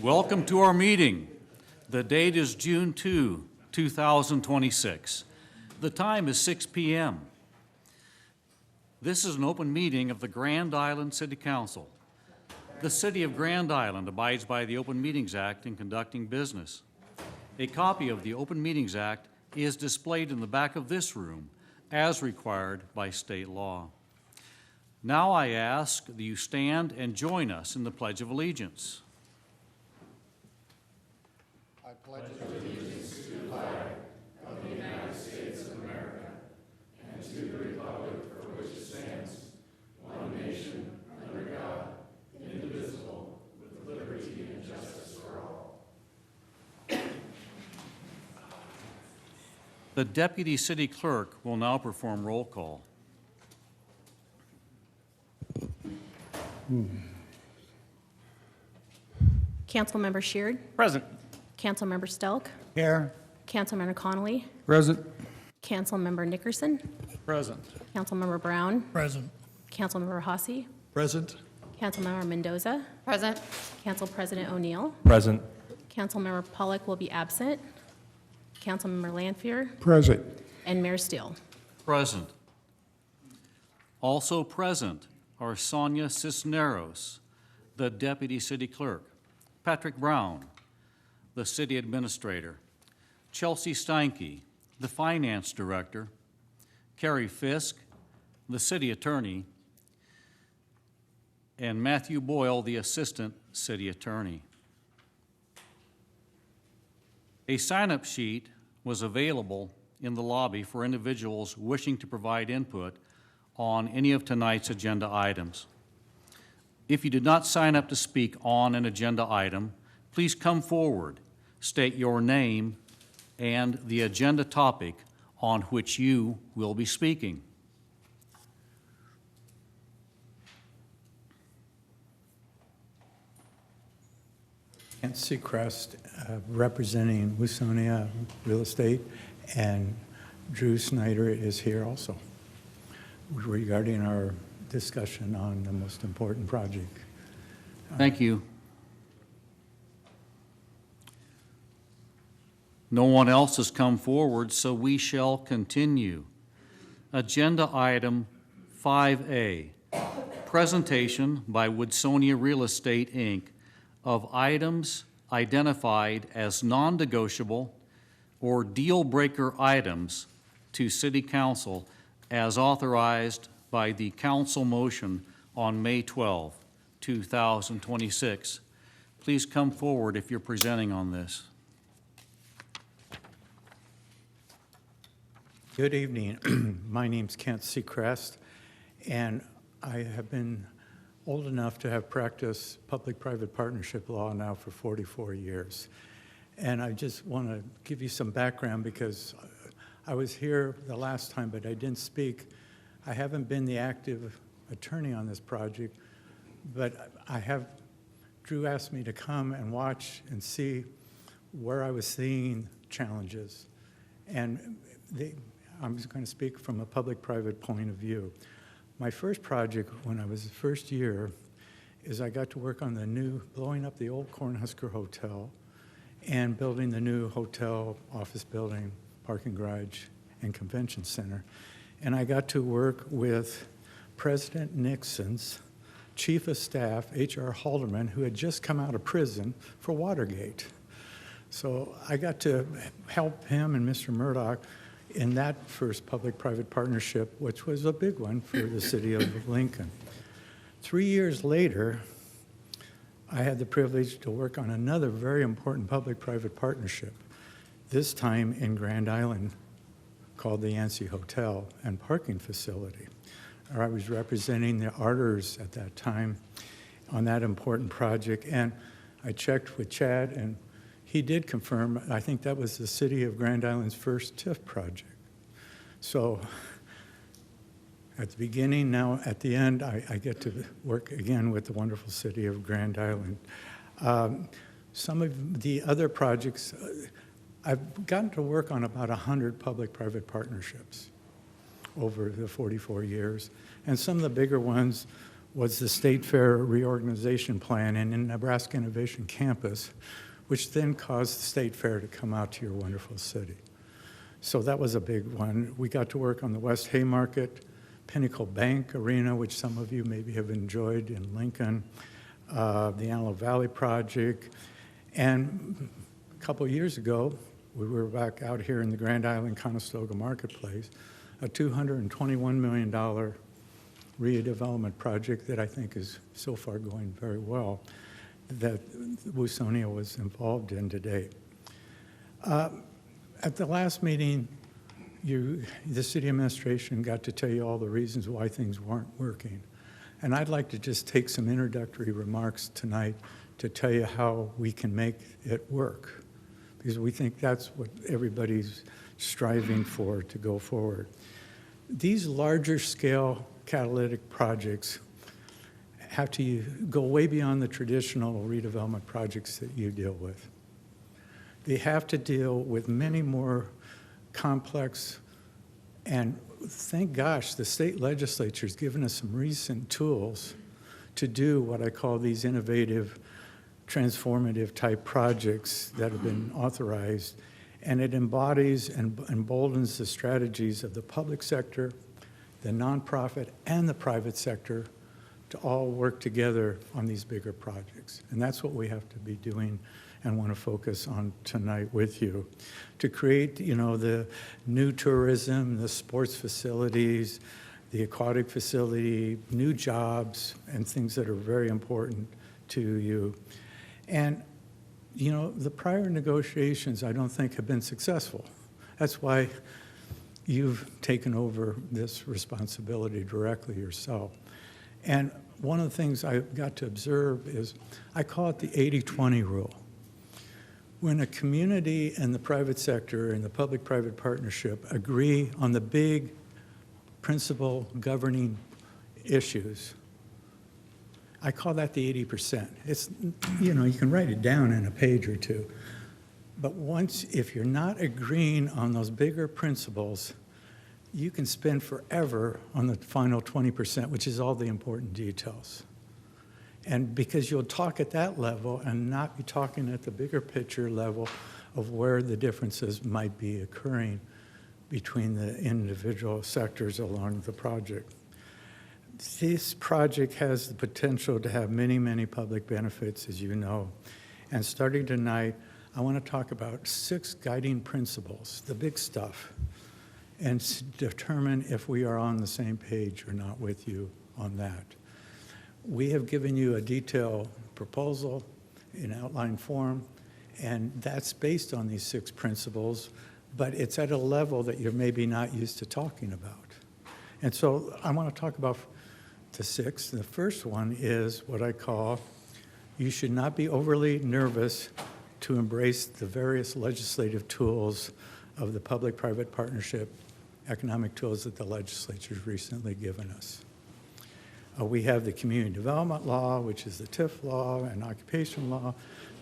Welcome to our meeting. The date is June 2, 2026. The time is 6 p.m. This is an open meeting of the Grand Island City Council. The City of Grand Island abides by the Open Meetings Act in conducting business. A copy of the Open Meetings Act is displayed in the back of this room as required by state law. Now I ask that you stand and join us in the Pledge of Allegiance. I pledge allegiance to the flag of the United States of America and to the republic for which it stands, one nation, under God, indivisible, with liberty and justice for all. The Deputy City Clerk will now perform roll call. Councilmember Sheard. Present. Councilmember Stelk. Here. Councilmember Connolly. Present. Councilmember Nickerson. Present. Councilmember Brown. Present. Councilmember Hasse. Present. Councilmember Mendoza. Present. Council President O'Neill. Present. Councilmember Pollock will be absent. Councilmember Lanfear. Present. And Mayor Steele. Present. Also present are Sonia Cisneros, the Deputy City Clerk, Patrick Brown, the City Administrator, Chelsea Steinke, the Finance Director, Carrie Fisk, the City Attorney, and Matthew Boyle, the Assistant City Attorney. A sign-up sheet was available in the lobby for individuals wishing to provide input on any of tonight's agenda items. If you did not sign up to speak on an agenda item, please come forward, state your name and the agenda topic on which you will be speaking. Kent Seacrest, representing Woodsonia Real Estate, and Drew Snyder is here also regarding our discussion on the most important project. Thank you. No one else has come forward, so we shall continue. Agenda item 5A, presentation by Woodsonia Real Estate, Inc. of items identified as non-negotiable or deal-breaker items to City Council as authorized by the Council motion on May 12, 2026. Please come forward if you're presenting on this. Good evening. My name's Kent Seacrest, and I have been old enough to have practiced public-private partnership law now for 44 years. And I just want to give you some background because I was here the last time, but I didn't speak. I haven't been the active attorney on this project, but Drew asked me to come and watch and see where I was seeing challenges. And I'm going to speak from a public-private point of view. My first project when I was the first year is I got to work on blowing up the old Cornhusker Hotel and building the new hotel, office building, parking garage, and convention center. And I got to work with President Nixon's chief of staff, H.R. Haldeman, who had just come out of prison for Watergate. So I got to help him and Mr. Murdoch in that first public-private partnership, which was a big one for the city of Lincoln. 3 years later, I had the privilege to work on another very important public-private partnership, this time in Grand Island, called the Yancey Hotel and Parking Facility. I was representing the Arters at that time on that important project, and I checked with Chad, and he did confirm, I think that was the city of Grand Island's first TIF project. So at the beginning, now at the end, I get to work again with the wonderful city of Grand Island. Some of the other projects, I've gotten to work on about 100 public-private partnerships over the 44 years. And some of the bigger ones was the State Fair Reorganization Plan and in Nebraska Innovation Campus, which then caused the State Fair to come out to your wonderful city. So that was a big one. We got to work on the West Haymarket, Pinnacle Bank Arena, which some of you maybe have enjoyed in Lincoln, the Antelope Valley Project. And a couple of years ago, we were back out here in the Grand Island Conestoga Marketplace, a $221 million redevelopment project that I think is so far going very well, that Woodsonia was involved in today. At the last meeting, the city administration got to tell you all the reasons why things weren't working. And I'd like to just take some introductory remarks tonight to tell you how we can make it work, because we think that's what everybody's striving for to go forward. These larger scale catalytic projects have to go way beyond the traditional redevelopment projects that you deal with. They have to deal with many more complex, and thank gosh, the state legislature's given us some recent tools to do what I call these innovative, transformative type projects that have been authorized, and it embodies and emboldens the strategies of the public sector, the nonprofit, and the private sector to all work together on these bigger projects. And that's what we have to be doing and want to focus on tonight with you, to create, the new tourism, the sports facilities, the aquatic facility, new jobs, and things that are very important to you. And, the prior negotiations, I don't think, have been successful. That's why you've taken over this responsibility directly yourself. And one of the things I got to observe is, I call it the 80-20 rule. When a community and the private sector and the public-private partnership agree on the big principal governing issues, I call that the 80%. It's, you can write it down in a page or two. But if you're not agreeing on those bigger principles, you can spend forever on the final 20%, which is all the important details. And because you'll talk at that level and not be talking at the bigger picture level of where the differences might be occurring between the individual sectors along the project. This project has the potential to have many, many public benefits, as you know. And starting tonight, I want to talk about 6 guiding principles, the big stuff, and determine if we are on the same page or not with you on that. We have given you a detailed proposal in outline form, and that's based on these 6 principles, but it's at a level that you're maybe not used to talking about. And so I want to talk about the 6. The first one is what I call, you should not be overly nervous to embrace the various legislative tools of the public-private partnership, economic tools that the legislature's recently given us. We have the community development law, which is the TIF law and occupation law.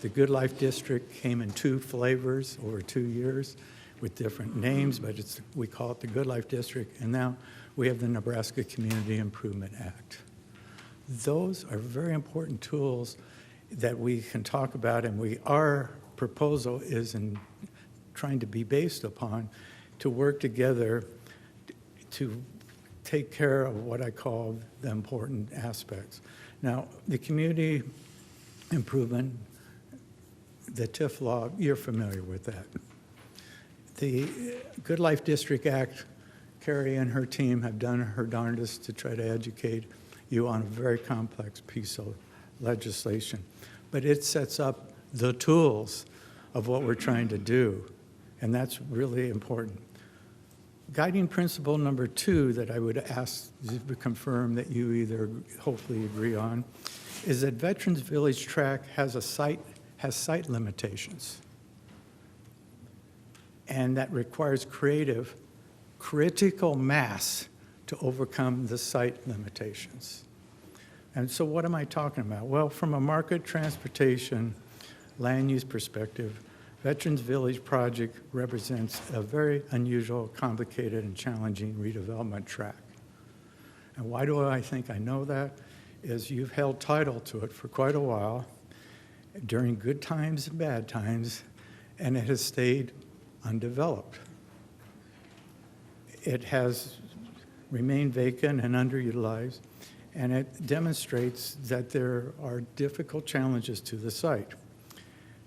The Good Life District came in 2 flavors over 2 years with different names, but we call it the Good Life District. And now we have the Nebraska Community Improvement Act. Those are very important tools that we can talk about, and our proposal is in trying to be based upon to work together to take care of what I call the important aspects. Now, the community improvement, the TIF law, you're familiar with that. The Good Life District Act, Carrie and her team have done her darndest to try to educate you on a very complex piece of legislation. But it sets up the tools of what we're trying to do, and that's really important. Guiding principle number 2 that I would ask you to confirm that you either hopefully agree on is that Veterans Village Tract has site limitations, and that requires critical mass to overcome the site limitations. And so what am I talking about? Well, from a market transportation land use perspective, Veterans Village project represents a very unusual, complicated, and challenging redevelopment track. And why do I think I know that? is you've held title to it for quite a while, during good times and bad times, and it has stayed undeveloped. It has remained vacant and underutilized, and it demonstrates that there are difficult challenges to the site.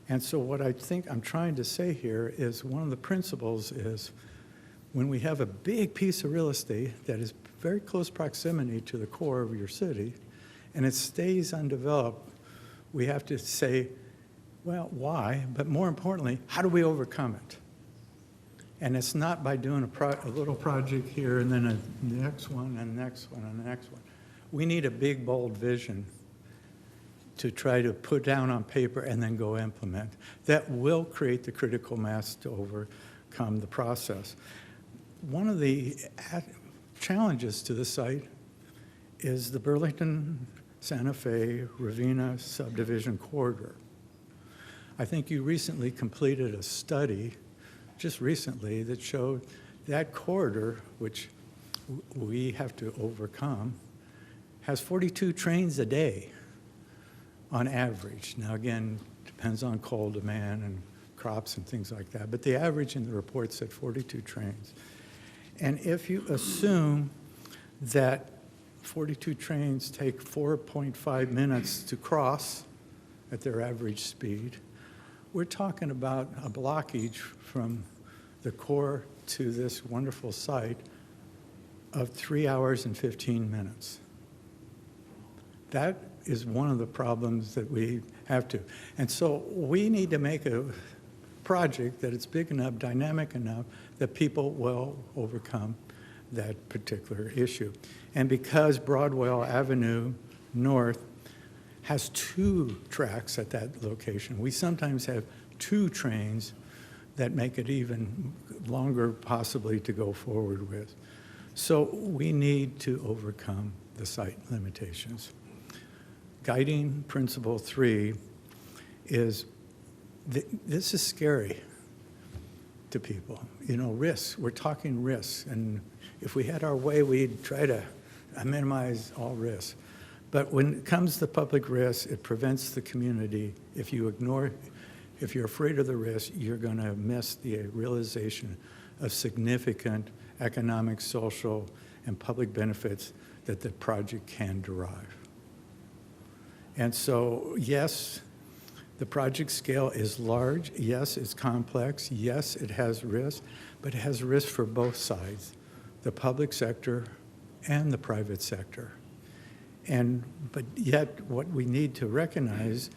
And so what I think I'm trying to say here is one of the principles is when we have a big piece of real estate that is very close proximity to the core of your city, and it stays undeveloped, we have to say, well, why? But more importantly, how do we overcome it? And it's not by doing a little project here and then a next one and the next one and the next one. We need a big, bold vision to try to put down on paper and then go implement. That will create the critical mass to overcome the process. One of the challenges to the site is the Burlington, Santa Fe, Ravenna subdivision corridor. I think you recently completed a study, just recently, that showed that corridor, which we have to overcome, has 42 trains a day on average. Now, again, depends on coal demand and crops and things like that, but the average in the report said 42 trains. And if you assume that 42 trains take 4.5 minutes to cross at their average speed, we're talking about a blockage from the core to this wonderful site of 3 hours and 15 minutes. That is one of the problems that we have to. And so we need to make a project that is big enough, dynamic enough, that people will overcome that particular issue. And because Broadwell Avenue North has 2 tracks at that location, we sometimes have 2 trains that make it even longer possibly to go forward with. So we need to overcome the site limitations. Guiding principle 3 is, this is scary to people. You know, risks, we're talking risks, and if we had our way, we'd try to minimize all risks. But when it comes to public risk, it prevents the community. If you're afraid of the risk, you're going to miss the realization of significant economic, social, and public benefits that the project can derive. And so, yes, the project scale is large. Yes, it's complex. Yes, it has risk, but it has risk for both sides, the public sector and the private sector. But yet, what we need to recognize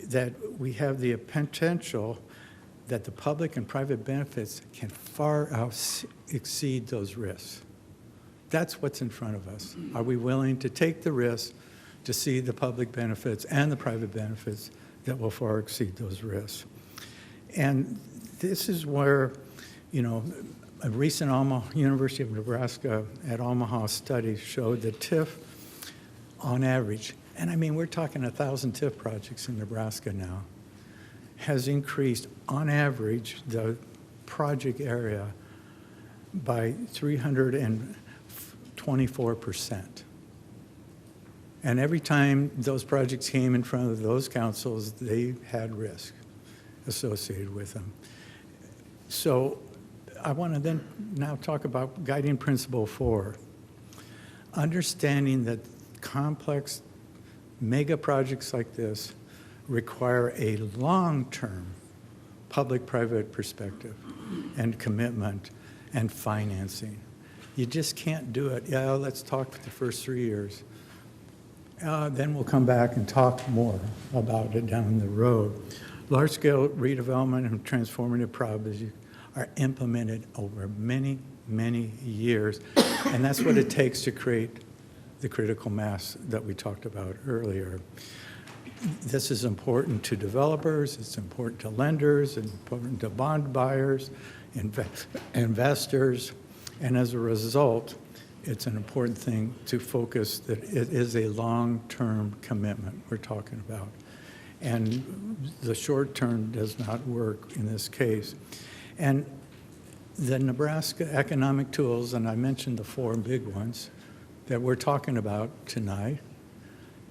that we have the potential that the public and private benefits can far exceed those risks. That's what's in front of us. Are we willing to take the risk to see the public benefits and the private benefits that will far exceed those risks? And this is where, you know, a recent University of Nebraska at Omaha study showed that TIF, on average, and I mean, we're talking 1,000 TIF projects in Nebraska now, has increased, on average, the project area by 324%. And every time those projects came in front of those councils, they had risk associated with them. So I want to then now talk about guiding principle 4. Understanding that complex mega projects like this require a long-term public-private perspective and commitment and financing. You just can't do it. Yeah, let's talk for the first 3 years. Then we'll come back and talk more about it down the road. Large-scale redevelopment and transformative projects are implemented over many, many years, and that's what it takes to create the critical mass that we talked about earlier. This is important to developers, it's important to lenders, it's important to bond buyers, investors, and as a result, it's an important thing to focus that it is a long-term commitment we're talking about. And the short term does not work in this case. And the Nebraska economic tools, and I mentioned the 4 big ones that we're talking about tonight,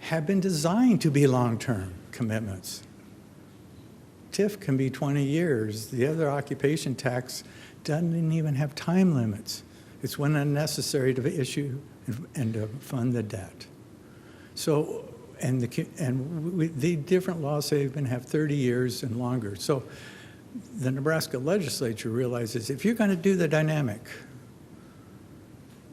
have been designed to be long-term commitments. TIF can be 20 years. The other occupation tax doesn't even have time limits. It's when necessary to issue and to fund the debt. So, the different laws say even have 30 years and longer. So the Nebraska legislature realizes if you're going to do the dynamic,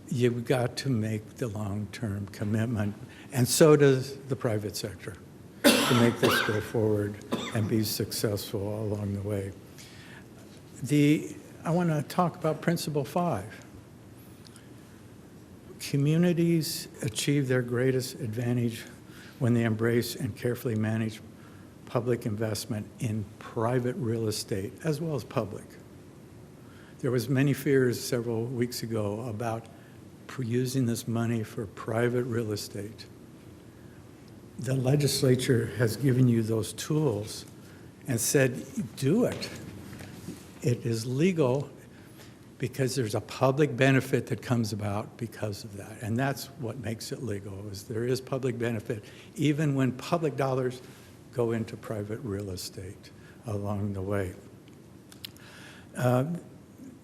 you've got to make the long-term commitment, and so does the private sector, to make this go forward and be successful along the way. I want to talk about Principle 5. Communities achieve their greatest advantage when they embrace and carefully manage public investment in private real estate as well as public. There was many fears several weeks ago about using this money for private real estate. The legislature has given you those tools and said, do it. It is legal because there's a public benefit that comes about because of that. And that's what makes it legal, is there is public benefit, even when public dollars go into private real estate along the way.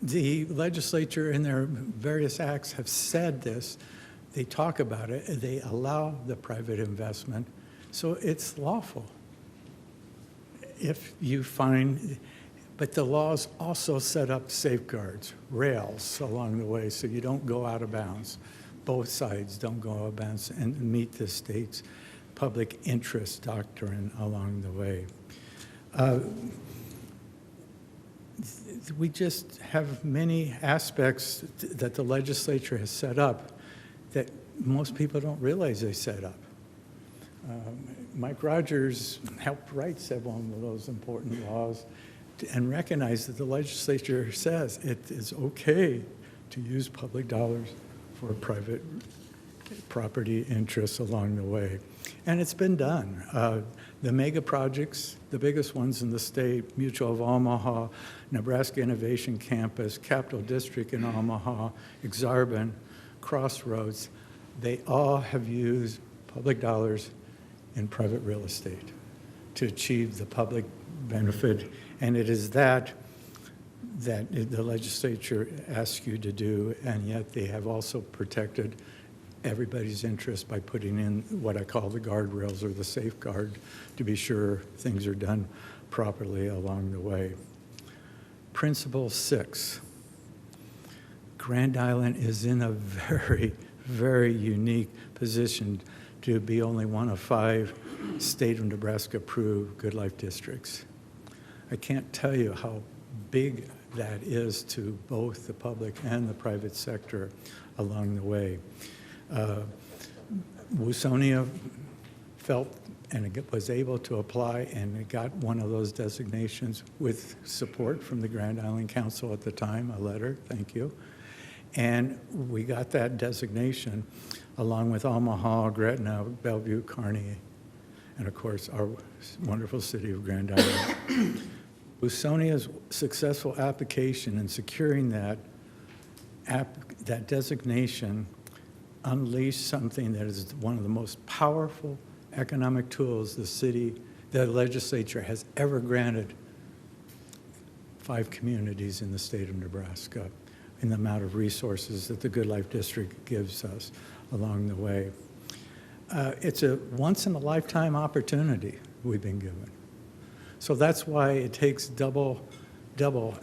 The legislature in their various acts have said this. They talk about it, and they allow the private investment, so it's lawful. If you find, but the laws also set up safeguards, rails along the way, so you don't go out of bounds. Both sides don't go out of bounds and meet the state's public interest doctrine along the way. We just have many aspects that the legislature has set up that most people don't realize they set up. Mike Rogers helped write several of those important laws and recognize that the legislature says it is okay to use public dollars for private property interests along the way. And it's been done. The mega projects, the biggest ones in the state, Mutual of Omaha, Nebraska Innovation Campus, Capital District in Omaha, Exarban, Crossroads, they all have used public dollars in private real estate to achieve the public benefit. And it is that the legislature asks you to do, and yet they have also protected everybody's interest by putting in what I call the guardrails or the safeguard to be sure things are done properly along the way. Principle 6. Grand Island is in a very, very unique position to be only one of 5 state of Nebraska approved good life districts. I can't tell you how big that is to both the public and the private sector along the way. Woodsonia felt and it was able to apply, and it got one of those designations with support from the Grand Island Council at the time, a letter, thank you. And we got that designation along with Omaha, Gretna, Bellevue, Kearney, and of course our wonderful city of Grand Island. Woodsonia's successful application in securing that designation unleashed something that is one of the most powerful economic tools the legislature has ever granted 5 communities in the state of Nebraska in the amount of resources that the Good Life District gives us along the way. It's a once-in-a-lifetime opportunity we've been given. So that's why it takes double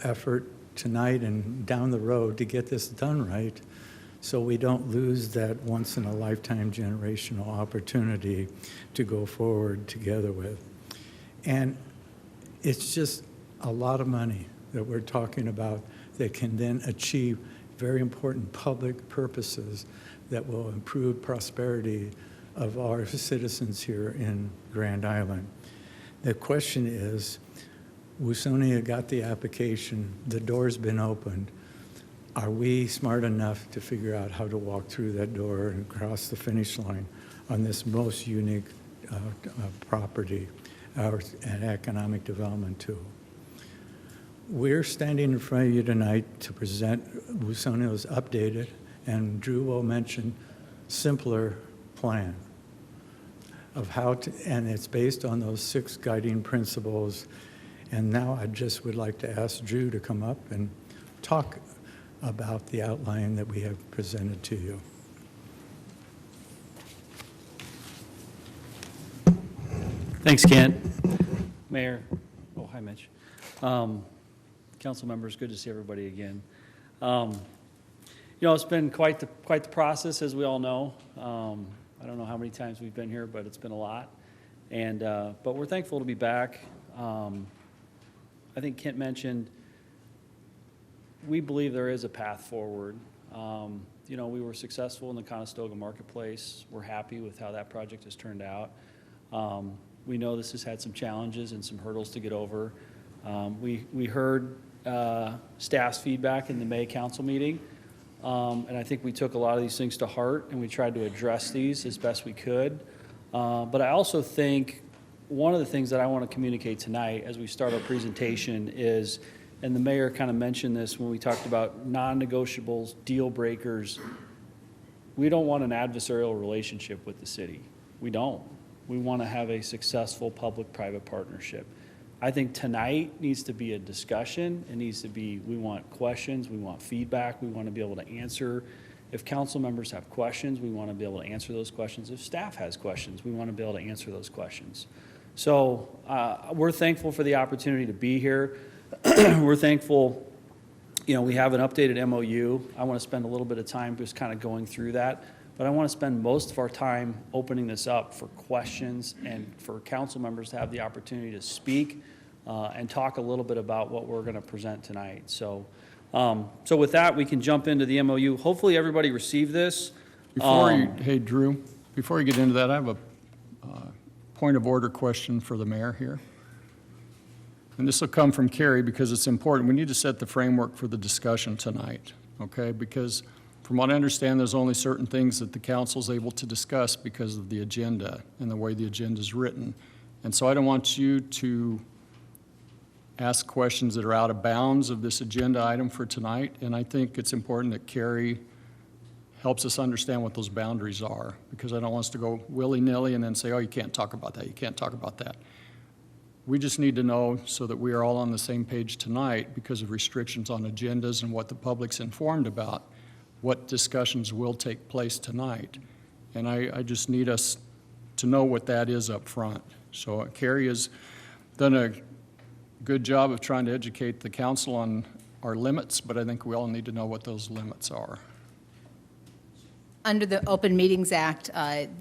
effort tonight and down the road to get this done right, so we don't lose that once-in-a-lifetime generational opportunity to go forward together with. And it's just a lot of money that we're talking about that can then achieve very important public purposes that will improve prosperity of our citizens here in Grand Island. The question is, Woodsonia got the application, the door's been opened. Are we smart enough to figure out how to walk through that door and cross the finish line on this most unique property and economic development tool? We're standing in front of you tonight to present Woodsonia's updated, and Drew will mention, simpler plan. of how to, and it's based on those 6 guiding principles. And now I just would like to ask Drew to come up and talk about the outline that we have presented to you. Thanks, Kent. Mayor, oh, hi, Mitch. Council members, good to see everybody again. It's been quite the process, as we all know. I don't know how many times we've been here, but it's been a lot. And but we're thankful to be back. I think Kent mentioned we believe there is a path forward. We were successful in the Conestoga marketplace. We're happy with how that project has turned out. We know this has had some challenges and some hurdles to get over. We heard staff's feedback in the May council meeting, and I think we took a lot of these things to heart, and we tried to address these as best we could. But I also think one of the things that I want to communicate tonight as we start our presentation is, and the mayor kind of mentioned this when we talked about non-negotiables, deal breakers, we don't want an adversarial relationship with the city. We don't. We want to have a successful public-private partnership. I think tonight needs to be a discussion. It needs to be, we want questions, we want feedback, we want to be able to answer. If council members have questions, we want to be able to answer those questions. If staff has questions, we want to be able to answer those questions. So we're thankful for the opportunity to be here. We're thankful, we have an updated MOU. I want to spend a little bit of time just kind of going through that. But I want to spend most of our time opening this up for questions and for council members to have the opportunity to speak and talk a little bit about what we're going to present tonight. So with that, we can jump into the MOU. Hopefully everybody received this. Hey, Drew, before you get into that, I have a point of order question for the mayor here. And this will come from Carrie because it's important. We need to set the framework for the discussion tonight, okay? Because from what I understand, there's only certain things that the council's able to discuss because of the agenda and the way the agenda is written. And so I don't want you to ask questions that are out of bounds of this agenda item for tonight. And I think it's important that Carrie helps us understand what those boundaries are, because I don't want us to go willy-nilly and then say, oh, you can't talk about that, you can't talk about that. We just need to know so that we are all on the same page tonight because of restrictions on agendas and what the public's informed about, what discussions will take place tonight. And I just need us to know what that is up front. So Carrie has done a good job of trying to educate the council on our limits, but I think we all need to know what those limits are. Under the Open Meetings Act,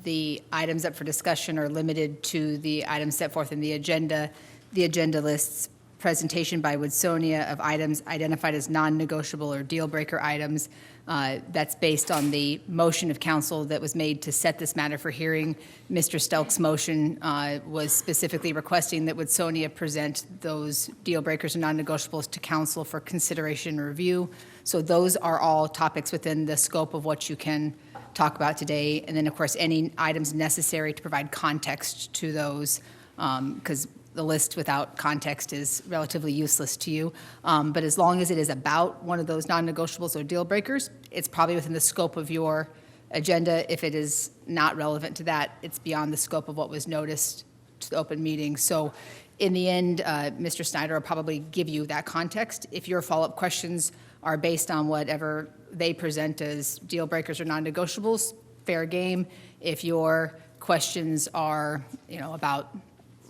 the items up for discussion are limited to the items set forth in the agenda. The agenda lists presentation by Woodsonia of items identified as non-negotiable or deal breaker items. That's based on the motion of council that was made to set this matter for hearing. Mr. Stelk's motion was specifically requesting that Woodsonia present those deal breakers and non-negotiables to council for consideration and review. So those are all topics within the scope of what you can talk about today. And then, of course, any items necessary to provide context to those, because the list without context is relatively useless to you. But as long as it is about one of those non-negotiables or deal breakers, it's probably within the scope of your agenda. If it is not relevant to that, it's beyond the scope of what was noticed to the open meeting. So in the end, Mr. Snyder will probably give you that context. If your follow-up questions are based on whatever they present as deal breakers or non-negotiables, fair game. If your questions are, about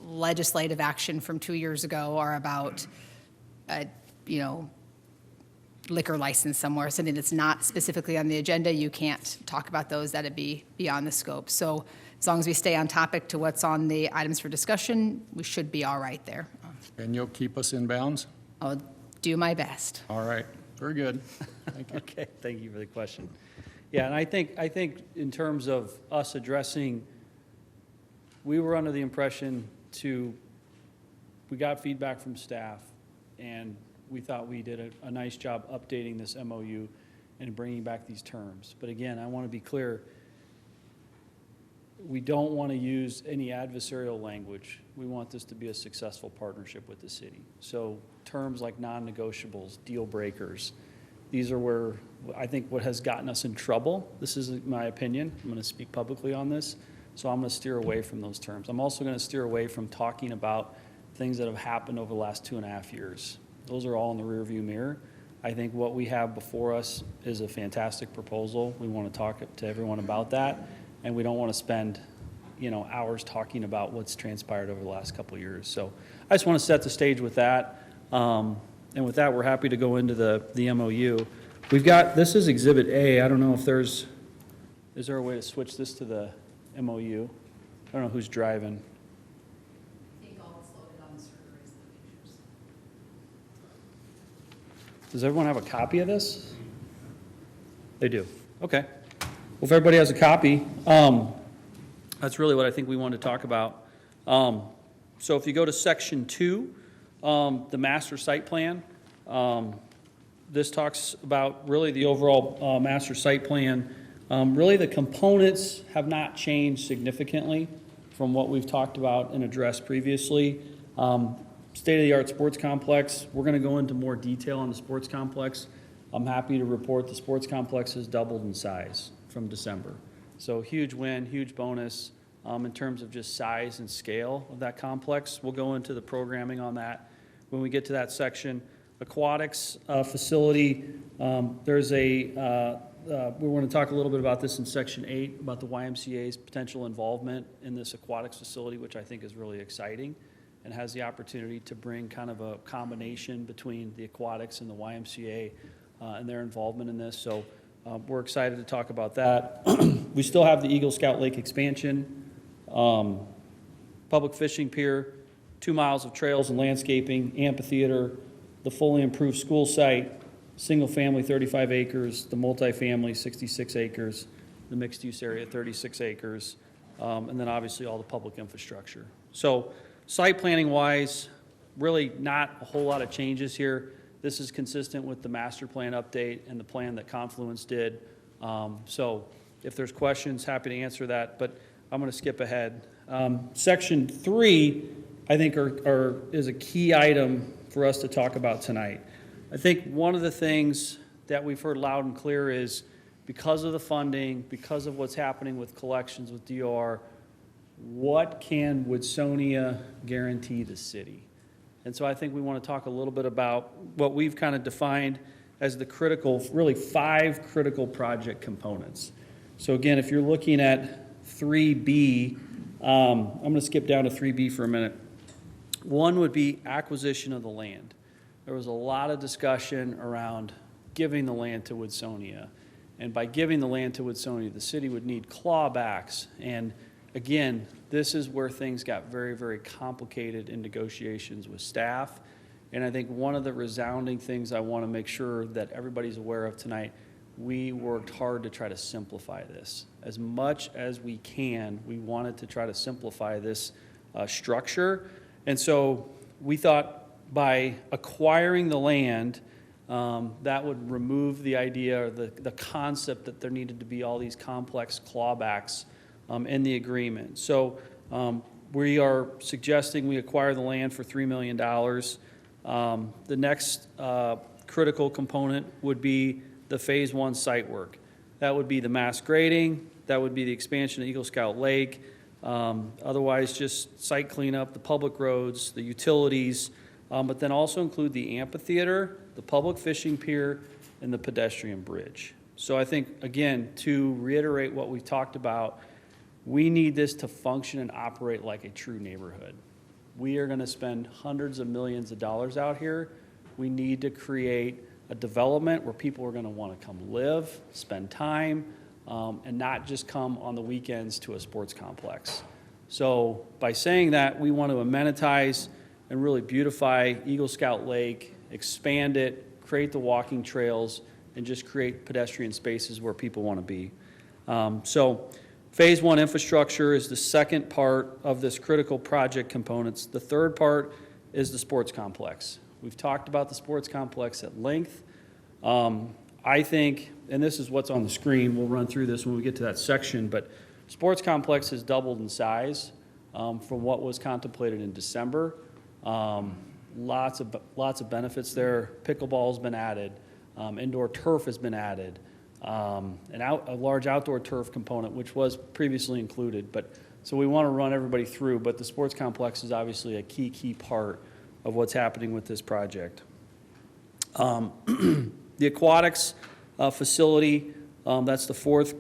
legislative action from 2 years ago or about, liquor license somewhere, something that's not specifically on the agenda, you can't talk about those. That'd be beyond the scope. So as long as we stay on topic to what's on the items for discussion, we should be all right there. And you'll keep us in bounds? I'll do my best. All right. Very good. Thank you. Okay, thank you for the question. Yeah, and I think in terms of us addressing, we were under the impression we got feedback from staff, and we thought we did a nice job updating this MOU and bringing back these terms. But again, I want to be clear, we don't want to use any adversarial language. We want this to be a successful partnership with the city. So terms like non-negotiables, deal breakers, these are where I think what has gotten us in trouble, this is my opinion, I'm going to speak publicly on this, So I'm going to steer away from those terms. I'm also going to steer away from talking about things that have happened over the last 2.5 years. Those are all in the rearview mirror. I think what we have before us is a fantastic proposal. We want to talk to everyone about that, and we don't want to spend, hours talking about what's transpired over the last couple of years. So I just want to set the stage with that. And with that, we're happy to go into the MOU. This is Exhibit A. I don't know if is there a way to switch this to the MOU? I don't know who's driving. I think all that's loaded on the server is the pictures. Does everyone have a copy of this? They do. Okay. Well, if everybody has a copy, that's really what I think we want to talk about. So if you go to Section 2, the master site plan, this talks about really the overall master site plan. Really, the components have not changed significantly from what we've talked about and addressed previously. State-of-the-art sports complex, we're going to go into more detail on the sports complex. I'm happy to report the sports complex has doubled in size from December. So huge win, huge bonus in terms of just size and scale of that complex. We'll go into the programming on that when we get to that section. Aquatics facility, we want to talk a little bit about this in Section 8, about the YMCA's potential involvement in this aquatics facility, which I think is really exciting and has the opportunity to bring kind of a combination between the aquatics and the YMCA and their involvement in this. So we're excited to talk about that. We still have the Eagle Scout Lake expansion, public fishing pier, 2 miles of trails and landscaping, amphitheater, the fully improved school site, single-family 35 acres, the multifamily 66 acres, the mixed-use area 36 acres, and then obviously all the public infrastructure. So site planning-wise, really not a whole lot of changes here. This is consistent with the master plan update and the plan that Confluence did. So if there's questions, happy to answer that, but I'm going to skip ahead. Section 3, I think, is a key item for us to talk about tonight. I think one of the things that we've heard loud and clear is because of the funding, because of what's happening with collections with DOR, what can Woodsonia guarantee the city? And so I think we want to talk a little bit about what we've kind of defined as the critical, really 5 critical project components. So again, if you're looking at 3B, I'm going to skip down to 3B for a minute. One would be acquisition of the land. There was a lot of discussion around giving the land to Woodsonia. And by giving the land to Woodsonia, the city would need clawbacks. And again, this is where things got very, very complicated in negotiations with staff. And I think one of the resounding things I want to make sure that everybody's aware of tonight, we worked hard to try to simplify this. As much as we can, we wanted to try to simplify this structure. And so we thought by acquiring the land, that would remove the idea or the concept that there needed to be all these complex clawbacks in the agreement. So we are suggesting we acquire the land for $3 million. The next critical component would be the Phase 1 site work. That would be the mass grading. That would be the expansion of Eagle Scout Lake. Otherwise, just site cleanup, the public roads, the utilities, but then also include the amphitheater, the public fishing pier, and the pedestrian bridge. So I think, again, to reiterate what we've talked about, we need this to function and operate like a true neighborhood. We are going to spend hundreds of millions of dollars out here. We need to create a development where people are going to want to come live, spend time, and not just come on the weekends to a sports complex. So by saying that, we want to amenitize and really beautify Eagle Scout Lake, expand it, create the walking trails, and just create pedestrian spaces where people want to be. So Phase 1 infrastructure is the second part of this critical project components. The third part is the sports complex. We've talked about the sports complex at length. I think, and this is what's on the screen, we'll run through this when we get to that section, but sports complex has doubled in size from what was contemplated in December. Lots of benefits there. Pickleball's been added. Indoor turf has been added. a large outdoor turf component, which was previously included. But, so we want to run everybody through, but the sports complex is obviously a key part of what's happening with this project. The aquatics facility, that's the fourth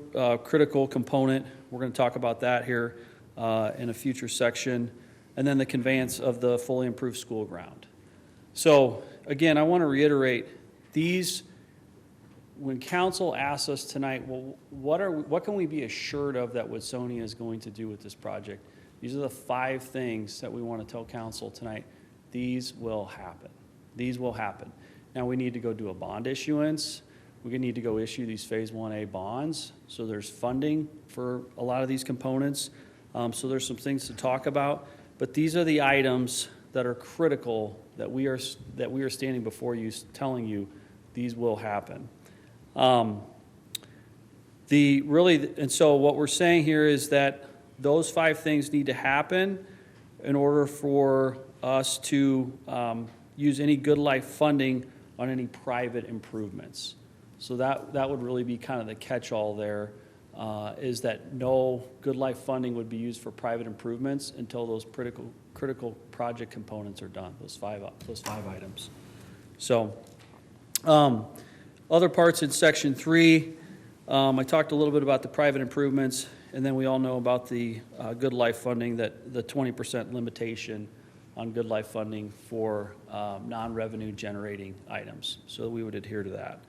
critical component. We're going to talk about that here in a future section. And then the conveyance of the fully improved school ground. So again, I want to reiterate these. When council asks us tonight, well, what can we be assured of that Woodsonia is going to do with this project? These are the 5 things that we want to tell council tonight. These will happen. These will happen. Now we need to go do a bond issuance. We need to go issue these Phase 1A bonds. So there's funding for a lot of these components. So there's some things to talk about. But these are the items that are critical that we are standing before you telling you these will happen. And so what we're saying here is that those 5 things need to happen in order for us to use any good life funding on any private improvements. So that would really be kind of the catch-all there, is that no good life funding would be used for private improvements until those critical project components are done, those five items. So other parts in Section 3, I talked a little bit about the private improvements, and then we all know about the good life funding, that the 20% limitation on good life funding for non-revenue generating items. So we would adhere to that.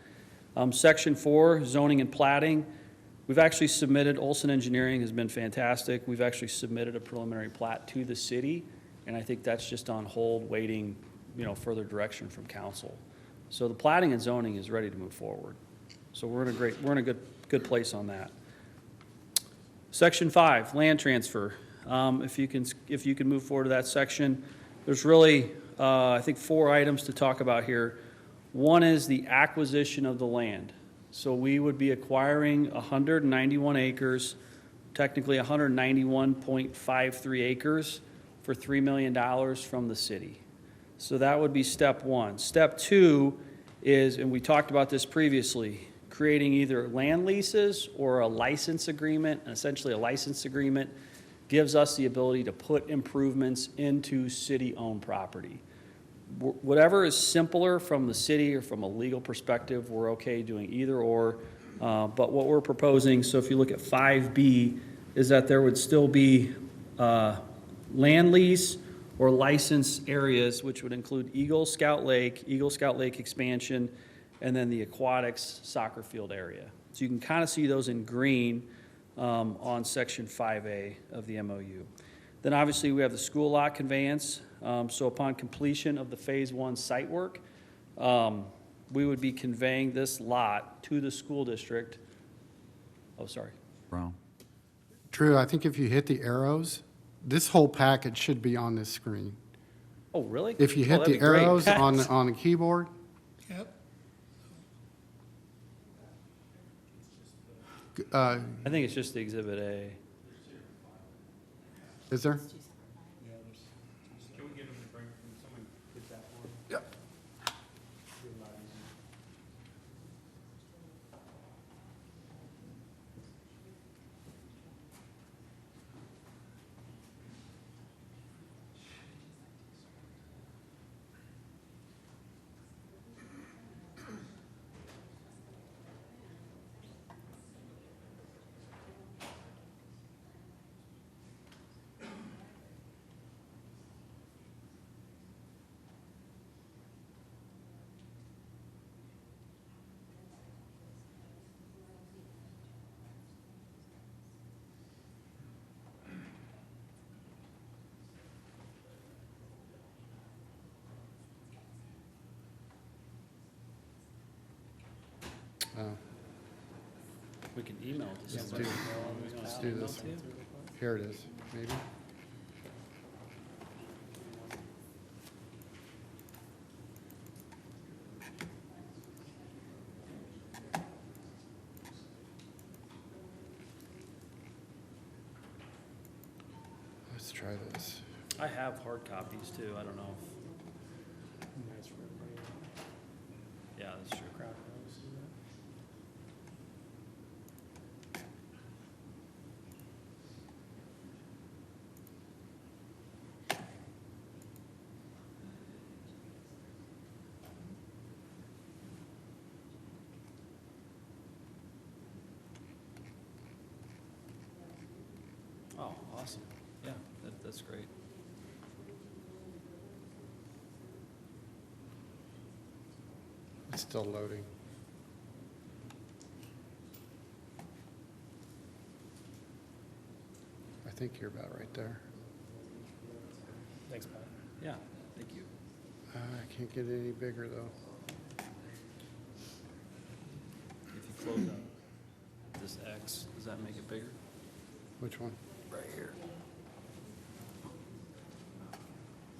Section 4, zoning and platting. We've actually submitted, Olson Engineering has been fantastic. We've actually submitted a preliminary plat to the city, and I think that's just on hold, waiting, further direction from council. So the platting and zoning is ready to move forward. So we're in a good place on that. Section 5, land transfer. If you can move forward to that section, there's really I think 4 items to talk about here. One is the acquisition of the land. So we would be acquiring 191 acres, technically 191.53 acres for $3 million from the city. So that would be step 1. Step 2 is, and we talked about this previously, creating either land leases or a license agreement. And essentially a license agreement gives us the ability to put improvements into city-owned property. Whatever is simpler from the city or from a legal perspective, we're okay doing either or. But what we're proposing, so if you look at 5B, is that there would still be land lease or licensed areas, which would include Eagle Scout Lake expansion, and then the aquatics soccer field area. So you can kind of see those in green on Section 5A of the MOU. Then obviously we have the school lot conveyance. So upon completion of the Phase 1 site work, we would be conveying this lot to the school district. Oh, sorry. Brown. Drew, I think if you hit the arrows, this whole package should be on this screen. Oh, really? If you Oh, hit that'd the be great. arrows on the keyboard. Yep. I think it's just the Exhibit A. Is there? Can we get them to bring, can someone get that for them? Yep. Be a lot easier. We can email it to Let's somebody. Let's do this. Here it is, maybe. Let's try this. I have hard copies too. I don't know Nice for everybody. if, yeah, that's true. Crowd knows, Oh, awesome. Yeah, that's great. It's still loading. I think you're about right there. Thanks, Pat. Yeah, thank you. I can't get it any bigger, though. If you close out this X, does that make it bigger? Which one? Right here.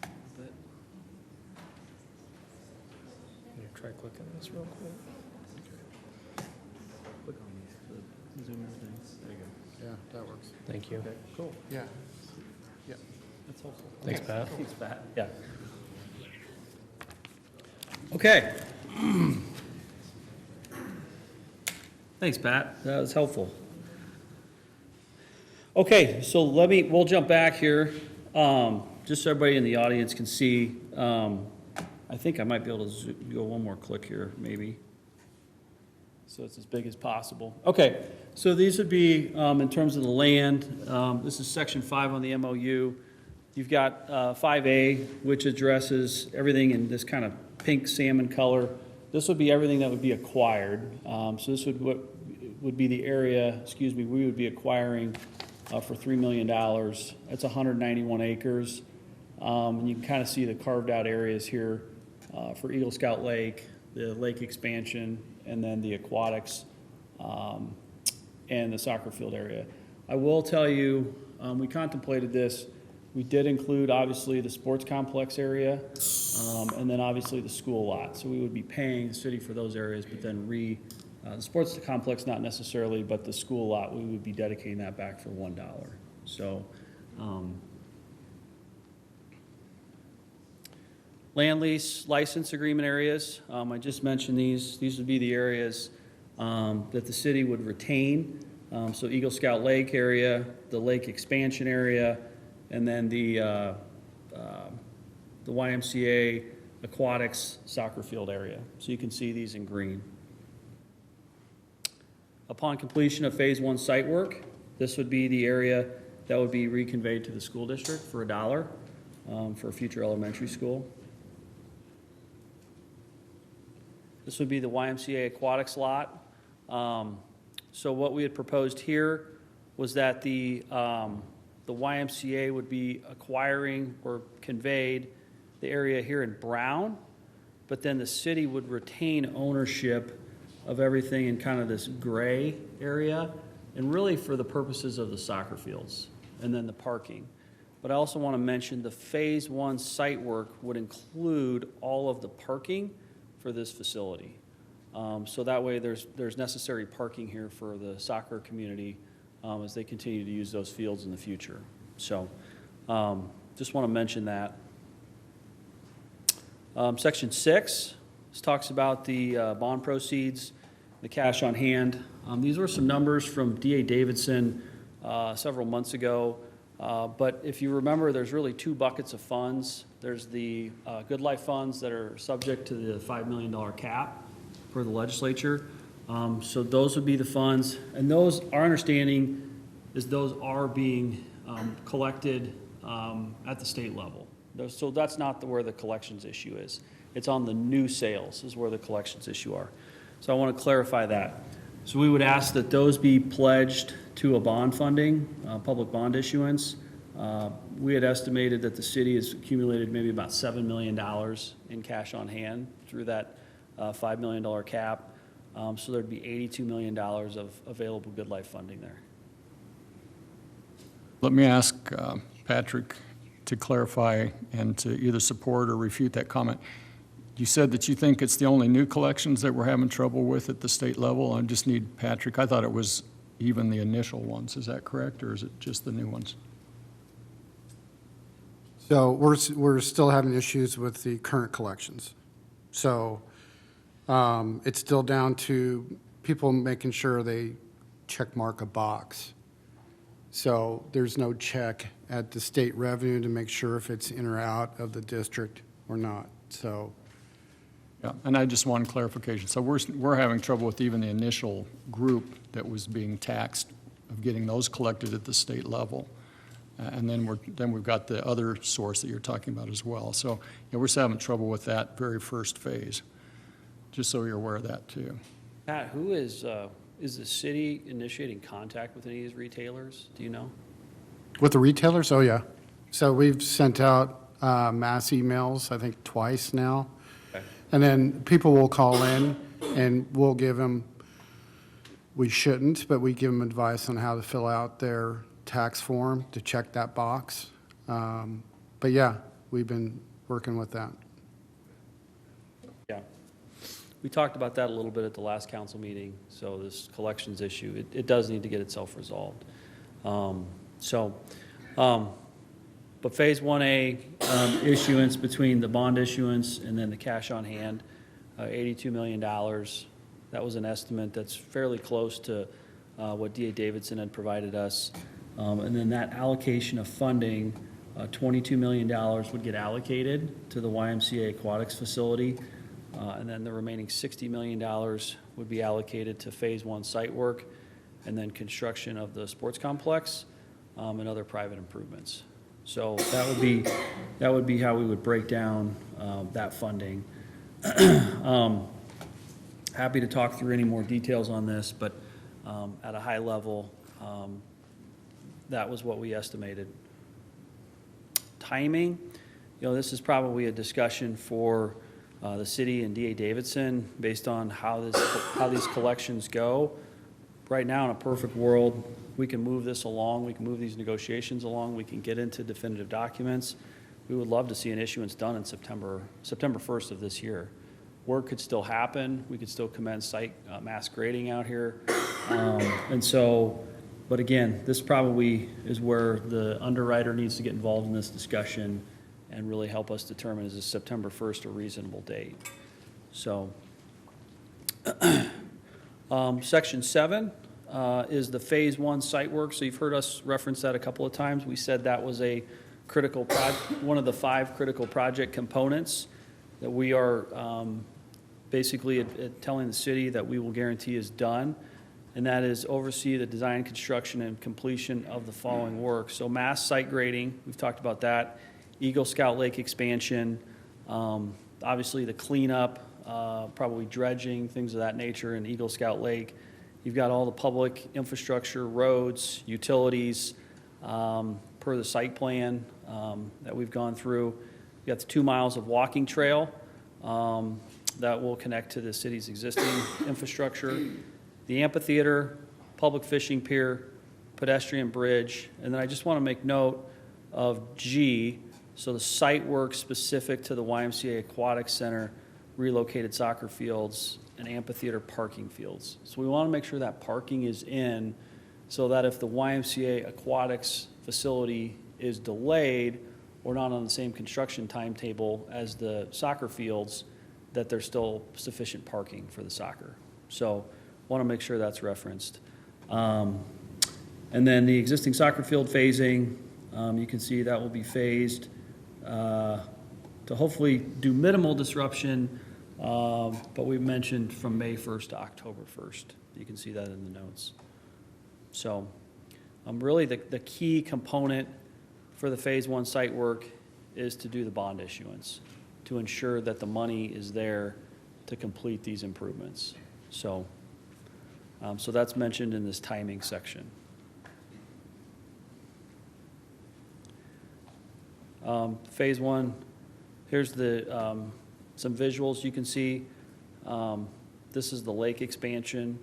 But Try clicking this real quick. click on these, zoom everything. There you go. Yeah, that works. Thank you. Cool. Yeah. Yeah. That's helpful. Thanks, Pat. Thanks, Pat. Yeah. Okay. Thanks, Pat. That was helpful. Okay, so we'll jump back here, just so everybody in the audience can see. I think I might be able to go one more click here, maybe. So it's as big as possible. Okay, so these would be, in terms of the land, this is section 5 on the MOU. You've got 5A, which addresses everything in this kind of pink salmon color. This would be everything that would be acquired. So this would be the area, we would be acquiring for $3 million. It's 191 acres. And you can kind of see the carved out areas here for Eagle Scout Lake, the lake expansion, and then the aquatics and the soccer field area. I will tell you, we contemplated this. We did include, obviously, the sports complex area, and then obviously the school lot. So we would be paying the city for those areas, but then the sports complex, not necessarily, but the school lot, we would be dedicating that back for $1. So, land lease license agreement areas, I just mentioned these. These would be the areas that the city would retain. So Eagle Scout Lake area, the lake expansion area, and then the YMCA aquatics soccer field area. So you can see these in green. Upon completion of phase 1 site work, this would be the area that would be reconveyed to the school district for $1 for a future elementary school. This would be the YMCA aquatics lot. So what we had proposed here was that the YMCA would be acquiring or conveyed the area here in brown, but then the city would retain ownership of everything in kind of this gray area, and really for the purposes of the soccer fields and then the parking. But I also want to mention the phase 1 site work would include all of the parking for this facility. So that way there's necessary parking here for the soccer community as they continue to use those fields in the future. So just want to mention that. Section 6, this talks about the bond proceeds, the cash on hand. These were some numbers from D.A. Davidson several months ago. But if you remember, there's really 2 buckets of funds. There's the Good Life funds that are subject to the $5 million cap for the legislature. So those would be the funds. And those, our understanding is those are being collected at the state level. So that's not where the collections issue is. It's on the new sales is where the collections issue are. So I want to clarify that. So we would ask that those be pledged to a bond funding, public bond issuance. We had estimated that the city has accumulated maybe about $7 million in cash on hand through that $5 million cap. So there'd be $82 million of available Good Life funding there. Let me ask Patrick to clarify and to either support or refute that comment. You said that you think it's the only new collections that we're having trouble with at the state level. I just need Patrick. I thought it was even the initial ones. Is that correct, or is it just the new ones? So we're still having issues with the current collections. So it's still down to people making sure they check mark a box. So there's no check at the state revenue to make sure if it's in or out of the district or not. So Yeah, and I just want clarification. So we're having trouble with even the initial group that was being taxed of getting those collected at the state level. And then we've got the other source that you're talking about as well. So, we're just having trouble with that very first phase, just so you're aware of that too. Pat, who is the city initiating contact with any of these retailers? Do you know? With the retailers? Oh, yeah. So we've sent out mass emails, I think twice now. Okay. And then people will call in and we'll give them, we shouldn't, but we give them advice on how to fill out their tax form to check that box. But yeah, we've been working with that. Yeah. We talked about that a little bit at the last council meeting, so this collections issue, it does need to get itself resolved. But Phase 1A issuance between the bond issuance and then the cash on hand, $82 million. That was an estimate that's fairly close to what D.A. Davidson had provided us. And then that allocation of funding, $22 million would get allocated to the YMCA Aquatics facility. And then the remaining $60 million would be allocated to Phase 1 site work and then construction of the sports complex and other private improvements. So that would be how we would break down that funding. Happy to talk through any more details on this, but at a high level, that was what we estimated. Timing, this is probably a discussion for the city and D.A. Davidson based on how these collections go. Right now, in a perfect world, we can move this along, we can move these negotiations along, we can get into definitive documents. We would love to see an issuance done in September 1st of this year. Work could still happen, we could still commence site mass grading out here. But again, this probably is where the underwriter needs to get involved in this discussion and really help us determine, is this September 1st a reasonable date? So, Section 7 is the Phase 1 site work. So you've heard us reference that a couple of times. We said that was a critical one of the 5 critical project components that we are basically telling the city that we will guarantee is done, and that is oversee the design, construction, and completion of the following work. So mass site grading, we've talked about that, Eagle Scout Lake expansion, obviously the cleanup, probably dredging, things of that nature in Eagle Scout Lake. You've got all the public infrastructure, roads, utilities, per the site plan that we've gone through. You got the 2 miles of walking trail that will connect to the city's existing infrastructure. The amphitheater, public fishing pier, pedestrian bridge, and then I just want to make note of G, so the site work specific to the YMCA Aquatic Center, relocated soccer fields, and amphitheater parking fields. So we want to make sure that parking is in so that if the YMCA Aquatics facility is delayed or not on the same construction timetable as the soccer fields, that there's still sufficient parking for the soccer. So want to make sure that's referenced. And then the existing soccer field phasing, you can see that will be phased to hopefully do minimal disruption, but we've mentioned from May 1st to October 1st. You can see that in the notes. So really the key component for the Phase 1 site work is to do the bond issuance, to ensure that the money is there to complete these improvements. So, so that's mentioned in this timing section. Phase 1, here's the some visuals you can see. This is the lake expansion.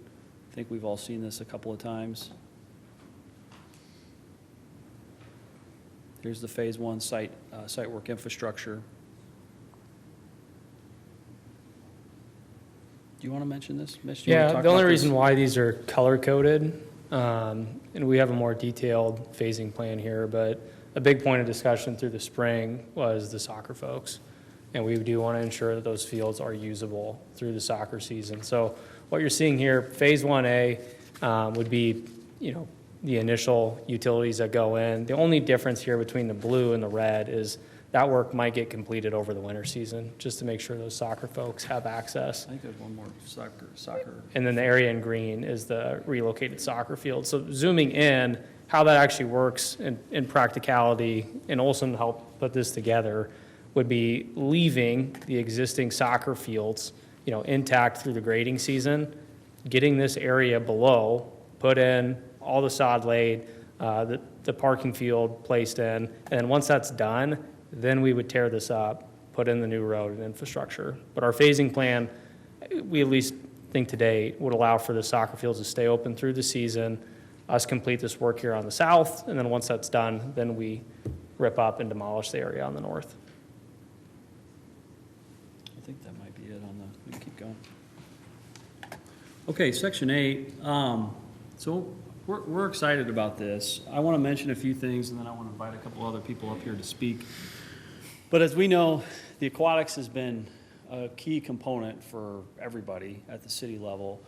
I think we've all seen this a couple of times. Here's the Phase 1 site work infrastructure. Do you want to mention this, Mitch? Do you want to Yeah, talk the only about this? reason why these are color-coded, and we have a more detailed phasing plan here, but a big point of discussion through the spring was the soccer folks. And we do want to ensure that those fields are usable through the soccer season. So what you're seeing here, Phase 1A would be, the initial utilities that go in. The only difference here between the blue and the red is that work might get completed over the winter season, just to make sure those soccer folks have access. I think there's one more soccer. And then the area in green is the relocated soccer field. So zooming in, how that actually works in practicality, and Olson helped put this together, would be leaving the existing soccer fields, intact through the grading season, getting this area below, put in, all the sod laid, the parking field placed in, and then once that's done, then we would tear this up, put in the new road and infrastructure. But our phasing plan, we at least think today, would allow for the soccer fields to stay open through the season, us complete this work here on the south, and then once that's done, then we rip up and demolish the area on the north. I think that might be it on the, we can keep going. Okay, section 8. So we're excited about this. I want to mention a few things, and then I want to invite a couple other people up here to speak. But as we know, the aquatics has been a key component for everybody at the city level.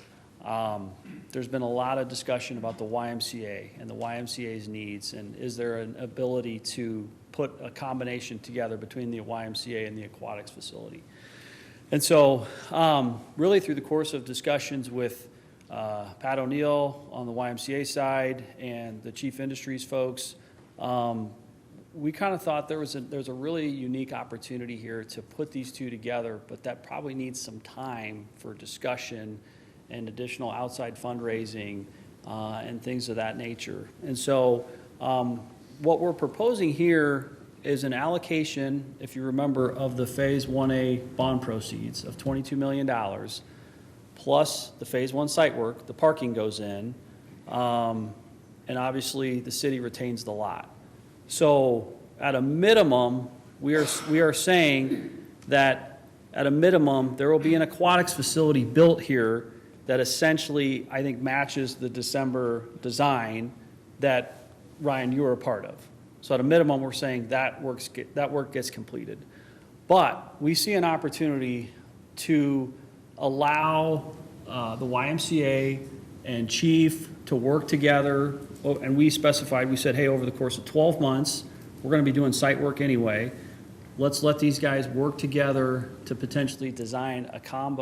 There's been a lot of discussion about the YMCA and the YMCA's needs, and is there an ability to put a combination together between the YMCA and the aquatics facility? And so really through the course of discussions with Pat O'Neill on the YMCA side and the Chief Industries folks, we kind of thought there's a really unique opportunity here to put these two together, but that probably needs some time for discussion and additional outside fundraising and things of that nature. And so what we're proposing here is an allocation, if you remember, of the Phase 1A bond proceeds of $22 million, plus the Phase 1 site work, the parking goes in, and obviously the city retains the lot. So at a minimum, we are saying that at a minimum, there will be an aquatics facility built here that essentially, I think, matches the December design that, Ryan, you were a part of. So at a minimum, we're saying that work gets completed. But we see an opportunity to allow the YMCA and Chief to work together, and we specified, we said, hey, over the course of 12 months, we're going to be doing site work anyway. Let's let these guys work together to potentially design a kind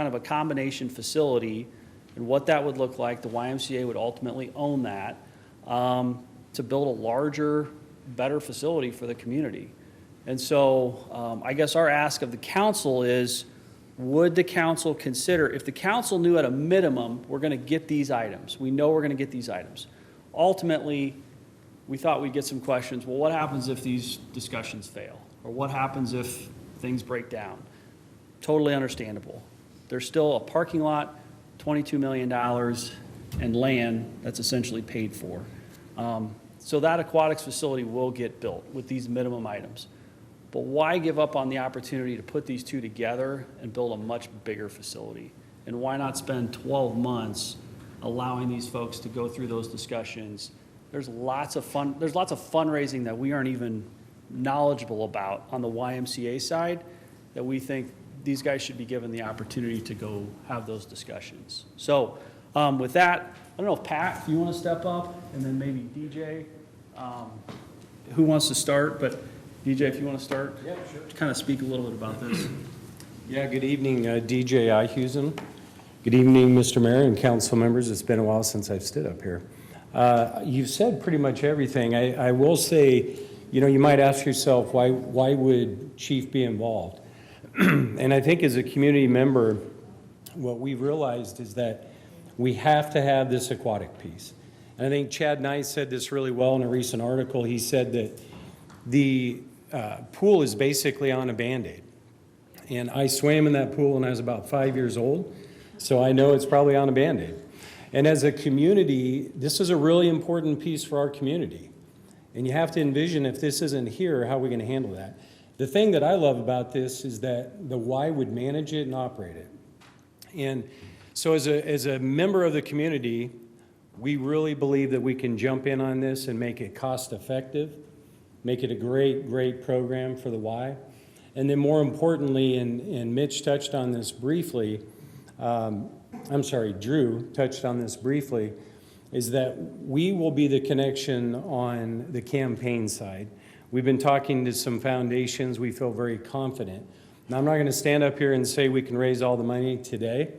of a combination facility, and what that would look like. The YMCA would ultimately own that, to build a larger, better facility for the community. And so I guess our ask of the council is, would the council consider, if the council knew at a minimum, we're going to get these items, we know we're going to get these items. Ultimately, we thought we'd get some questions, well, what happens if these discussions fail? Or what happens if things break down? Totally understandable. There's still a parking lot, $22 million, and land that's essentially paid for. So that aquatics facility will get built with these minimum items. But why give up on the opportunity to put these two together and build a much bigger facility? And why not spend 12 months allowing these folks to go through those discussions? There's lots of fundraising that we aren't even knowledgeable about on the YMCA side that we think these guys should be given the opportunity to go have those discussions. So with that, I don't know if Pat, if you want to step up, and then maybe DJ, who wants to start, but DJ, if you want to start. Yeah, sure. Kind of speak a little bit about this. Yeah, good evening, DJ Ihusen. Good evening, Mr. Mayor and council members. It's been a while since I've stood up here. You've said pretty much everything. I will say, you might ask yourself, why would Chief be involved? And I think as a community member, what we've realized is that we have to have this aquatic piece. And I think Chad Nice said this really well in a recent article. He said that the pool is basically on a Band-Aid. And I swam in that pool when I was about 5 years old, so I know it's probably on a Band-Aid. And as a community, this is a really important piece for our community. And you have to envision, if this isn't here, how are we going to handle that? The thing that I love about this is that the Y would manage it and operate it. And so as a member of the community, we really believe that we can jump in on this and make it cost effective, make it a great, great program for the Y. And then more importantly, and Mitch touched on this briefly, Drew touched on this briefly, is that we will be the connection on the campaign side. We've been talking to some foundations. We feel very confident. Now, I'm not going to stand up here and say we can raise all the money today,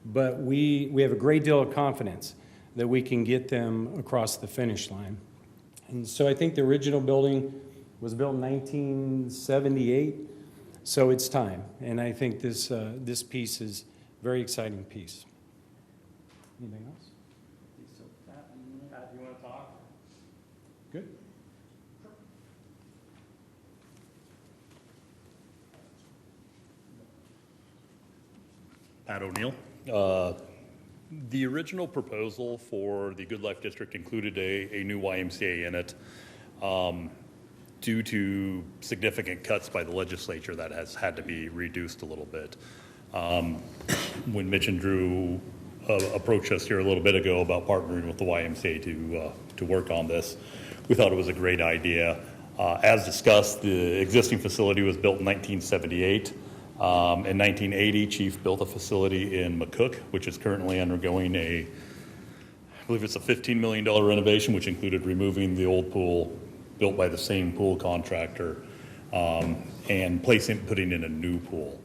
but we have a great deal of confidence that we can get them across the finish line. And so I think the original building was built in 1978, so it's time. And I think this piece is a very exciting piece. Anything else? Pat, you want to talk? Good. Pat O'Neill. The original proposal for the Good Life District included a new YMCA in it. Due to significant cuts by the legislature, that has had to be reduced a little bit. When Mitch and Drew approached us here a little bit ago about partnering with the YMCA to work on this, we thought it was a great idea. As discussed, the existing facility was built in 1978. In 1980, Chief built a facility in McCook, which is currently undergoing I believe it's a $15 million renovation, which included removing the old pool built by the same pool contractor and putting in a new pool.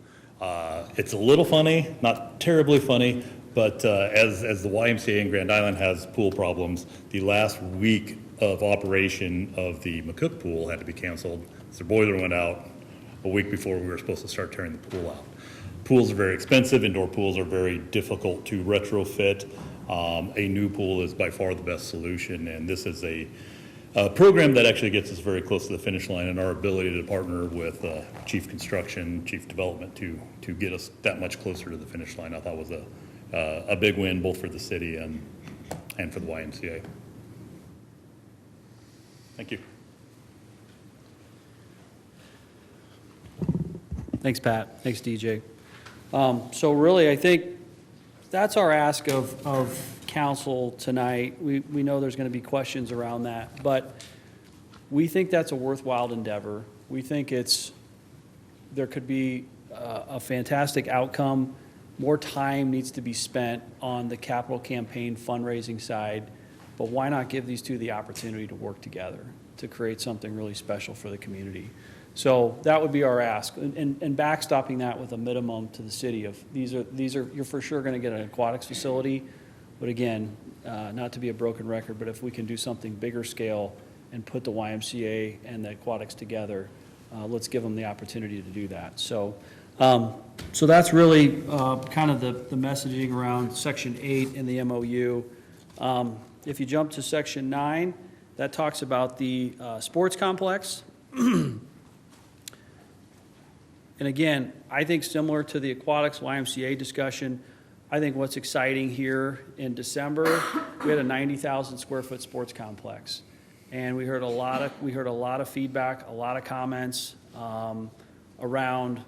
It's a little funny, not terribly funny, but as the YMCA in Grand Island has pool problems, the last week of operation of the McCook pool had to be canceled. So their boiler went out a week before we were supposed to start tearing the pool out. Pools are very expensive. Indoor pools are very difficult to retrofit. A new pool is by far the best solution, and this is a program that actually gets us very close to the finish line, and our ability to partner with Chief Construction, Chief Development to get us that much closer to the finish line, I thought was a big win both for the city and for the YMCA. Thank you. Thanks, Pat. Thanks, DJ. So really, I think that's our ask of council tonight. We know there's going to be questions around that, but we think that's a worthwhile endeavor. We think there could be a fantastic outcome. More time needs to be spent on the capital campaign fundraising side, but why not give these two the opportunity to work together to create something really special for the community? So that would be our ask, and backstopping that with a minimum to the city of these are you're for sure going to get an aquatics facility, but again, not to be a broken record, but if we can do something bigger scale and put the YMCA and the aquatics together, let's give them the opportunity to do that. So that's really kind of the messaging around Section 8 in the MOU. If you jump to Section 9, that talks about the sports complex. And again, I think similar to the aquatics YMCA discussion, I think what's exciting here in December, we had a 90,000 square foot sports complex. And we heard a lot of feedback, a lot of comments around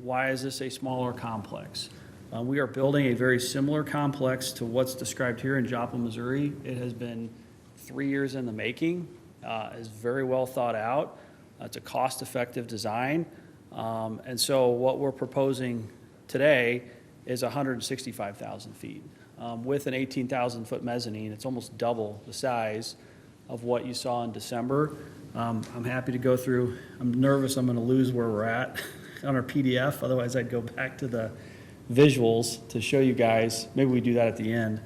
why is this a smaller complex? We are building a very similar complex to what's described here in Joplin, Missouri. It has been 3 years in the making. It's very well thought out. It's a cost-effective design. And so what we're proposing today is 165,000 feet. With an 18,000-foot mezzanine, it's almost double the size of what you saw in December. I'm happy to go through. I'm nervous I'm going to lose where we're at on our PDF. Otherwise, I'd go back to the visuals to show you guys. Maybe we do that at the end.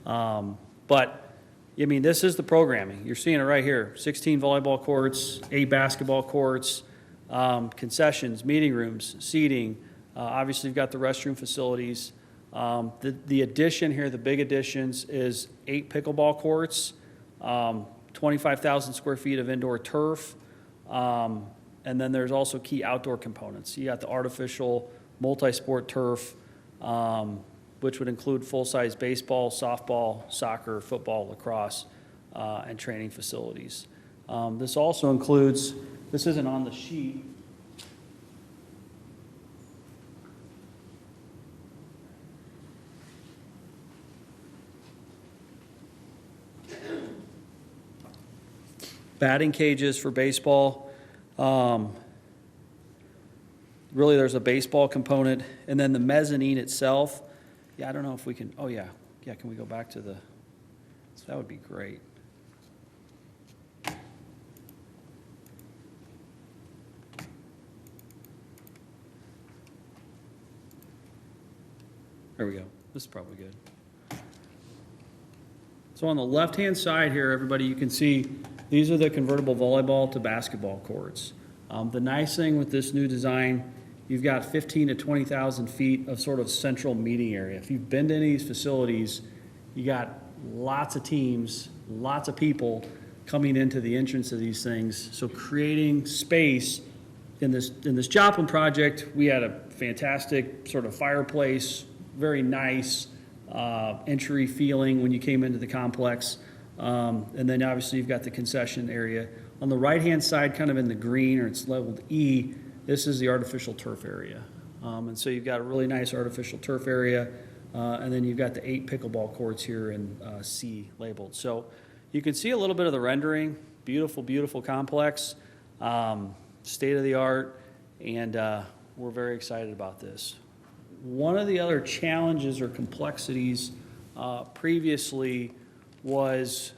But, I mean, this is the programming. You're seeing it right here. 16 volleyball courts, 8 basketball courts, concessions, meeting rooms, seating. Obviously, you've got the restroom facilities. The addition here, the big additions, is 8 pickleball courts, 25,000 square feet of indoor turf, and then there's also key outdoor components. You got the artificial multi-sport turf, which would include full-size baseball, softball, soccer, football, lacrosse, and training facilities. This also includes, this isn't on the sheet, batting cages for baseball. Really, there's a baseball component, and then the mezzanine itself. Yeah, I don't know if we can, oh yeah, can we go back to the, so that would be great. There we go. This is probably good. So on the left-hand side here, everybody, you can see these are the convertible volleyball to basketball courts. The nice thing with this new design, you've got 15 to 20,000 feet of sort of central meeting area. If you've been to any of these facilities, you got lots of teams, lots of people coming into the entrance of these things. So creating space in this Joplin project, we had a fantastic sort of fireplace, very nice entry feeling when you came into the complex. And then obviously you've got the concession area. On the right-hand side, kind of in the green, or it's labeled E, this is the artificial turf area. And so you've got a really nice artificial turf area, and then you've got the 8 pickleball courts here in C labeled. So you can see a little bit of the rendering. Beautiful, beautiful complex, state-of-the-art, and we're very excited about this. One of the other challenges or complexities previously was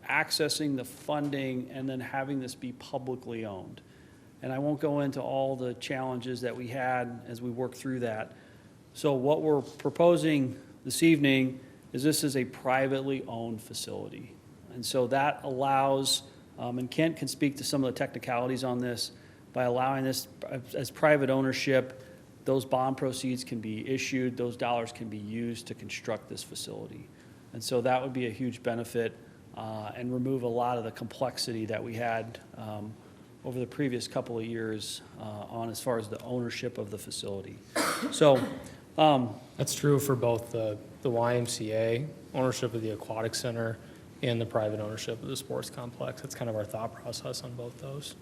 accessing the funding and then having this be publicly owned. And I won't go into all the challenges that we had as we work through that. So what we're proposing this evening is this is a privately owned facility. And so that allows, and Kent can speak to some of the technicalities on this, by allowing this as private ownership, those bond proceeds can be issued, those dollars can be used to construct this facility. And so that would be a huge benefit and remove a lot of the complexity that we had over the previous couple of years on as far as the ownership of the facility. So That's true for both the YMCA, ownership of the aquatic center, and the private ownership of the sports complex. That's kind of our thought process on both those.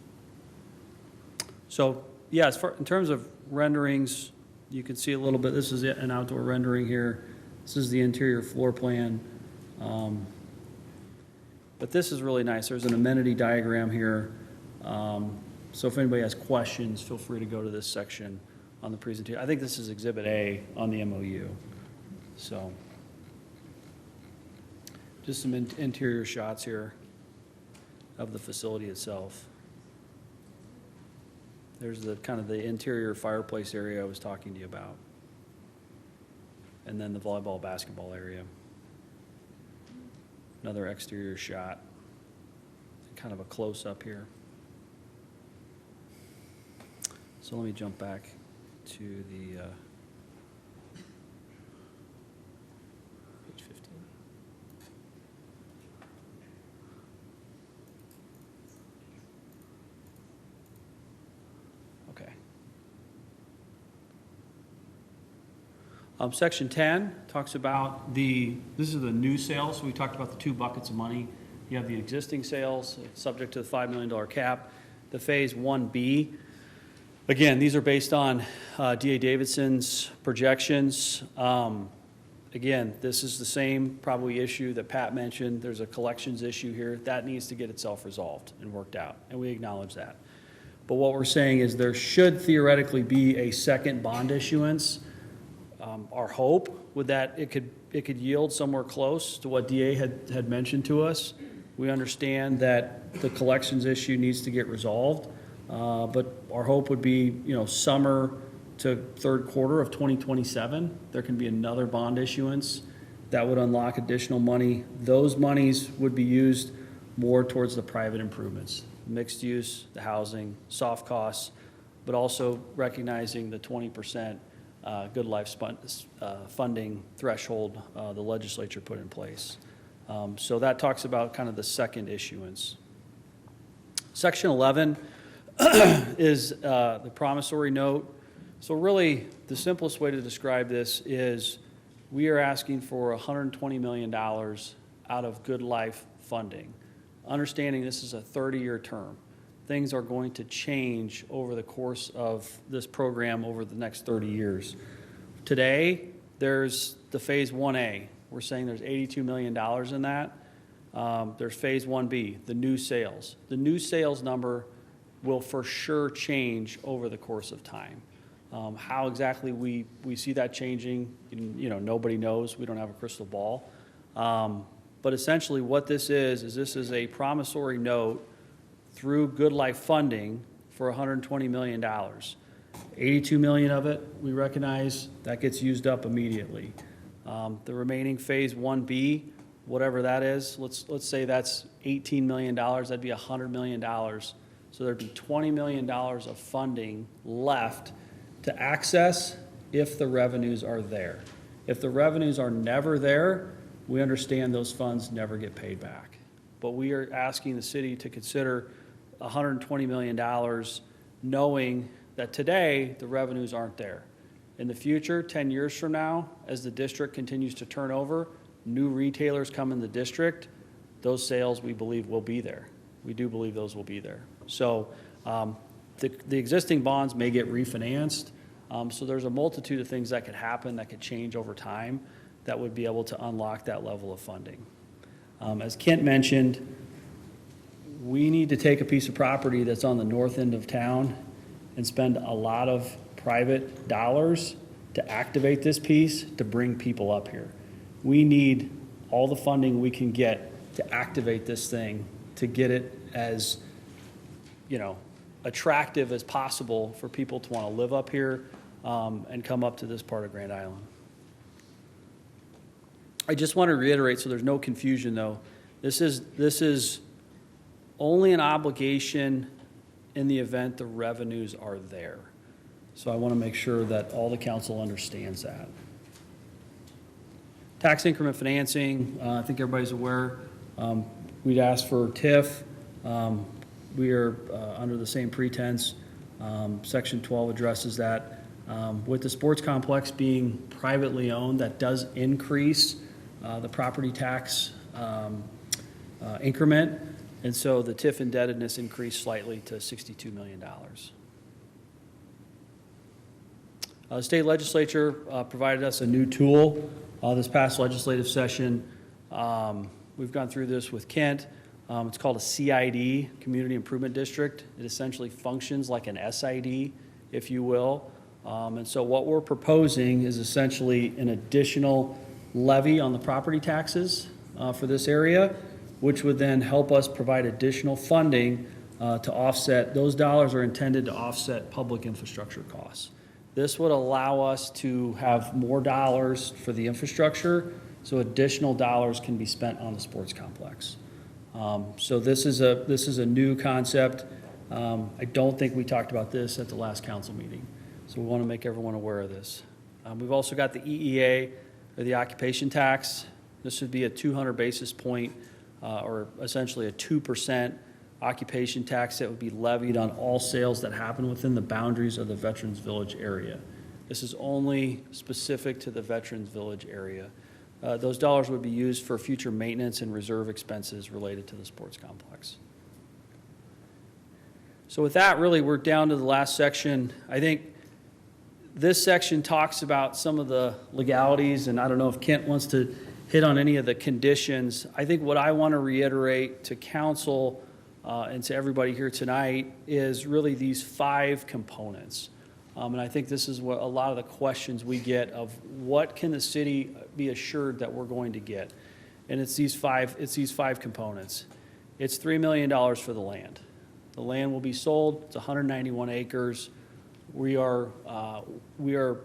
So, yeah, in terms of renderings, you can see a little bit, this is an outdoor rendering here. This is the interior floor plan. But this is really nice. There's an amenity diagram here. So if anybody has questions, feel free to go to this section on the presentation. I think this is Exhibit A on the MOU. So, just some interior shots here of the facility itself. There's the kind of the interior fireplace area I was talking to you about. And then the volleyball, basketball area. Another exterior shot. Kind of a close-up here. So let me jump back to the Page 15. okay. Section 10 talks about this is the new sales. So we talked about the 2 buckets of money. You have the existing sales, subject to the $5 million cap. The Phase 1B, again, these are based on D.A. Davidson's projections. Again, this is the same probably issue that Pat mentioned. There's a collections issue here. That needs to get itself resolved and worked out, and we acknowledge that. But what we're saying is there should theoretically be a second bond issuance. Our hope would that it could yield somewhere close to what DA had mentioned to us. We understand that the collections issue needs to get resolved, but our hope would be, summer to third quarter of 2027, there can be another bond issuance that would unlock additional money. Those monies would be used more towards the private improvements, mixed use, the housing, soft costs, but also recognizing the 20% good life funding threshold the legislature put in place. So that talks about kind of the second issuance. Section 11 is the promissory note. So really, the simplest way to describe this is we are asking for $120 million out of good life funding. Understanding this is a 30-year term. Things are going to change over the course of this program over the next 30 years. Today, there's the Phase 1A. We're saying there's $82 million in that. There's Phase 1B, the new sales. The new sales number will for sure change over the course of time. How exactly we see that changing, nobody knows. We don't have a crystal ball. But essentially what this is this is a promissory note through Good Life funding for $120 million. 82 million of it, we recognize, that gets used up immediately. The remaining Phase 1B whatever that is, let's say that's $18 million, that'd be $100 million. So there'd be $20 million of funding left to access if the revenues are there. If the revenues are never there, we understand those funds never get paid back. But we are asking the city to consider $120 million, knowing that today the revenues aren't there. In the future, 10 years from now, as the district continues to turn over, new retailers come in the district, those sales we believe will be there. We do believe those will be there. So the existing bonds may get refinanced. So there's a multitude of things that could happen that could change over time that would be able to unlock that level of funding. As Kent mentioned, we need to take a piece of property that's on the north end of town and spend a lot of private dollars to activate this piece to bring people up here. We need all the funding we can get to activate this thing, to get it as, attractive as possible for people to want to live up here and come up to this part of Grand Island. I just want to reiterate, so there's no confusion though, this is only an obligation in the event the revenues are there. So I want to make sure that all the council understands that. Tax increment financing, I think everybody's aware. We'd asked for TIF. We are under the same pretense. Section 12 addresses that. With the sports complex being privately owned, that does increase the property tax increment. And so the TIF indebtedness increased slightly to $62 million. The state legislature provided us a new tool this past legislative session. We've gone through this with Kent. It's called a CID, Community Improvement District. It essentially functions like an SID, if you will. And so what we're proposing is essentially an additional levy on the property taxes for this area, which would then help us provide additional funding to offset. Those dollars are intended to offset public infrastructure costs. This would allow us to have more dollars for the infrastructure, so additional dollars can be spent on the sports complex. So this is a new concept. I don't think we talked about this at the last council meeting, so we want to make everyone aware of this. We've also got the EEA, or the occupation tax. This would be a 200 basis point, or essentially a 2% occupation tax that would be levied on all sales that happen within the boundaries of the Veterans Village area. This is only specific to the Veterans Village area. Those dollars would be used for future maintenance and reserve expenses related to the sports complex. So with that, really, we're down to the last section. I think this section talks about some of the legalities, and I don't know if Kent wants to hit on any of the conditions. I think what I want to reiterate to council and to everybody here tonight is really these 5 components. And I think this is what a lot of the questions we get of what can the city be assured that we're going to get. And it's these five components. It's $3 million for the land. The land will be sold. It's 191 acres. We are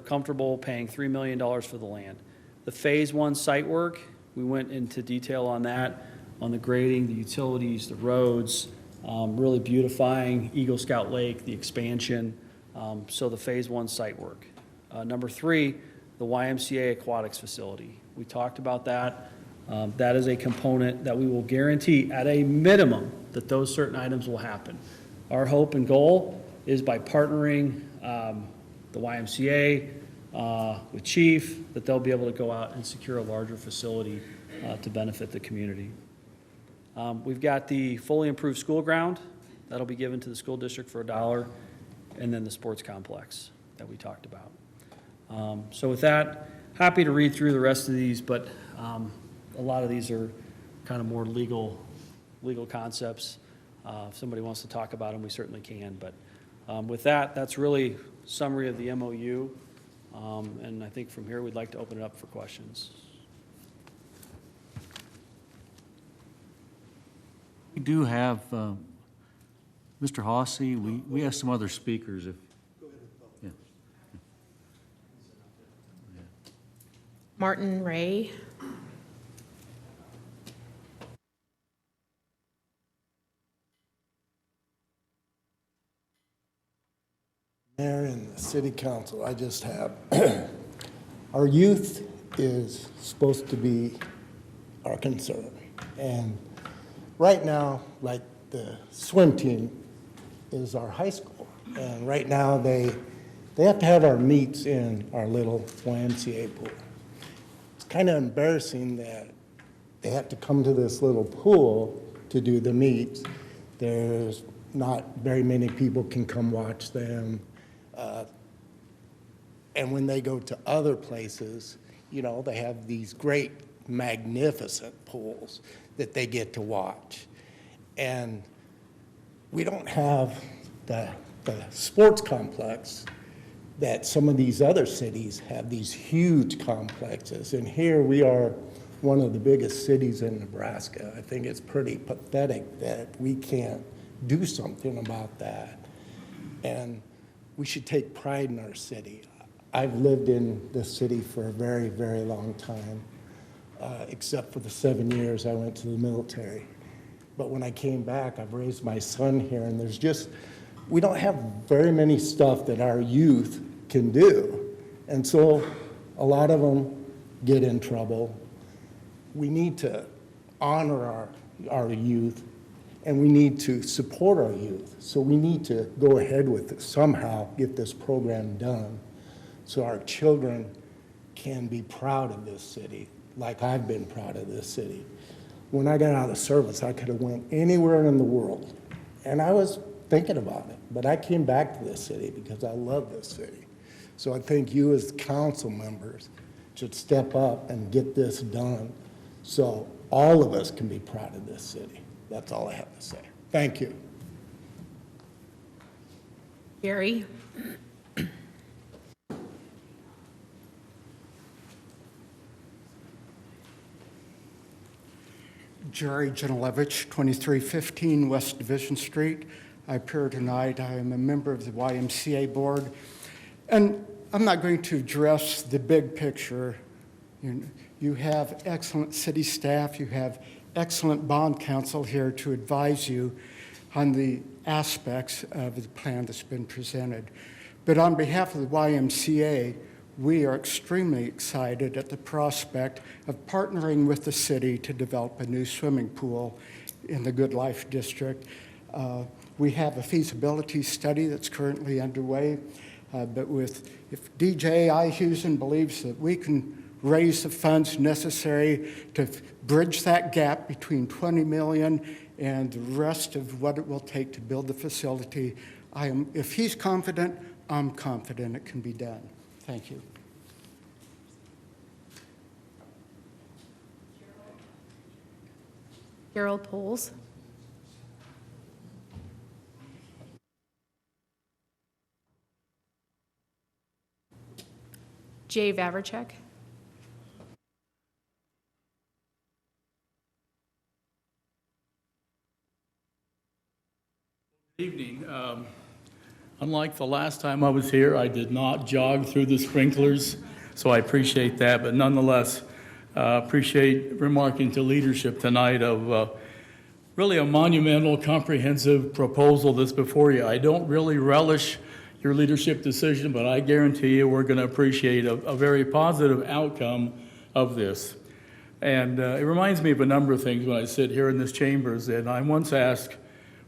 comfortable paying $3 million for the land. The phase 1 site work, we went into detail on that, on the grading, the utilities, the roads, really beautifying Eagle Scout Lake, the expansion. So the phase 1 site work. Number 3, the YMCA aquatics facility. We talked about that. That is a component that we will guarantee at a minimum that those certain items will happen. Our hope and goal is by partnering the YMCA with Chief, that they'll be able to go out and secure a larger facility to benefit the community. We've got the fully improved school ground. That'll be given to the school district for $1, and then the sports complex that we talked about. So with that, happy to read through the rest of these, but a lot of these are kind of more legal concepts. If somebody wants to talk about them, we certainly can. But with that, that's really a summary of the MOU. And I think from here, we'd like to open it up for questions. We do have Mr. Hossie. We have some other speakers. Yeah. Martin Ray. Mayor and the city council, I just have, our youth is supposed to be our concern. And right now, like the swim team is our high school. And right now, they have to have our meets in our little YMCA pool. It's kind of embarrassing that they have to come to this little pool to do the meets. There's not very many people can come watch them. And when they go to other places, you know, they have these great, magnificent pools that they get to watch. And we don't have the sports complex that some of these other cities have, these huge complexes. And here we are, one of the biggest cities in Nebraska. I think it's pretty pathetic that we can't do something about that. And we should take pride in our city. I've lived in this city for a very, very long time, except for the 7 years I went to the military. But when I came back, I've raised my son here, and there's just, we don't have very many stuff that our youth can do. And so a lot of them get in trouble. We need to honor our youth, and we need to support our youth. So we need to go ahead with it, somehow get this program done so our children can be proud of this city, like I've been proud of this city. When I got out of the service, I could have went anywhere in the world, and I was thinking about it, but I came back to this city because I love this city. So I think you as council members should step up and get this done so all of us can be proud of this city. That's all I have to say. Thank you. Gary? Jerry Janilevich, 2315 West Division Street. I appear tonight. I am a member of the YMCA board. And I'm not going to address the big picture. You have excellent city staff. You have excellent bond counsel here to advise you on the aspects of the plan that's been presented. But on behalf of the YMCA, we are extremely excited at the prospect of partnering with the city to develop a new swimming pool in the Good Life District. We have a feasibility study that's currently underway, but if DJ Ihusen believes that we can raise the funds necessary to bridge that gap between 20 million and the rest of what it will take to build the facility, if he's confident, I'm confident it can be done. Thank you. Gerald Poles? Jay Vavricek? Good evening. Unlike the last time I was here, I did not jog through the sprinklers, so I appreciate that. But nonetheless, appreciate remarking to leadership tonight of really a monumental, comprehensive proposal that's before you. I don't really relish your leadership decision, but I guarantee you we're going to appreciate a very positive outcome of this. And it reminds me of a number of things when I sit here in this chambers. And I once asked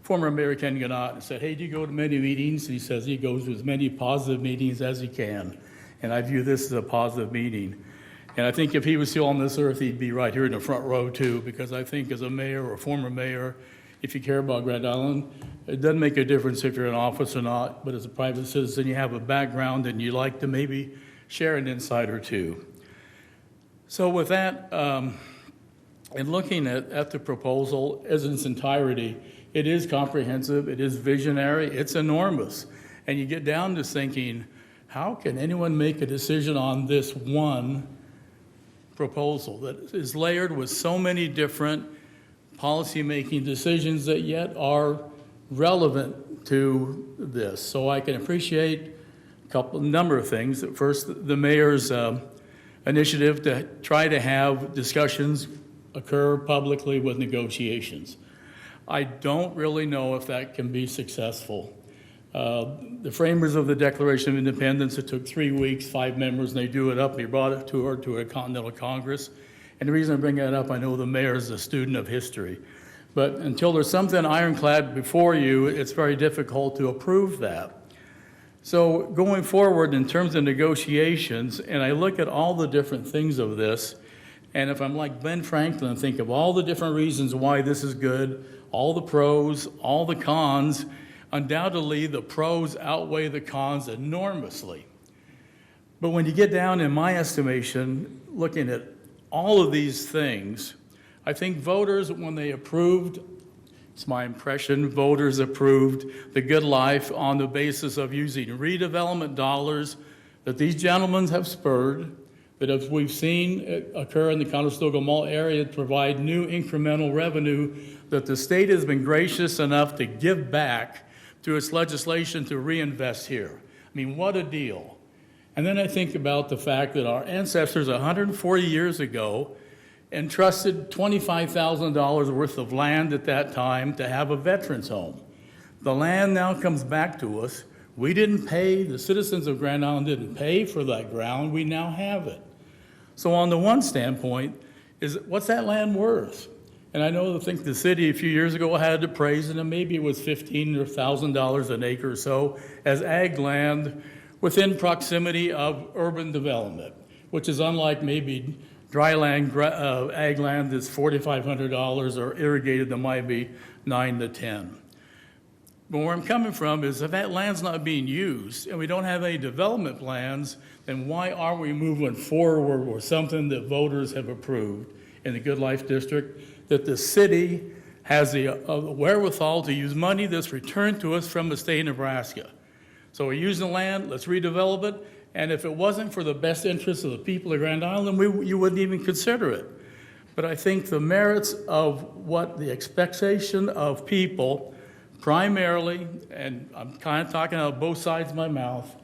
former Mayor Ken Gannott and said, hey, do you go to many meetings? And he says he goes to as many positive meetings as he can. And I view this as a positive meeting. And I think if he was still on this earth, he'd be right here in the front row too, because I think as a mayor or former mayor, if you care about Grand Island, it doesn't make a difference if you're in office or not, but as a private citizen, you have a background and you like to maybe share an insight or two. So with that, in looking at the proposal as in its entirety, it is comprehensive, it is visionary, it's enormous. And you get down to thinking, how can anyone make a decision on this one proposal that is layered with so many different policy-making decisions that yet are relevant to this? So I can appreciate a number of things. First, the mayor's initiative to try to have discussions occur publicly with negotiations. I don't really know if that can be successful. The framers of the Declaration of Independence, it took 3 weeks, 5 members, and they drew it up, and they brought it to a Continental Congress. And the reason I bring that up, I know the mayor is a student of history. But until there's something ironclad before you, it's very difficult to approve that. So going forward in terms of negotiations, and I look at all the different things of this, and if I'm like Ben Franklin, think of all the different reasons why this is good, all the pros, all the cons, undoubtedly the pros outweigh the cons enormously. But when you get down, in my estimation, looking at all of these things, I think voters, when they approved, it's my impression, voters approved the Good Life on the basis of using redevelopment dollars that these gentlemen have spurred, that as we've seen occur in the Conestoga Mall area, provide new incremental revenue that the state has been gracious enough to give back through its legislation to reinvest here. I mean, what a deal. And then I think about the fact that our ancestors 140 years ago entrusted $25,000 worth of land at that time to have a veterans home. The land now comes back to us. We didn't pay, the citizens of Grand Island didn't pay for that ground. We now have it. So on the one standpoint, is what's that land worth? And I think the city a few years ago had it appraised, and maybe it was $15,000 an acre or so as ag land within proximity of urban development, which is unlike maybe dry land, ag land that's $4,500 or irrigated that might be 9 to 10. But where I'm coming from is if that land's not being used and we don't have any development plans, then why are we moving forward with something that voters have approved in the Good Life District, that the city has the wherewithal to use money that's returned to us from the state of Nebraska? So we're using the land, let's redevelop it, and if it wasn't for the best interests of the people of Grand Island, you wouldn't even consider it. But I think the merits of what the expectation of people, primarily, and I'm kind of talking out of both sides of my mouth,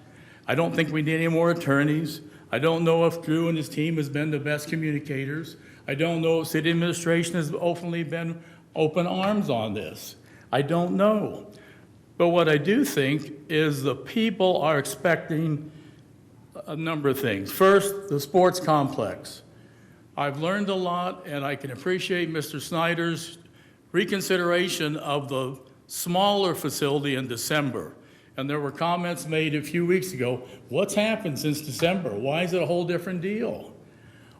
I don't think we need any more attorneys. I don't know if Drew and his team has been the best communicators. I don't know if city administration has openly been open arms on this. I don't know. But what I do think is the people are expecting a number of things. First, the sports complex. I've learned a lot, and I can appreciate Mr. Snyder's reconsideration of the smaller facility in December. And there were comments made a few weeks ago, what's happened since December? Why is it a whole different deal?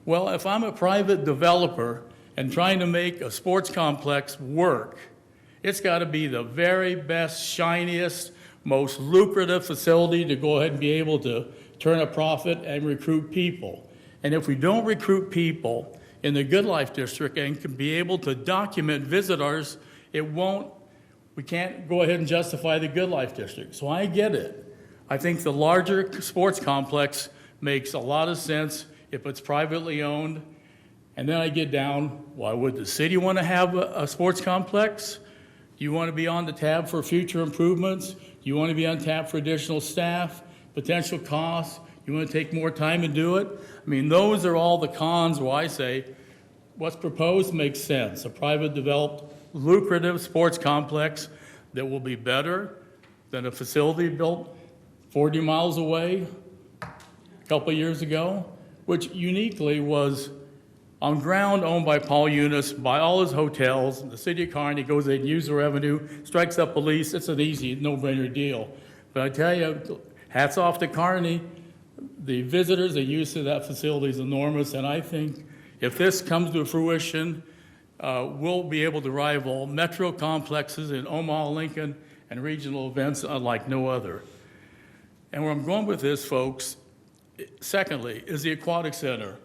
Well, if I'm a private developer and trying to make a sports complex work, it's got to be the very best, shiniest, most lucrative facility to go ahead and be able to turn a profit and recruit people. And if we don't recruit people in the Good Life District and can be able to document visitors, we can't go ahead and justify the Good Life District. So I get it. I think the larger sports complex makes a lot of sense if it's privately owned. And then I get down, why would the city want to have a sports complex? Do you want to be on the tab for future improvements? Do you want to be on tap for additional staff, potential costs? You want to take more time and do it? I mean, those are all the cons where I say what's proposed makes sense. A private developed, lucrative sports complex that will be better than a facility built 40 miles away a couple of years ago, which uniquely was on ground owned by Paul Eunice, by all his hotels. The city of Kearney goes in, uses the revenue, strikes up a lease. It's an easy, no-brainer deal. But I tell you, hats off to Kearney. The visitors, the use of that facility is enormous, and I think if this comes to fruition, we'll be able to rival metro complexes in Omaha, Lincoln, and regional events like no other. And where I'm going with this, folks, secondly, is the Aquatic Center.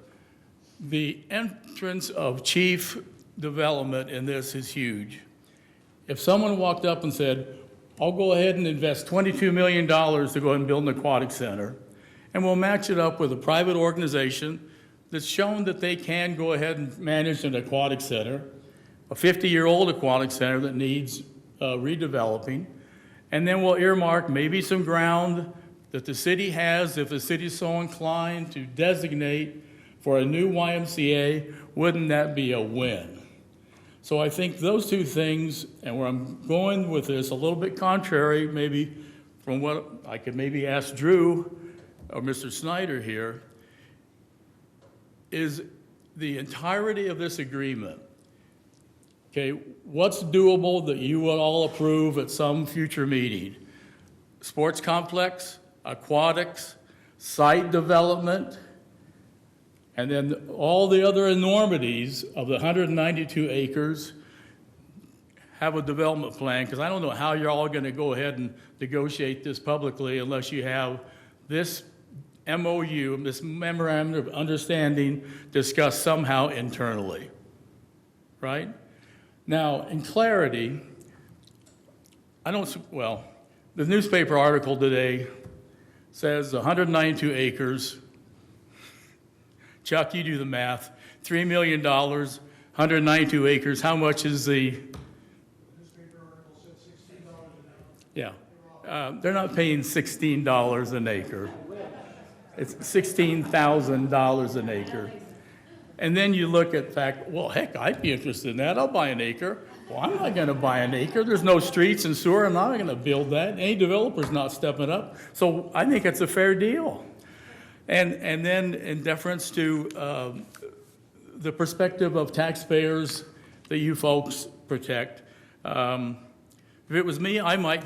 The entrance of chief development in this is huge. If someone walked up and said, I'll go ahead and invest $22 million to go ahead and build an aquatic center, and we'll match it up with a private organization that's shown that they can go ahead and manage an aquatic center, a 50-year-old aquatic center that needs redeveloping, and then we'll earmark maybe some ground that the city has, if the city's so inclined to designate for a new YMCA, wouldn't that be a win? So I think those two things, and where I'm going with this, a little bit contrary maybe from what I could maybe ask Drew or Mr. Snyder here, is the entirety of this agreement. Okay, what's doable that you will all approve at some future meeting? Sports complex, aquatics, site development, and then all the other enormities of the 192 acres have a development plan, because I don't know how you're all going to go ahead and negotiate this publicly unless you have this MOU, this memorandum of understanding, discussed somehow internally, right? Now, in clarity, the newspaper article today says 192 acres. Chuck, you do the math. $3 million, 192 acres. How much is the? Newspaper article said $16 an acre. Yeah. They're not paying $16 an acre. It's $16,000 an acre. And then you look at the fact, well, heck, I'd be interested in that. I'll buy an acre. Well, I'm not going to buy an acre. There's no streets and sewer. I'm not going to build that. Any developer's not stepping up. So I think it's a fair deal. And then in deference to the perspective of taxpayers that you folks protect, if it was me, I might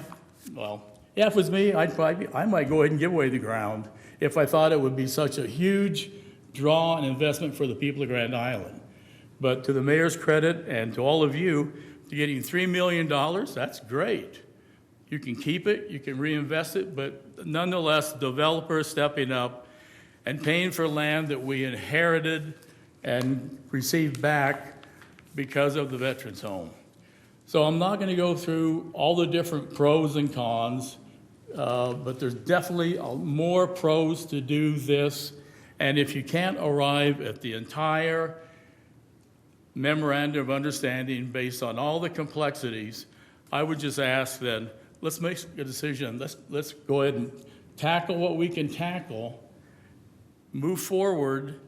go ahead and give away the ground if I thought it would be such a huge draw and investment for the people of Grand Island. But to the mayor's credit and to all of you, to getting $3 million, that's great. You can keep it, you can reinvest it, but nonetheless, developers stepping up and paying for land that we inherited and received back because of the Veterans Home. So I'm not going to go through all the different pros and cons, but there's definitely more pros to do this. And if you can't arrive at the entire memorandum of understanding based on all the complexities, I would just ask then, let's make a decision. Let's go ahead and tackle what we can tackle, move forward,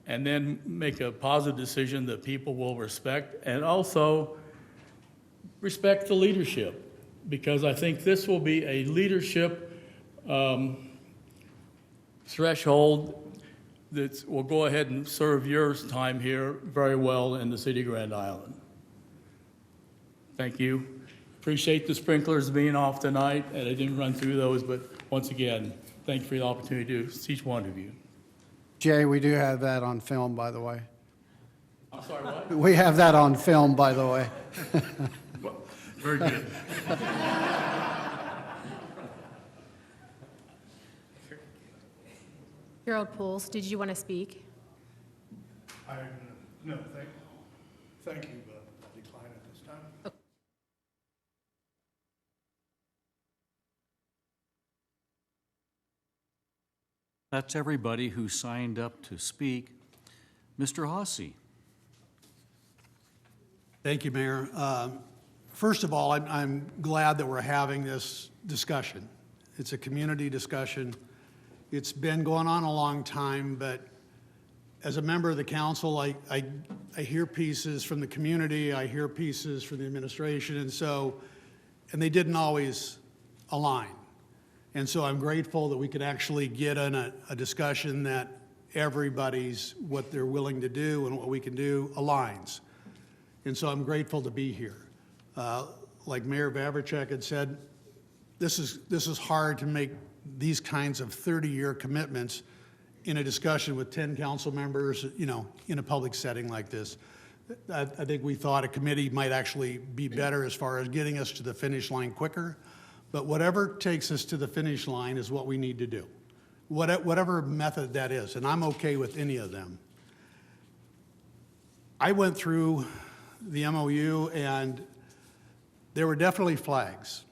and then make a positive decision that people will respect, and also respect the leadership, because I think this will be a leadership threshold that will go ahead and serve your time here very well in the city of Grand Island. Thank you. Appreciate the sprinklers being off tonight, and I didn't run through those, but once again, thank you for the opportunity to see each one of you. Jay, we do have that on film, by the way. I'm sorry, what? We have that on film, by the way. Very good. Gerald Pools, did you want to speak? No, thank you, but I'll decline at this time. That's everybody who signed up to speak. Mr. Hossie. Thank you, Mayor. First of all, I'm glad that we're having this discussion. It's a community discussion. It's been going on a long time, but as a member of the council, I hear pieces from the community, I hear pieces from the administration, and they didn't always align. And so I'm grateful that we could actually get in a discussion that everybody's, what they're willing to do and what we can do aligns. And so I'm grateful to be here. Like Mayor Vavricek had said, this is hard to make these kinds of 30-year commitments in a discussion with 10 council members, in a public setting like this. I think we thought a committee might actually be better as far as getting us to the finish line quicker. But whatever takes us to the finish line is what we need to do, whatever method that is, and I'm okay with any of them. I went through the MOU, and there were definitely flags.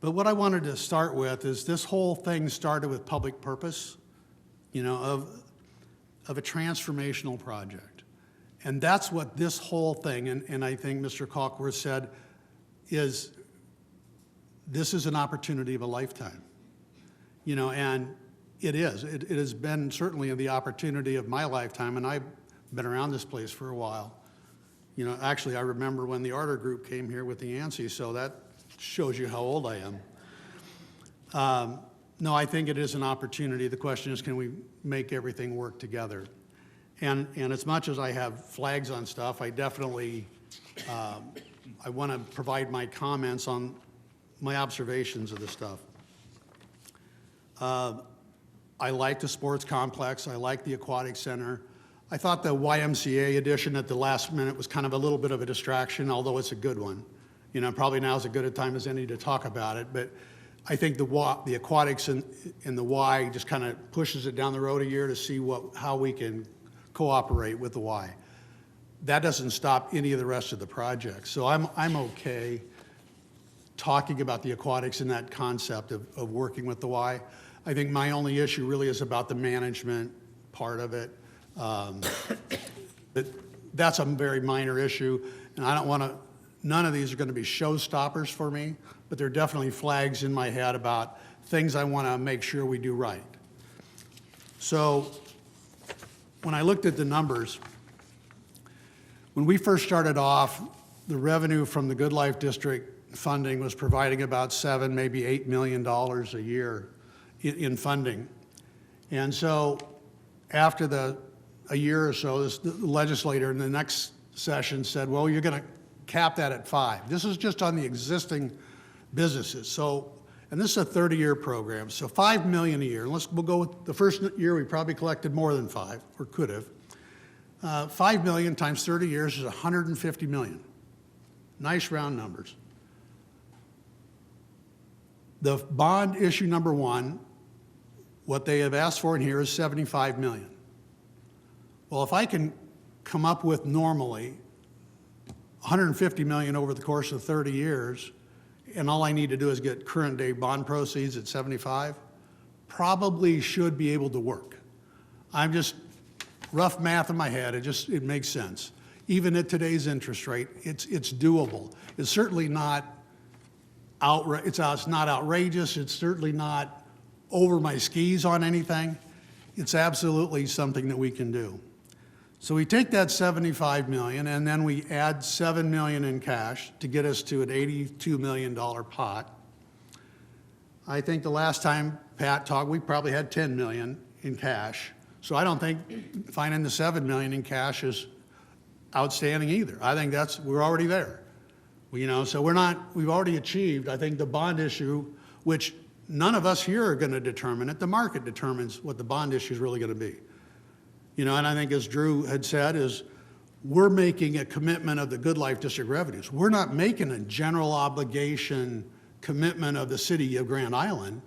But what I wanted to start with is this whole thing started with public purpose, of a transformational project. And that's what this whole thing, and I think Mr. Cockworth said, is this is an opportunity of a lifetime. And it is. It has been certainly the opportunity of my lifetime, and I've been around this place for a while. Actually, I remember when the Arter Group came here with the ANSI, so that shows you how old I am. No, I think it is an opportunity. The question is, can we make everything work together? And as much as I have flags on stuff, I definitely, I want to provide my comments on my observations of the stuff. I like the sports complex. I like the aquatic center. I thought the YMCA addition at the last minute was kind of a little bit of a distraction, although it's a good one. You know, probably now is as good a time as any to talk about it, but I think the aquatics and the Y just kind of pushes it down the road a year to see how we can cooperate with the Y. That doesn't stop any of the rest of the projects. So I'm okay talking about the aquatics and that concept of working with the Y. I think my only issue really is about the management part of it. But that's a very minor issue, and I don't want to, none of these are going to be showstoppers for me, but they're definitely flags in my head about things I want to make sure we do right. So when I looked at the numbers, when we first started off, the revenue from the Good Life District funding was providing about $7, maybe $8 million a year in funding. And so after a year or so, the legislator in the next session said, well, you're going to cap that at 5. This is just on the existing businesses. So, and this is a 30-year program, so $5 million a year. We'll go with the first year we probably collected more than 5, or could have. 5 million times 30 years is 150 million. Nice round numbers. The bond issue number 1, what they have asked for in here is 75 million. Well, if I can come up with normally 150 million over the course of 30 years, and all I need to do is get current day bond proceeds at 75, probably should be able to work. I'm just rough math in my head, it makes sense. Even at today's interest rate, it's doable. It's certainly not it's not outrageous, it's certainly not over my skis on anything. It's absolutely something that we can do. So we take that 75 million and then we add 7 million in cash to get us to an $82 million pot. I think the last time Pat talked, we probably had 10 million in cash. So I don't think finding the 7 million in cash is outstanding either. I think we're already there. You know, so we've already achieved, I think, the bond issue, which none of us here are going to determine it. The market determines what the bond issue is really going to be. You know, and I think as Drew had said, is we're making a commitment of the Good Life District revenues. We're not making a general obligation commitment of the city of Grand Island.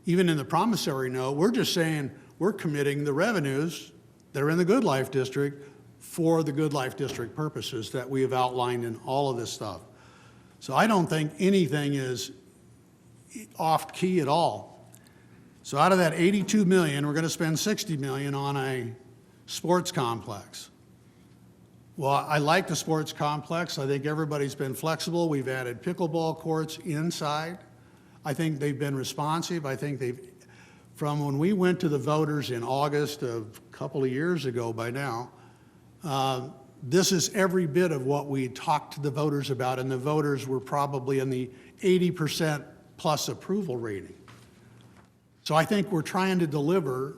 Even in the promissory note, we're just saying we're committing the revenues that are in the Good Life District for the Good Life District purposes that we have outlined in all of this stuff. So I don't think anything is off key at all. So out of that 82 million, we're going to spend 60 million on a sports complex. Well, I like the sports complex. I think everybody's been flexible. We've added pickleball courts inside. I think they've been responsive. I think from when we went to the voters in August of a couple of years ago by now, this is every bit of what we talked to the voters about, and the voters were probably in the 80% plus approval rating. So I think we're trying to deliver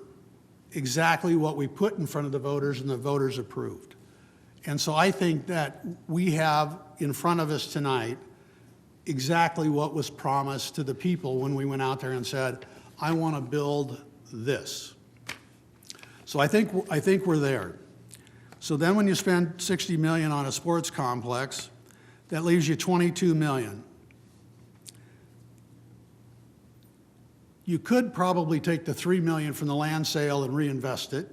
exactly what we put in front of the voters and the voters approved. And so I think that we have in front of us tonight exactly what was promised to the people when we went out there and said, I want to build this. So I think we're there. So then when you spend 60 million on a sports complex, that leaves you 22 million. You could probably take the 3 million from the land sale and reinvest it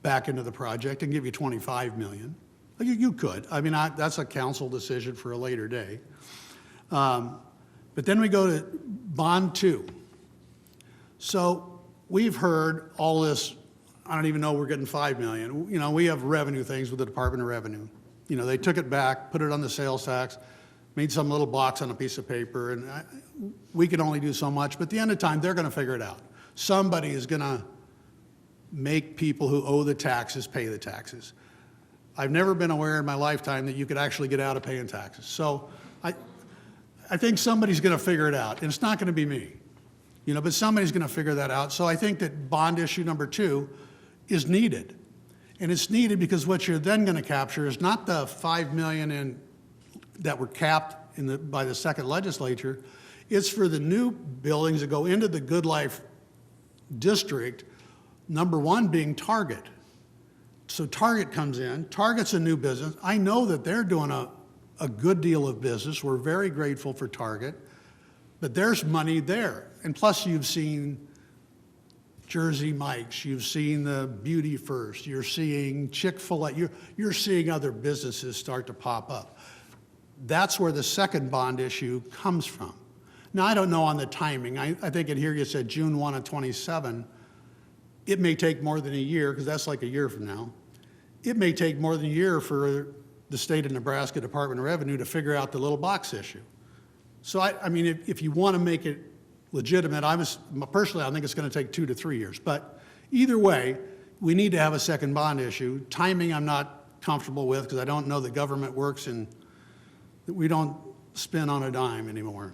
back into the project and give you 25 million. You could. I mean, that's a council decision for a later day. But then we go to bond 2. So we've heard all this, I don't even know we're getting 5 million. You know, we have revenue things with the Department of Revenue. You know, they took it back, put it on the sales tax, made some little box on a piece of paper, and we can only do so much. But at the end of time, they're going to figure it out. Somebody is going to make people who owe the taxes pay the taxes. I've never been aware in my lifetime that you could actually get out of paying taxes. So I think somebody's going to figure it out, and it's not going to be me. but somebody's going to figure that out. So I think that bond issue number 2 is needed. And it's needed because what you're then going to capture is not the $5 million that were capped by the second legislature. It's for the new buildings that go into the Good Life district, number 1 being Target. So Target comes in. Target's a new business. I know that they're doing a good deal of business. We're very grateful for Target. But there's money there. And plus you've seen Jersey Mike's, you've seen the Beauty First, you're seeing Chick-fil-A, you're seeing other businesses start to pop up. That's where the second bond issue comes from. Now, I don't know on the timing. I think in here you said June 1 of 27. It may take more than a year, because that's like a year from now. It may take more than a year for the state of Nebraska Department of Revenue to figure out the little box issue. So, I mean, if you want to make it legitimate, personally, I think it's going to take 2 to 3 years. But either way, we need to have a second bond issue. Timing I'm not comfortable with, because I don't know that government works and we don't spin on a dime anymore.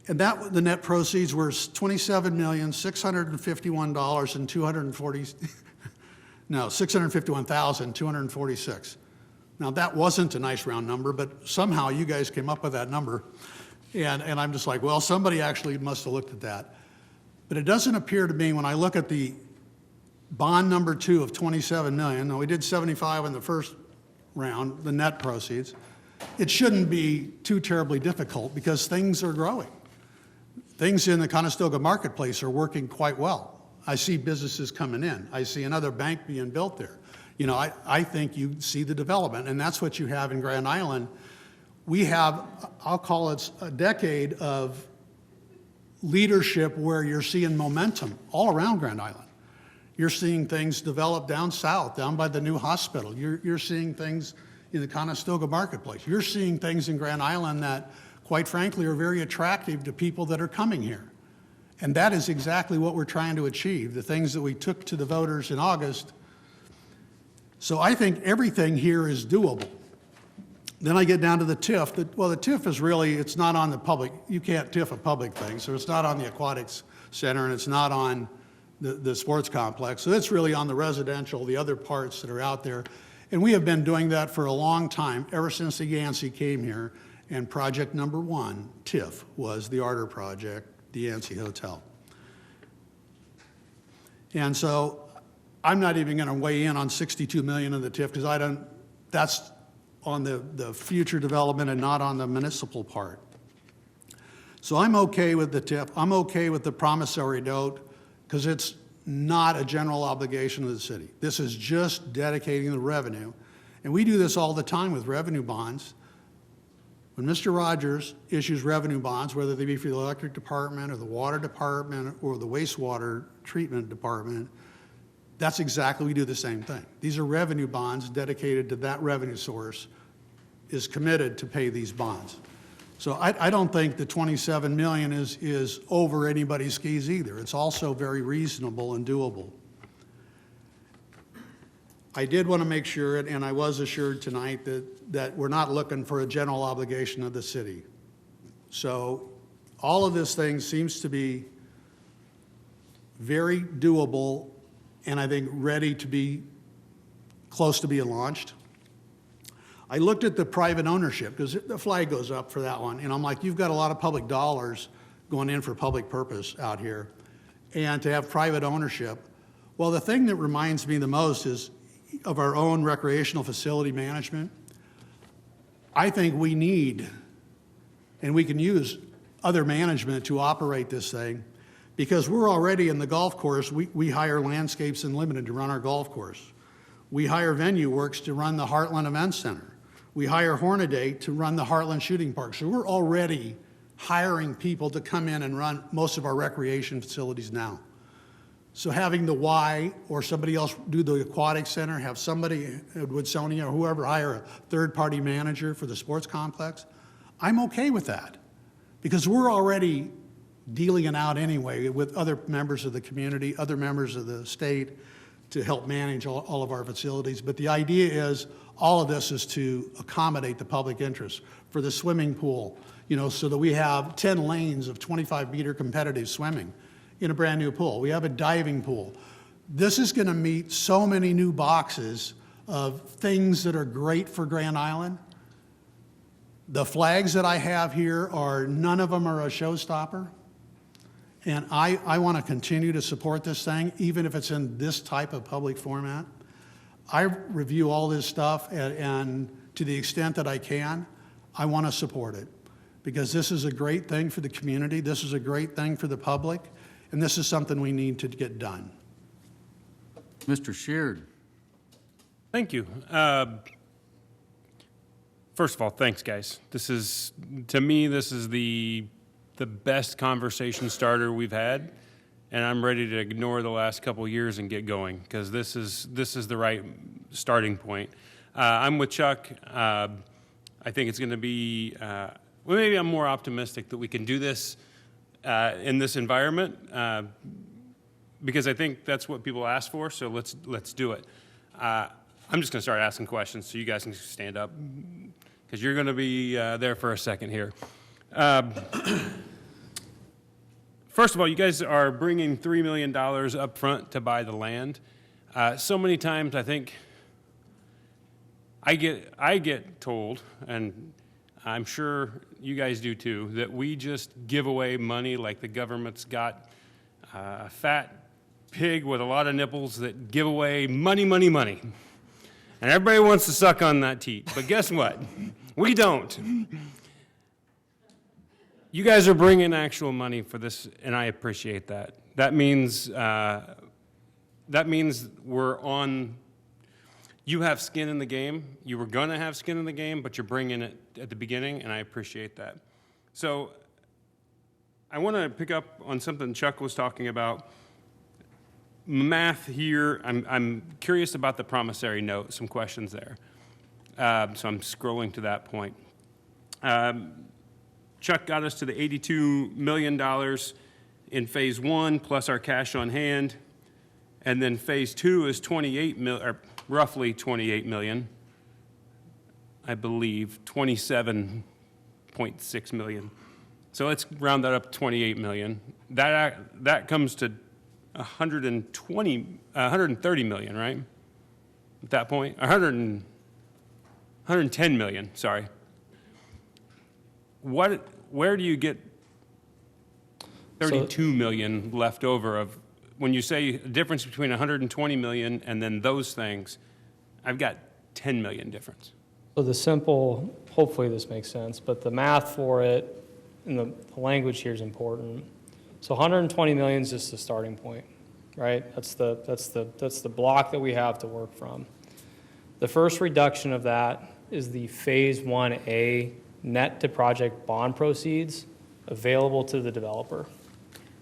And that, the net proceeds were $651,246. Now, that wasn't a nice round number, but somehow you guys came up with that number. And I'm just like, well, somebody actually must have looked at that. But it doesn't appear to me, when I look at the bond number 2 of $27 million, now we did 75 in the first round, the net proceeds, it shouldn't be too terribly difficult because things are growing. Things in the Conestoga marketplace are working quite well. I see businesses coming in. I see another bank being built there. I think you see the development, and that's what you have in Grand Island. We have, I'll call it a decade of leadership where you're seeing momentum all around Grand Island. You're seeing things develop down south, down by the new hospital. You're seeing things in the Conestoga marketplace. You're seeing things in Grand Island that, quite frankly, are very attractive to people that are coming here. And that is exactly what we're trying to achieve, the things that we took to the voters in August. So I think everything here is doable. Then I get down to the TIF. Well, the TIF is really, it's not on the public. You can't TIF a public thing. So it's not on the aquatics center and it's not on the sports complex. So it's really on the residential, the other parts that are out there. And we have been doing that for a long time, ever since the Yancey came here. And project number 1, TIF, was the Arter project, the Yancey Hotel. And so I'm not even going to weigh in on $62 million of the TIF because that's on the future development and not on the municipal part. So I'm okay with the TIF. I'm okay with the promissory note because it's not a general obligation of the city. This is just dedicating the revenue. And we do this all the time with revenue bonds. When Mr. Rogers issues revenue bonds, whether they be for the electric department or the water department or the wastewater treatment department, that's exactly, we do the same thing. These are revenue bonds dedicated to that revenue source is committed to pay these bonds. So I don't think the $27 million is over anybody's skis either. It's also very reasonable and doable. I did want to make sure, and I was assured tonight, that we're not looking for a general obligation of the city. So all of this thing seems to be very doable and I think ready to be close to being launched. I looked at the private ownership because the flag goes up for that one. And I'm like, you've got a lot of public dollars going in for public purpose out here. And to have private ownership, well, the thing that reminds me the most is of our own recreational facility management. I think we need, and we can use other management to operate this thing because we're already in the golf course. We hire Landscapes Unlimited to run our golf course. We hire Venue Works to run the Heartland Event Center. We hire Hornaday to run the Heartland Shooting Park. So we're already hiring people to come in and run most of our recreation facilities now. So having the Y or somebody else do the aquatic center, have somebody at Woodsonia or whoever hire a third-party manager for the sports complex, I'm okay with that because we're already dealing it out anyway with other members of the community, other members of the state to help manage all of our facilities. But the idea is All of this is to accommodate the public interest for the swimming pool, you know, so that we have 10 lanes of 25-meter competitive swimming in a brand-new pool. We have a diving pool. This is going to meet so many new boxes of things that are great for Grand Island. The flags that I have here are, none of them are a showstopper. And I want to continue to support this thing, even if it's in this type of public format. I review all this stuff, and to the extent that I can, I want to support it. Because this is a great thing for the community, this is a great thing for the public, and this is something we need to get done. Mr. Sheard. Thank you. First of all, thanks, guys. This is, to me, this is the best conversation starter we've had, and I'm ready to ignore the last couple years and get going, because this is the right starting point. I'm with Chuck. I think it's going to be, well, maybe I'm more optimistic that we can do this in this environment, because I think that's what people ask for, so let's do it. I'm just going to start asking questions so you guys can stand up, because you're going to be there for a second here. First of all, you guys are bringing $3 million up front to buy the land. So many times I think I get told, and I'm sure you guys do too, that we just give away money like the government's got a fat pig with a lot of nipples that give away money, money, money. And everybody wants to suck on that teat. But guess what? We don't. You guys are bringing actual money for this, and I appreciate that. That means we're on. You have skin in the game. You were going to have skin in the game, but you're bringing it at the beginning, and I appreciate that. So I want to pick up on something Chuck was talking about. Math here, I'm curious about the promissory note, some questions there. So I'm scrolling to that point. Chuck got us to the $82 million in phase one, plus our cash on hand. And then phase two is roughly 28 million, I believe, 27.6 million. So let's round that up to 28 million. That comes to 130 million, right? At that point, 110 million, sorry. Where do you get 32 million left over of, when you say a difference between 120 million and then those things, I've got 10 million difference. So the simple, hopefully this makes sense, but the math for it and the language here is important. So 120 million is just the starting point, right? That's the block that we have to work from. The first reduction of that is the phase 1A net to project bond proceeds available to the developer.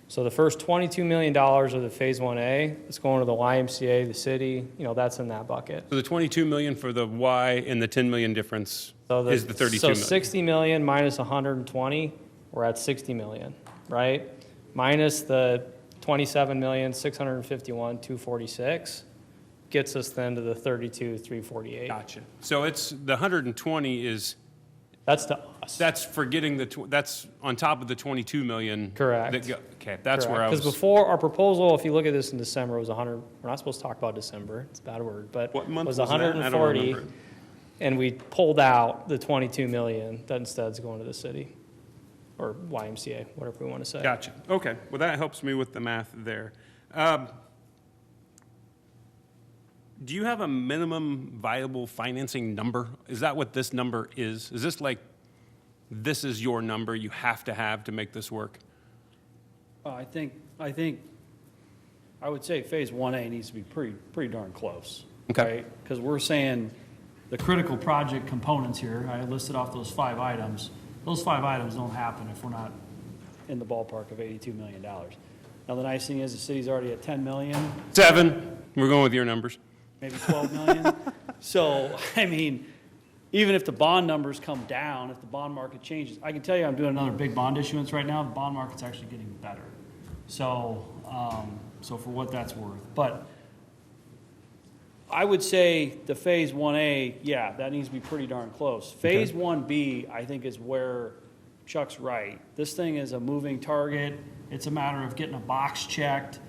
So the first $22 million of the phase 1A is going to the YMCA, the city, that's in that bucket. So the 22 million for the Y and the 10 million difference is the 32 million. So 60 million minus 120, we're at 60 million, right? Minus the 27,651,246 gets us then to the 32,348. Gotcha. So it's the 120 is. That's to us. That's forgetting that's on top of the 22 million. Correct. Okay, that's where I was. Because before our proposal, if you look at this in December, it was 100. We're not supposed to talk about December. It's a bad word, but what month was was 140, that? I don't remember. And we pulled out the 22 million that instead is going to the city, or YMCA, whatever we want to say. Gotcha. Okay. Well, that helps me with the math there. Do you have a minimum viable financing number? Is that what this number is? Is this like, this is your number you have to make this work? I think I would say phase 1A needs to be pretty darn close. Okay. Right? Because we're saying the critical project components here, I listed off those 5 items. Those 5 items don't happen if we're not in the ballpark of $82 million. Now, the nice thing is the city's already at 10 million. 7. We're going with your numbers. Maybe 12 million. So, I mean, even if the bond numbers come down, if the bond market changes, I can tell you I'm doing another big bond issuance right now. The bond market's actually getting better. So, so for what that's worth. But I would say the Phase 1A, yeah, that needs to be pretty darn close. Phase 1B, I think, is where Chuck's right. This thing is a moving target. It's a matter of getting a box checked.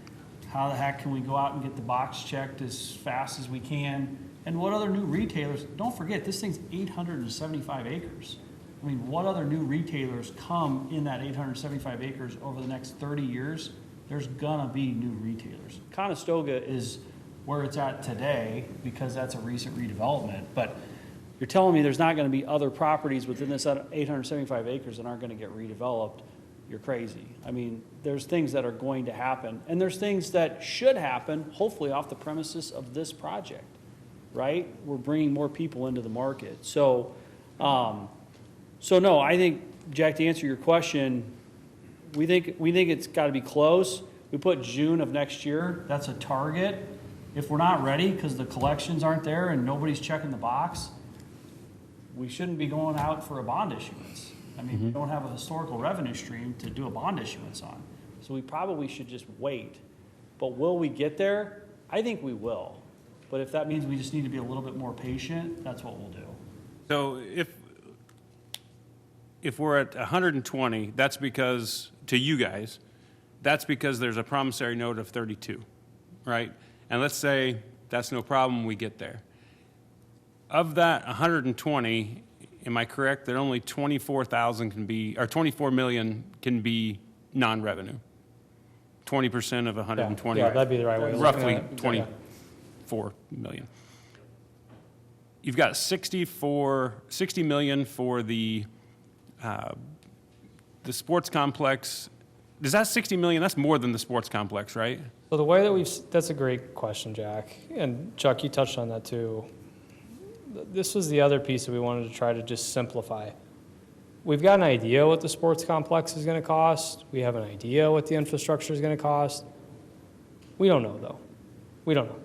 How the heck can we go out and get the box checked as fast as we can? And what other new retailers, don't forget, this thing's 875 acres. I mean, what other new retailers come in that 875 acres over the next 30 years? There's gonna be new retailers. Conestoga is where it's at today because that's a recent redevelopment, but you're telling me there's not gonna be other properties within this 875 acres that aren't gonna get redeveloped? You're crazy. I mean, there's things that are going to happen, and there's things that should happen, hopefully off the premises of this project, right? We're bringing more people into the market. So no, I think, Jack, to answer your question, we think it's got to be close. We put June of next year. That's a target. If we're not ready because the collections aren't there and nobody's checking the box, we shouldn't be going out for a bond issuance. I mean, we don't have a historical revenue stream to do a bond issuance on. So we probably should just wait. But will we get there? I think we will. But if that means we just need to be a little bit more patient, that's what we'll do. So if we're at 120, that's because, to you guys, that's because there's a promissory note of 32, right? And let's say that's no problem, we get there. Of that 120, am I correct that only 24,000 can be, or 24 million can be non-revenue? 20% of 120. Yeah, that'd be the right way of looking Roughly at it. 24 million. You've got 60 million for the sports complex. Is that 60 million? That's more than the sports complex, right? So the way that that's a great question, Jack. And Chuck, you touched on that too. This was the other piece that we wanted to try to just simplify. We've got an idea what the sports complex is going to cost. We have an idea what the infrastructure is going to cost. We don't know, though. We don't know.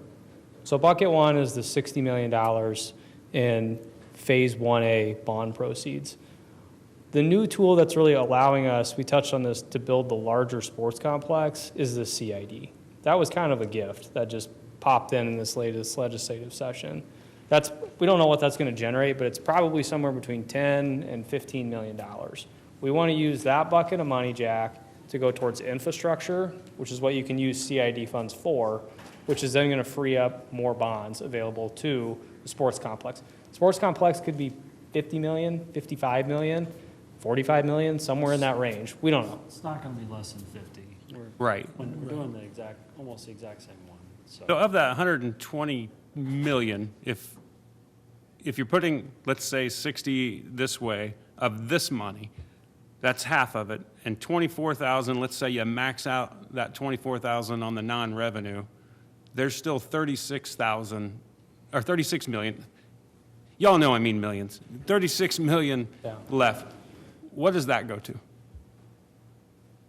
So bucket one is the $60 million in Phase 1A bond proceeds. The new tool that's really allowing us, we touched on this, to build the larger sports complex is the CID. That was kind of a gift that just popped in this latest legislative session. We don't know what that's going to generate, but it's probably somewhere between $10 and $15 million. We want to use that bucket of money, Jack, to go towards infrastructure, which is what you can use CID funds for, which is then going to free up more bonds available to the sports complex. Sports complex could be 50 million, 55 million, 45 million, somewhere in that range. We don't know. It's not going to be less than 50. Right. We're doing almost the exact same one. So of that 120 million, if you're putting, let's say, 60 this way of this money, that's half of it, and 24,000, let's say you max out that 24,000 on the non-revenue, there's still 36,000, or 36 million. Y'all know I mean millions. 36 million left. What does that go to?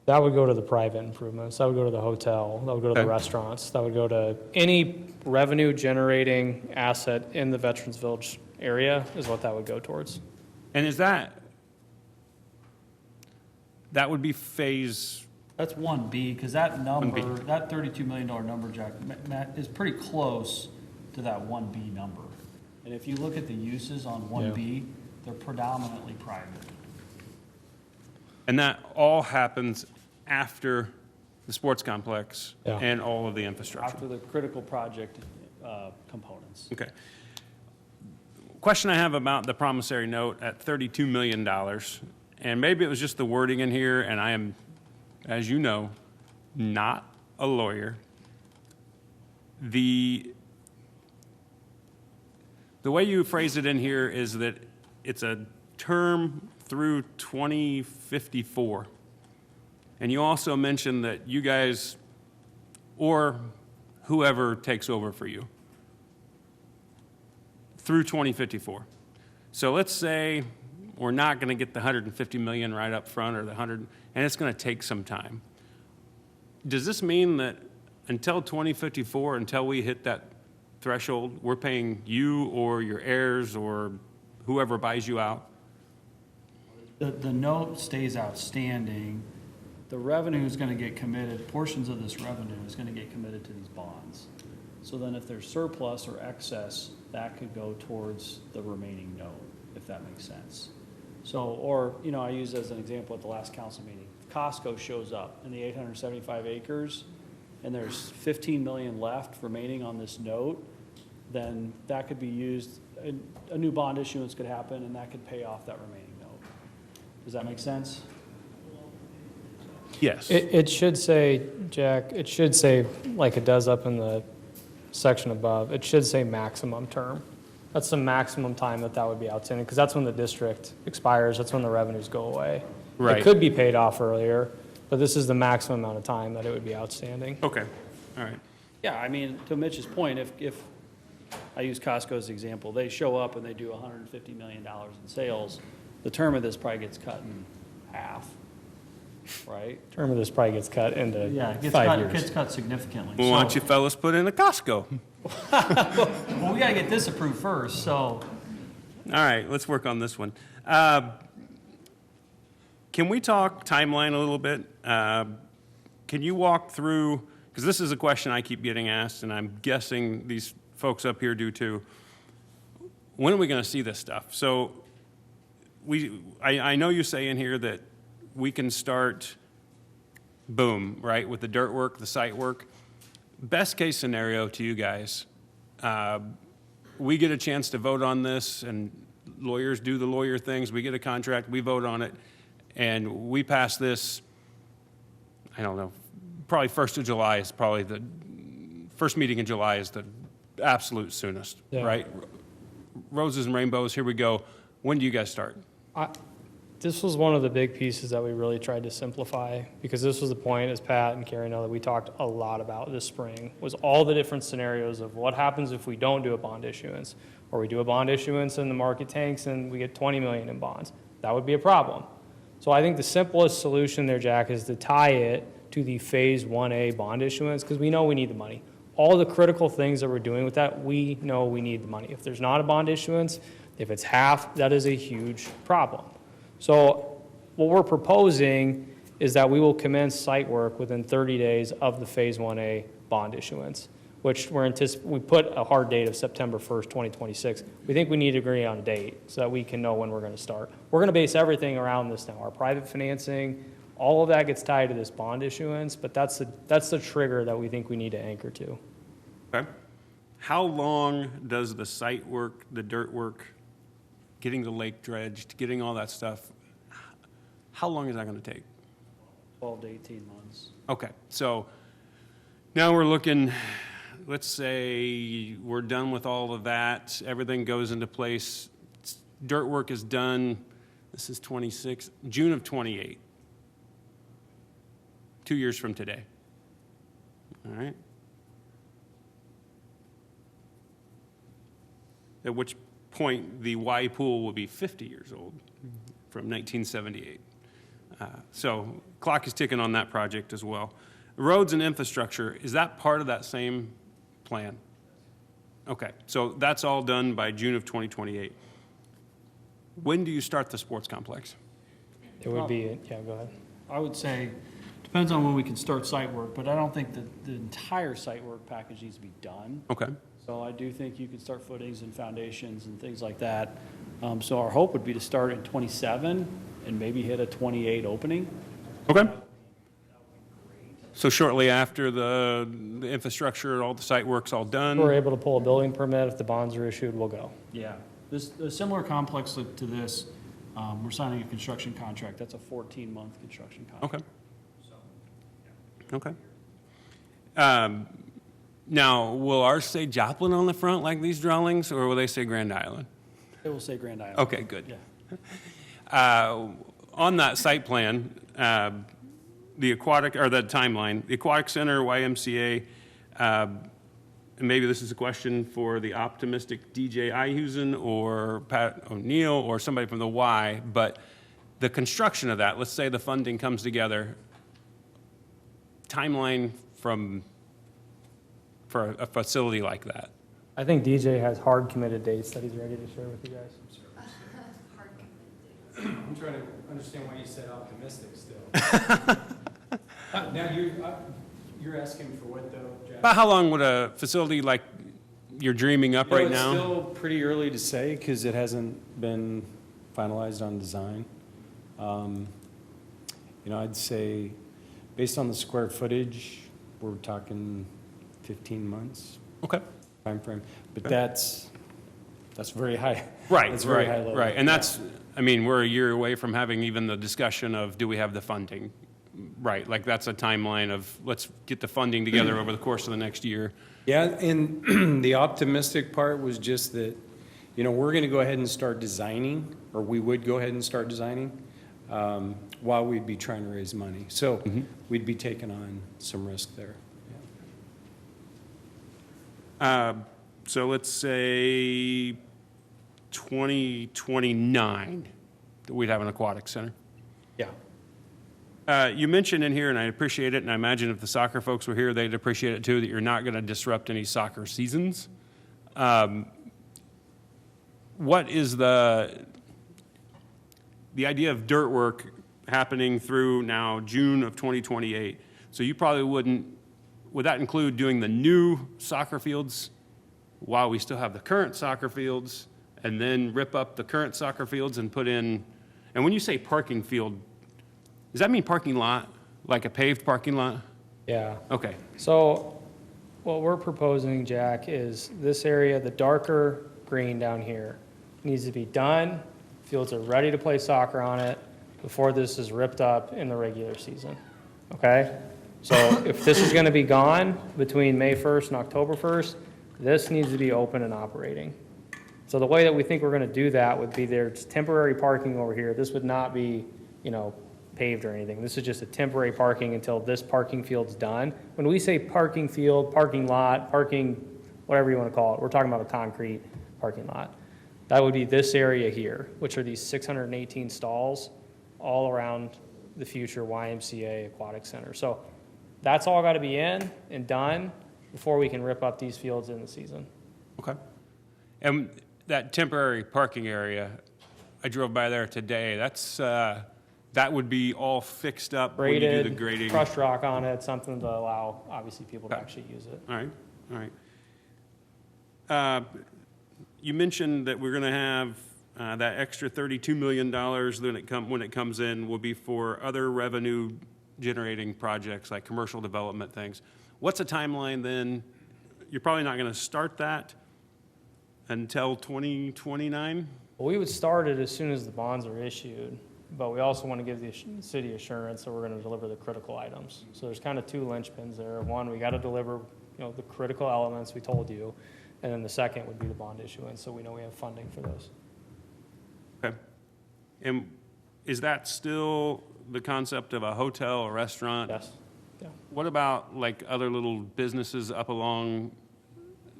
That would go to the private improvements. That would go to the hotel. That would go to the restaurants. That would go to any revenue-generating asset in the Veterans Village area is what that would go towards. And is that would be phase? That's 1B, because that number, that $32 million number, Jack, is pretty close to that 1B number. And if you look at the uses on 1B, they're predominantly private. And that all happens after the sports complex and all of the infrastructure? After the critical project components. Okay. Question I have about the promissory note at $32 million, and maybe it was just the wording in here, and I am, as you know, not a lawyer. The way you phrase it in here is that it's a term through 2054. And you also mentioned that you guys, or whoever takes over for you, through 2054. So let's say we're not going to get the 150 million right up front, or the 100, and it's going to take some time. Does this mean that until 2054, until we hit that threshold, we're paying you or your heirs or whoever buys you out? The note stays outstanding. The revenue is going to get committed, portions of this revenue is going to get committed to these bonds. So then if there's surplus or excess, that could go towards the remaining note, if that makes sense. So, or, you know, I used as an example at the last council meeting, Costco shows up in the 875 acres, and there's 15 million left remaining on this note, then that could be used, a new bond issuance could happen, and that could pay off that remaining note. Does that make sense? Yes. It should say, Jack, it should say, like it does up in the section above, it should say maximum term. That's the maximum time that would be outstanding, because that's when the district expires, that's when the revenues go away. Right. It could be paid off earlier, but this is the maximum amount of time that it would be outstanding. Okay, all right. Yeah, I mean, to Mitch's point, if I use Costco as an example, they show up and they do $150 million in sales, the term of this probably gets cut in half, right? Term of this probably gets cut into Yeah, it 5 gets years. cut significantly. Well, why don't you fellas put in a Costco? Well, we gotta get this approved first, so. All right, let's work on this one. Can we talk timeline a little bit? Can you walk through, because this is a question I keep getting asked, and I'm guessing these folks up here do too. When are we going to see this stuff? So I know you say in here that we can start, boom, right, with the dirt work, the site work. Best case scenario to you guys, we get a chance to vote on this, and lawyers do the lawyer things. We get a contract, we vote on it, and we pass this, I don't know, probably 1st of July is probably the first meeting in July is the absolute soonest, Yeah. right? Roses and rainbows, here we go. When do you guys start? This was one of the big pieces that we really tried to simplify, because this was the point, as Pat and Carrie know, that we talked a lot about this spring, was all the different scenarios of what happens if we don't do a bond issuance, or we do a bond issuance and the market tanks and we get 20 million in bonds. That would be a problem. So I think the simplest solution there, Jack, is to tie it to the Phase 1A bond issuance, because we know we need the money. All the critical things that we're doing with that, we know we need the money. If there's not a bond issuance, if it's half, that is a huge problem. So what we're proposing is that we will commence site work within 30 days of the Phase 1A bond issuance, which we put a hard date of September 1st, 2026. We think we need to agree on a date so that we can know when we're going to start. We're going to base everything around this now. Our private financing, all of that gets tied to this bond issuance, but that's the trigger that we think we need to anchor to. Okay. How long does the site work, the dirt work, getting the lake dredged, getting all that stuff, how long is that going to take? 12 to 18 months. Okay, so now we're looking, let's say we're done with all of that, everything goes into place, dirt work is done, this is 26, June of 28, 2 years from today. All right? At which point the Y pool will be 50 years old from 1978. So clock is ticking on that project as well. Roads and infrastructure, is that part of that same plan? Okay, so that's all done by June of 2028. When do you start the sports complex? It would be, yeah, go ahead. I would say, depends on when we can start site work, but I don't think that the entire site work package needs to be done. Okay. So I do think you could start footings and foundations and things like that. So our hope would be to start in 27 and maybe hit a 28 opening. Okay. So shortly after the infrastructure, all the site work's all done? We're able to pull a building permit. If the bonds are issued, we'll go. Yeah. A similar complex to this, we're signing a construction contract. That's a 14-month construction contract. Okay. Okay. Now, will ours say Joplin on the front like these drawings, or will they say Grand Island? It will say Grand Island. Okay, good. Yeah. On that site plan, the aquatic, or the timeline, the Aquatic Center, YMCA, and maybe this is a question for the optimistic DJ Ihusen or Pat O'Neill or somebody from the Y, but the construction of that, let's say the funding comes together, timeline for a facility like that. I think DJ has hard committed dates that he's ready to share with you guys. I'm trying to understand why you said optimistic still. Now, You're asking for what though, Jack? About how long would a facility like you're dreaming up right now? It's still pretty early to say because it hasn't been finalized on design. I'd say, based on the square footage, we're talking 15 months Okay. timeframe. But that's very high. Right, That's very high right, level. right. And that's, I mean, we're a year away from having even the discussion of, do we have the funding? Right, like that's a timeline of, let's get the funding together over the course of the next year. Yeah, and the optimistic part was just that, we're going to go ahead and start designing, or we would go ahead and start designing, while we'd be trying to raise money. So we'd be taking on some risk there. So let's say 2029, that we'd have an aquatic center. Yeah. You mentioned in here, and I appreciate it, and I imagine if the soccer folks were here, they'd appreciate it too, that you're not going to disrupt any soccer seasons. What is the idea of dirt work happening through now June of 2028? So you probably would that include doing the new soccer fields while we still have the current soccer fields, and then rip up the current soccer fields and put in, and when you say parking field, does that mean parking lot, like a paved parking lot? Yeah. Okay. So what we're proposing, Jack, is this area, the darker green down here, needs to be done. Fields are ready to play soccer on it before this is ripped up in the regular season. Okay? So if this is going to be gone between May 1st and October 1st, this needs to be open and operating. So the way that we think we're going to do that would be there's temporary parking over here. This would not be, paved or anything. This is just a temporary parking until this parking field's done. When we say parking field, parking lot, parking, whatever you want to call it, we're talking about a concrete parking lot. That would be this area here, which are these 618 stalls all around the future YMCA Aquatic Center. So that's all got to be in and done before we can rip up these fields in the season. Okay. And that temporary parking area, I drove by there today. That would be all fixed up when you do the Graded, grading. crushed rock on it, something to allow, obviously, people to Okay. actually use it. All right, all right. You mentioned that we're going to have that extra $32 million when it comes in will be for other revenue-generating projects like commercial development things. What's a timeline then? You're probably not going to start that until 2029? Well, we would start it as soon as the bonds are issued, but we also want to give the city assurance that we're going to deliver the critical items. So there's kind of two linchpins there. One, we got to deliver, the critical elements we told you, and then the second would be the bond issuance, so we know we have funding for those. Okay. And is that still the concept of a hotel, a restaurant? Yes. Yeah. What about like other little businesses up along,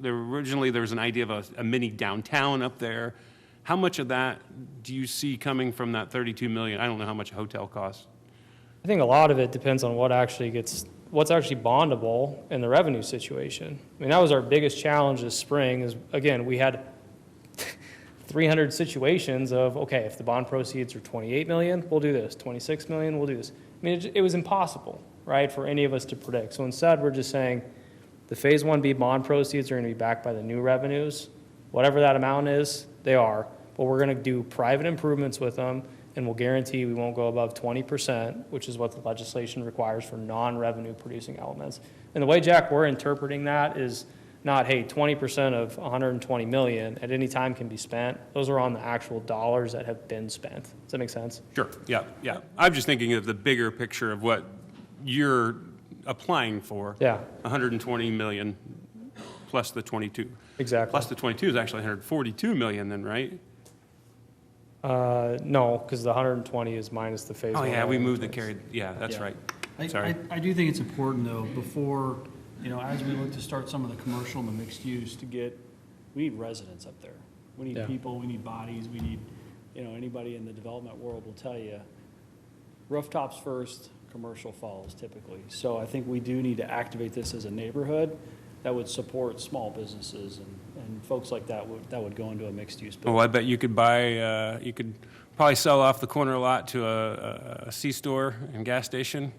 originally there was an idea of a mini downtown up there. How much of that do you see coming from that 32 million? I don't know how much a hotel costs. I think a lot of it depends on what's actually bondable in the revenue situation. I mean, that was our biggest challenge this spring is, again, we had 300 situations of, okay, if the bond proceeds are 28 million, we'll do this, 26 million, we'll do this. I mean, it was impossible, right, for any of us to predict. So instead, we're just saying the Phase 1B bond proceeds are going to be backed by the new revenues. Whatever that amount is, they are. But we're going to do private improvements with them, and we'll guarantee we won't go above 20%, which is what the legislation requires for non-revenue producing elements. And the way, Jack, we're interpreting that is not, hey, 20% of 120 million at any time can be spent. Those are on the actual dollars that have been spent. Does that make sense? Sure, yeah, yeah. I'm just thinking of the bigger picture of what you're applying for. Yeah. 120 million plus the 22. Exactly. Plus the 22 is actually 142 million then, right? No, because the 120 is minus the phase Oh, one. yeah, we moved the carried, yeah, that's Yeah. right. I Sorry. do think it's important, though, before, as we look to start some of the commercial and the mixed use, we need residents up there. We need Yeah. people, we need bodies, we need, anybody in the development world will tell you, rooftops first, commercial follows typically. So I think we do need to activate this as a neighborhood that would support small businesses and folks like that would go into a mixed use building. Oh, I bet you could you could probably sell off the corner lot to a C-store and gas station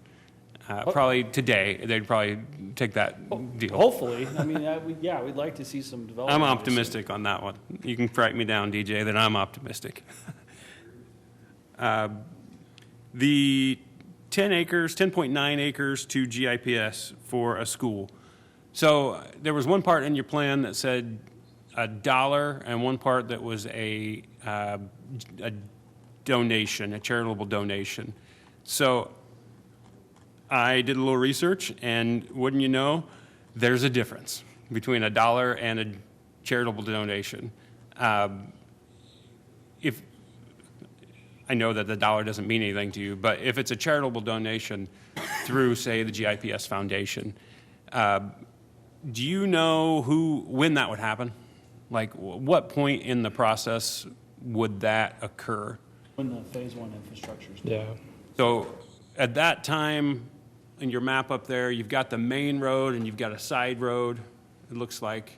Probably today, they'd probably take that deal. Hopefully, I mean, we'd like to see some development. I'm obviously. optimistic on that one. You can write me down, DJ, that I'm optimistic. The 10 acres, 10.9 acres to GIPS for a school. So there was one part in your plan that said $1 and one part that was a donation, a charitable donation. So I did a little research, and wouldn't you know, there's a difference between $1 and a charitable donation. If I know that the dollar doesn't mean anything to you, but if it's a charitable donation through, say, the GIPS Foundation, do you know when that would happen? Like, what point in the process would that occur? When the phase one infrastructure's done. Yeah. So at that time, in your map up there, you've got the main road and you've got a side road, it looks like.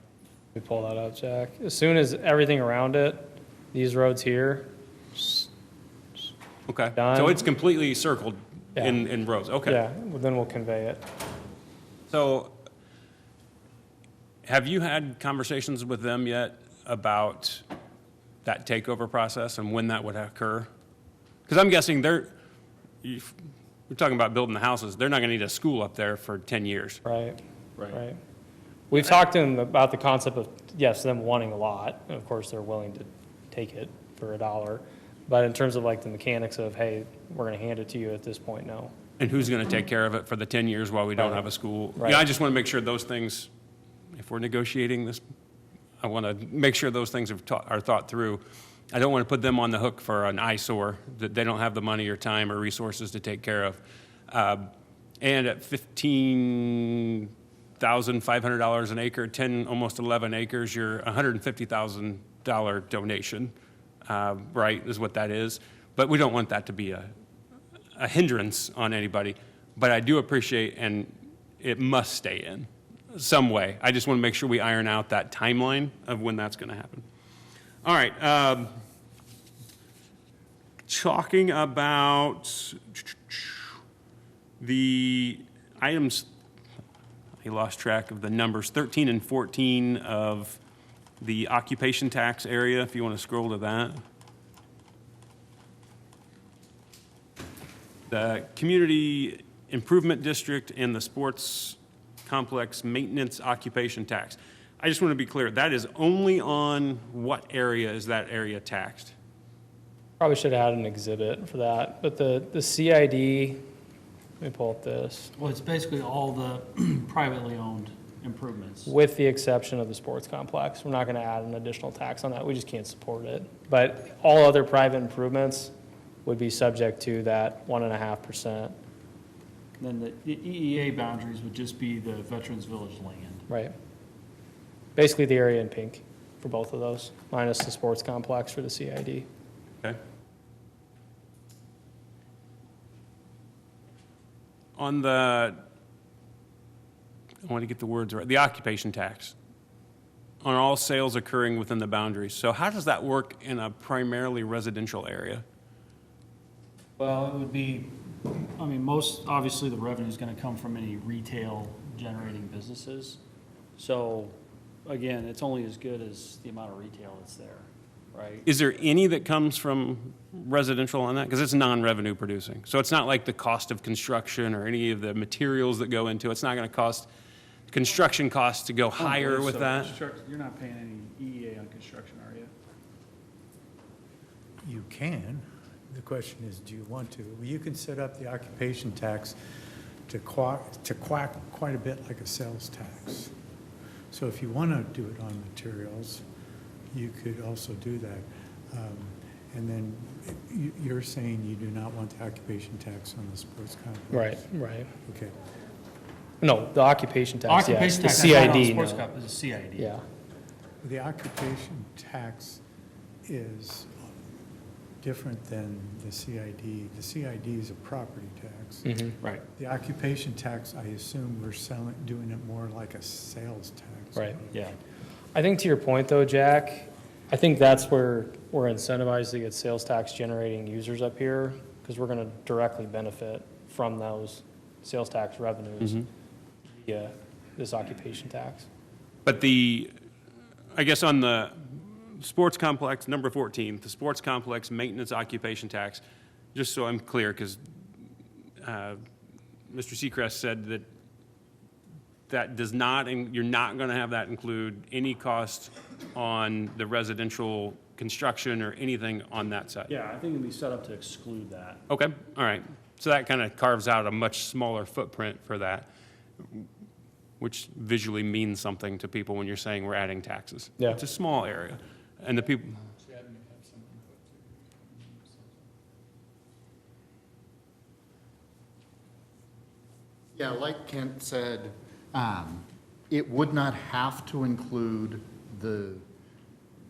We pull that up, Jack. As soon as everything around it, these roads here, Okay, Done. so it's completely circled Yeah. in rows, okay. yeah, well, then we'll convey it. So have you had conversations with them yet about that takeover process and when that would occur? Because I'm guessing we're talking about building the houses, they're not going to need a school up there for 10 years. Right. We've talked to them about the concept of, yes, them wanting a lot, and of course, they're willing to take it for $1. But in terms of like the mechanics of, hey, we're going to hand it to you at this point, no. And who's going to take care of it for the 10 years while we don't have a school? Right. Yeah, I just want to make sure those things, if we're negotiating this, I want to make sure those things are thought through. I don't want to put them on the hook for an eyesore that they don't have the money or time or resources to take care of. And at $15,500 an acre, almost 11 acres, you're $150,000 donation, right, is what that is. But we don't want that to be a hindrance on anybody. But I do appreciate, and it must stay in some way. I just want to make sure we iron out that timeline of when that's going to happen. All right. Talking about the items, I lost track of the numbers, 13 and 14 of the occupation tax area, if you want to scroll to that. The Community Improvement District and the Sports Complex Maintenance Occupation Tax. I just want to be clear, that is only on what area is that area taxed? Probably should have had an exhibit for that, but the CID, let me pull up this, Well, it's basically all the privately owned improvements. with the exception of the sports complex. We're not going to add an additional tax on that, we just can't support it. But all other private improvements would be subject to that 1.5%. Then the EEA boundaries would just be the Veterans Village land. Right. Basically the area in pink for both of those, minus the sports complex for the CID. Okay. On the, I want to get the words right, the occupation tax on all sales occurring within the boundaries. So how does that work in a primarily residential area? Well, it would be, I mean, obviously the revenue is going to come from any retail generating businesses. So again, it's only as good as the amount of retail that's there, right? Is there any that comes from residential on that? Because it's non-revenue producing. So it's not like the cost of construction or any of the materials that go into it. It's not going to cost construction costs to go higher with that? You're not paying any EEA on construction, are you? You can. The question is, do you want to? Well, you can set up the occupation tax to quack quite a bit like a sales tax. So if you want to do it on materials, you could also do that. And then you're saying you do not want the occupation tax on the sports complex? Right. Okay. No, the occupation tax, yes. Occupation The tax, not on CID, sports no. cup, is a CID. Yeah. The occupation tax is different than the CID. The CID is a property tax. Right. The occupation tax, I assume we're doing it more like a sales tax. Right. Yeah. I think to your point though, Jack, I think that's where we're incentivized to get sales tax generating users up here because we're going to directly benefit from those sales tax revenues via this occupation tax. But I guess on the sports complex, number 14, the sports complex maintenance occupation tax, just so I'm clear, because Mr. Seacrest said that does not, you're not going to have that include any cost on the residential construction or anything on that side. Yeah, I think it'd be set up to exclude that. Okay, all right. So that kind of carves out a much smaller footprint for that, which visually means something to people when you're saying we're adding taxes. Yeah. It's a small area. And the people, Yeah, like Kent said, it would not have to include the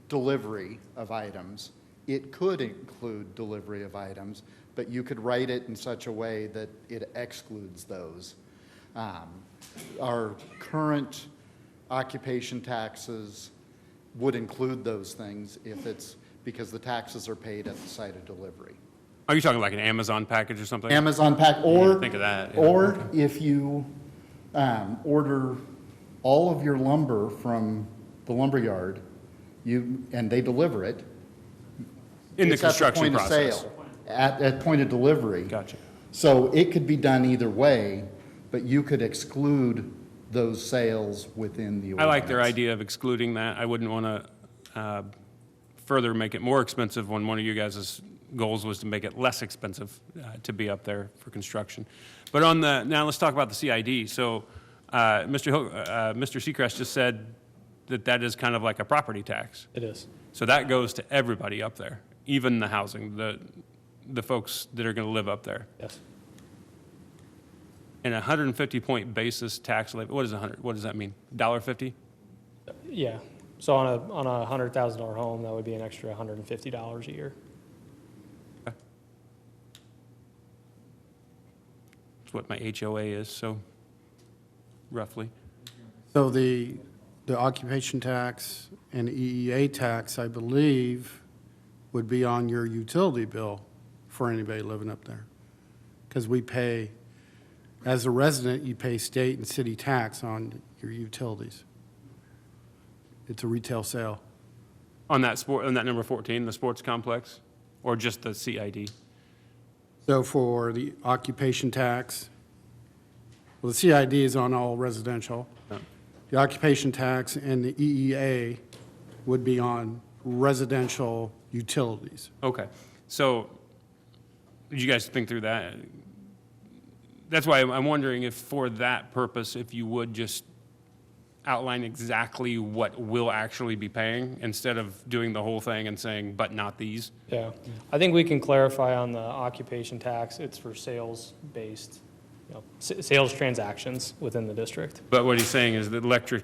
delivery of items. It could include delivery of items, but you could write it in such a way that it excludes those. Our current occupation taxes would include those things if it's because the taxes are paid at the site of delivery. are you talking like an Amazon package or something? Amazon pack, or Think of that, yeah. or if you order all of your lumber from the lumberyard, and they deliver it. In the it's at construction point process. of sale, at point of delivery. Gotcha. So it could be done either way, but you could exclude those sales within the ordinance. I like their idea of excluding that. I wouldn't want to further make it more expensive when one of you guys' goals was to make it less expensive to be up there for construction. But now let's talk about the CID. So Mr. Seacrest just said that is kind of like a property tax. It is. So that goes to everybody up there, even the housing, the folks that are going to live up there. Yes. And 150-point basis tax levy, what does that mean? $1.50? Yeah. So on a $100,000 home, that would be an extra $150 a year. That's what my HOA is, so roughly. So the occupation tax and EEA tax, I believe, would be on your utility bill for anybody living up there. Because we pay, as a resident, you pay state and city tax on your utilities. It's a retail sale. On that number 14, the sports complex, or just the CID? So for the occupation tax, well, the CID is on all residential. Oh. The occupation tax and the EEA would be on residential utilities. Okay, so did you guys think through that? That's why I'm wondering if for that purpose, if you would just outline exactly what we'll actually be paying instead of doing the whole thing and saying, but not these. Yeah. I think we can clarify on the occupation tax, it's for sales-based, sales transactions within the district. But what he's saying is that electric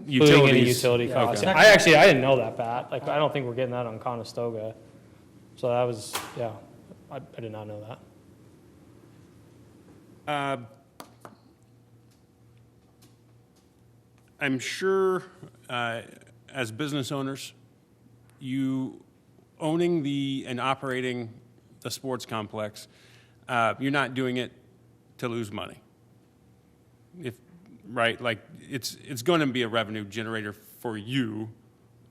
Including any utilities. utility costs. Okay. I didn't know that, Pat. Like, I don't think we're getting that on Conestoga. So that was, yeah, I did not know that. I'm sure as business owners, you owning and operating the sports complex, you're not doing it to lose money. Right? Like, it's going to be a revenue generator for you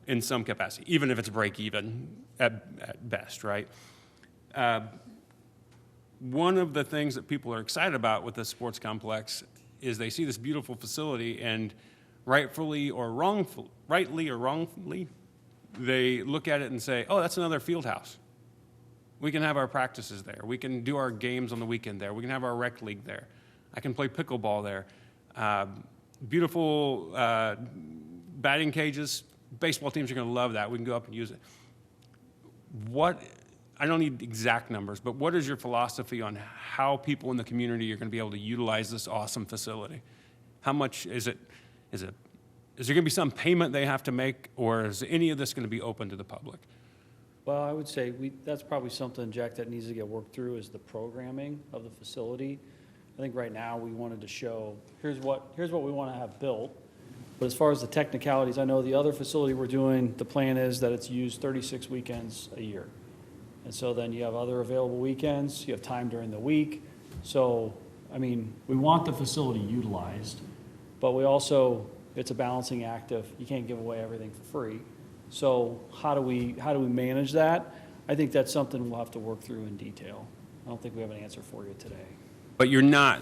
in some capacity, even if it's break even at best, right? One of the things that people are excited about with this sports complex is they see this beautiful facility, and rightly or wrongfully, they look at it and say, oh, that's another field house. We can have our practices there. We can do our games on the weekend there. We can have our rec league there. I can play pickleball there. Beautiful batting cages. Baseball teams are going to love that. We can go up and use it. I don't need exact numbers, but what is your philosophy on how people in the community are going to be able to utilize this awesome facility? How much is there going to be some payment they have to make, or is any of this going to be open to the public? Well, I would say that's probably something, Jack, that needs to get worked through is the programming of the facility. I think right now we wanted to show, here's what we want to have built. But as far as the technicalities, I know the other facility we're doing, the plan is that it's used 36 weekends a year. And so then you have other available weekends, you have time during the week. So I mean, we want the facility utilized, but we also, it's a balancing act of, you can't give away everything for free. So how do we manage that? I think that's something we'll have to work through in detail. I don't think we have an answer for you today. But you're not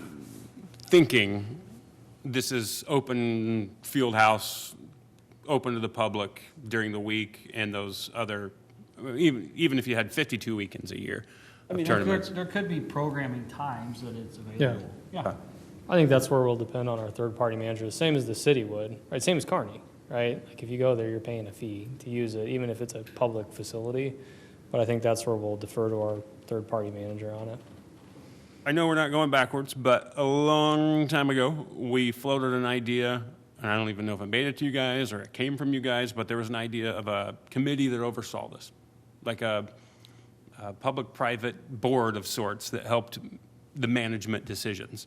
thinking this is open field house, open to the public during the week, and those other, even if you had 52 weekends a year I of mean, tournaments. there could be programming times that it's available. Yeah. I think that's where we'll depend on our third-party manager, the same as the city would, right? Same as Kearney, right? Like if you go there, you're paying a fee to use it, even if it's a public facility. But I think that's where we'll defer to our third-party manager on it. I know we're not going backwards, but a long time ago, we floated an idea, and I don't even know if it made it to you guys or it came from you guys, but there was an idea of a committee that oversaw this, like a public-private board of sorts that helped the management decisions.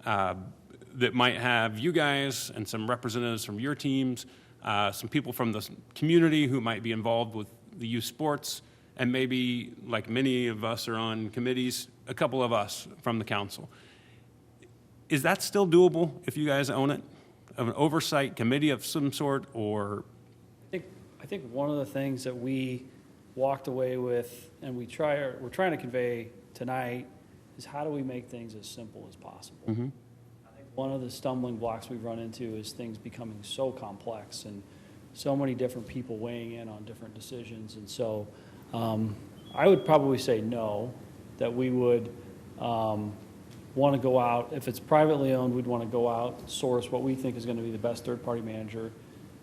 That might have you guys and some representatives from your teams, some people from the community who might be involved with the youth sports, and maybe, like many of us are on committees, a couple of us from the council. Is that still doable if you guys own it? Of an oversight committee of some sort, or? I think one of the things that we walked away with, and we're trying to convey tonight, is how do we make things as simple as possible? Mm-hmm. I think one of the stumbling blocks we've run into is things becoming so complex and so many different people weighing in on different decisions. And so I would probably say no, that we would want to go out, if it's privately owned, we'd want to go out, source what we think is going to be the best third-party manager.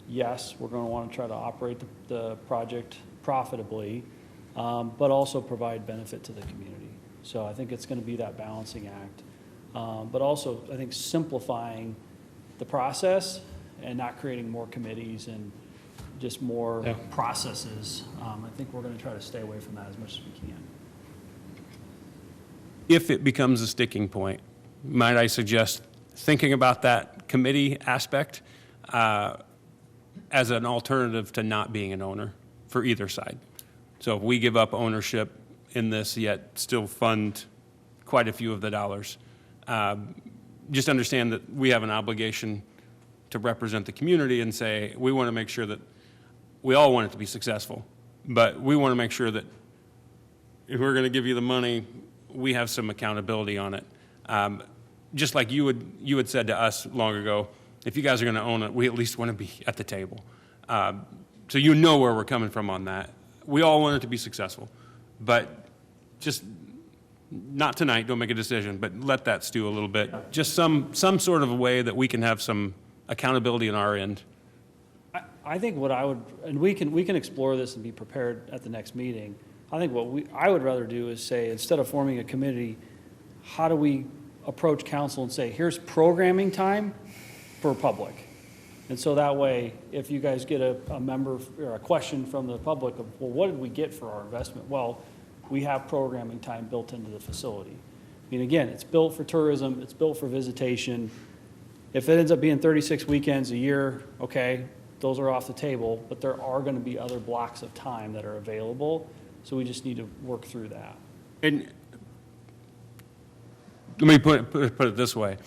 Yes, we're going to want to try to operate the project profitably, but also provide benefit to the community. So I think it's going to be that balancing act. But also, I think simplifying the process and not creating more committees and just more processes. I think we're going to try to stay away from that as much as we can. If it becomes a sticking point, might I suggest thinking about that committee aspect as an alternative to not being an owner for either side? So if we give up ownership in this, yet still fund quite a few of the dollars, just understand that we have an obligation to represent the community and say, we want to make sure that we all want it to be successful, but we want to make sure that if we're going to give you the money, we have some accountability on it. Just like you had said to us long ago, if you guys are going to own it, we at least want to be at the table. So you know where we're coming from on that. We all want it to be successful, but just not tonight, don't make a decision, but let that stew a little bit. Just some sort of a way that we can have some accountability on our end. I think what I would, and we can explore this and be prepared at the next meeting. I think what I would rather do is say, instead of forming a committee, how do we approach council and say, here's programming time for public? And so that way, if you guys get a member or a question from the public of, well, what did we get for our investment? Well, we have programming time built into the facility. I mean, again, it's built for tourism, it's built for visitation. If it ends up being 36 weekends a year, okay, those are off the table, but there are going to be other blocks of time that are available, so we just need to work through that. And let me put it this way.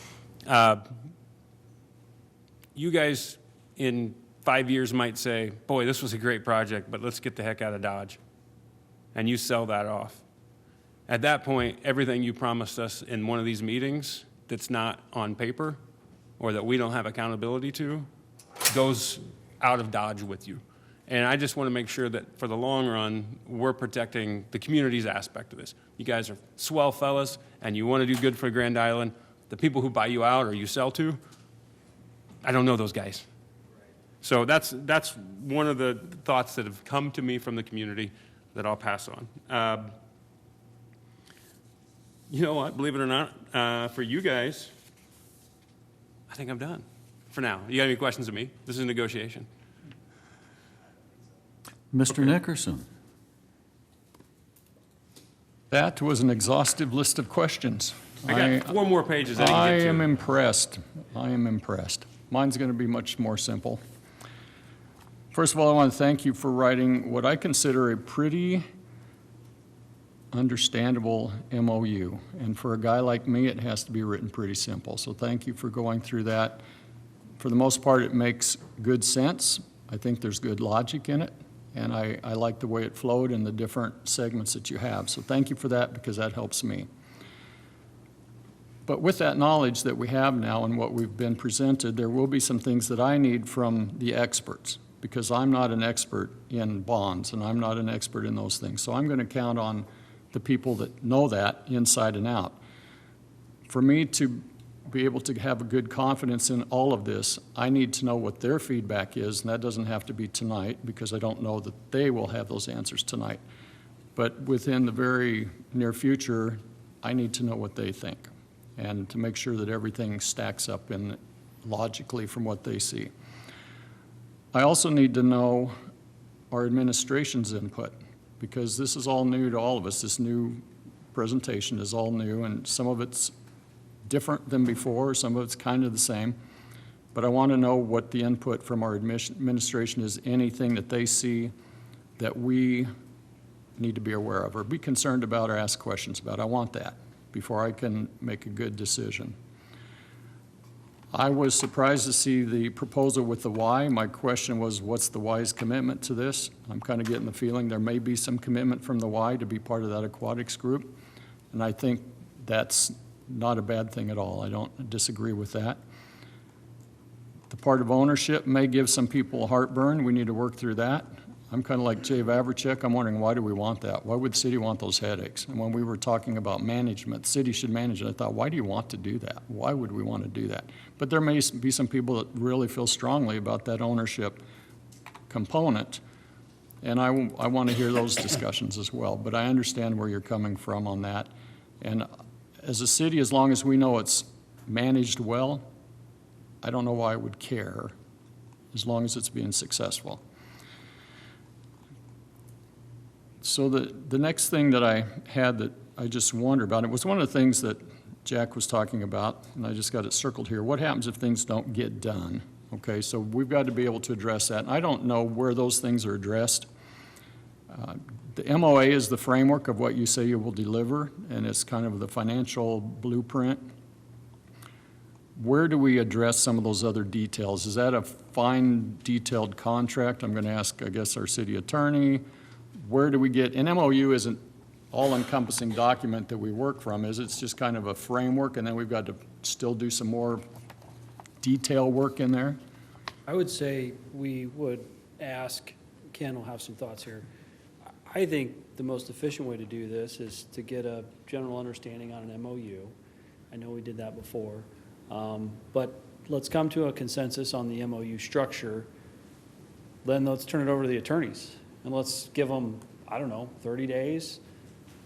You guys in 5 years might say, boy, this was a great project, but let's get the heck out of Dodge. And you sell that off. At that point, everything you promised us in one of these meetings that's not on paper or that we don't have accountability to goes out of Dodge with you. And I just want to make sure that for the long run, we're protecting the community's aspect of this. You guys are swell fellas, and you want to do good for Grand Island. The people who buy you out or you sell to, I don't know those guys. So that's one of the thoughts that have come to me from the community that I'll pass on. You know what, believe it or not, for you guys, I think I'm done for now. You got any questions of me? This is a negotiation. Mr. Nickerson. That was an exhaustive list of questions. I got 4 more pages I I didn't get to. am impressed. I am impressed. Mine's going to be much more simple. First of all, I want to thank you for writing what I consider a pretty understandable MOU. And for a guy like me, it has to be written pretty simple. So thank you for going through that. For the most part, it makes good sense. I think there's good logic in it, and I like the way it flowed and the different segments that you have. So thank you for that, because that helps me. But with that knowledge that we have now and what we've been presented, there will be some things that I need from the experts, because I'm not an expert in bonds and I'm not an expert in those things. So I'm going to count on the people that know that inside and out. For me to be able to have a good confidence in all of this, I need to know what their feedback is, and that doesn't have to be tonight, because I don't know that they will have those answers tonight. But within the very near future, I need to know what they think, and to make sure that everything stacks up in logically from what they see. I also need to know our administration's input, because this is all new to all of us. This new presentation is all new, and some of it's different than before, some of it's kind of the same. But I want to know what the input from our administration is, anything that they see that we need to be aware of or be concerned about or ask questions about. I want that before I can make a good decision. I was surprised to see the proposal with the Y. My question was, what's the Y's commitment to this? I'm kind of getting the feeling there may be some commitment from the Y to be part of that aquatics group, and I think that's not a bad thing at all. I don't disagree with that. The part of ownership may give some people heartburn. We need to work through that. I'm kind of like Jay Vavricek. I'm wondering, why do we want that? Why would the city want those headaches? And when we were talking about management, the city should manage it, I thought, why do you want to do that? Why would we want to do that? But there may be some people that really feel strongly about that ownership component, and I want to hear those discussions as well. But I understand where you're coming from on that. And as a city, as long as we know it's managed well, I don't know why I would care, as long as it's being successful. So the next thing that I had that I just wondered about, it was one of the things that Jack was talking about, and I just got it circled here. What happens if things don't get done? Okay, so we've got to be able to address that. And I don't know where those things are addressed. The MOA is the framework of what you say you will deliver, and it's kind of the financial blueprint. Where do we address some of those other details? Is that a fine, detailed contract? I'm going to ask, I guess, our city attorney. Where do we get, an MOU isn't all-encompassing document that we work from, is it's just kind of a framework, and then we've got to still do some more detail work in there? I would say we would ask, Ken will have some thoughts here. I think the most efficient way to do this is to get a general understanding on an MOU. I know we did that before. But let's come to a consensus on the MOU structure. Then let's turn it over to the attorneys. And let's give them, I don't know, 30 days,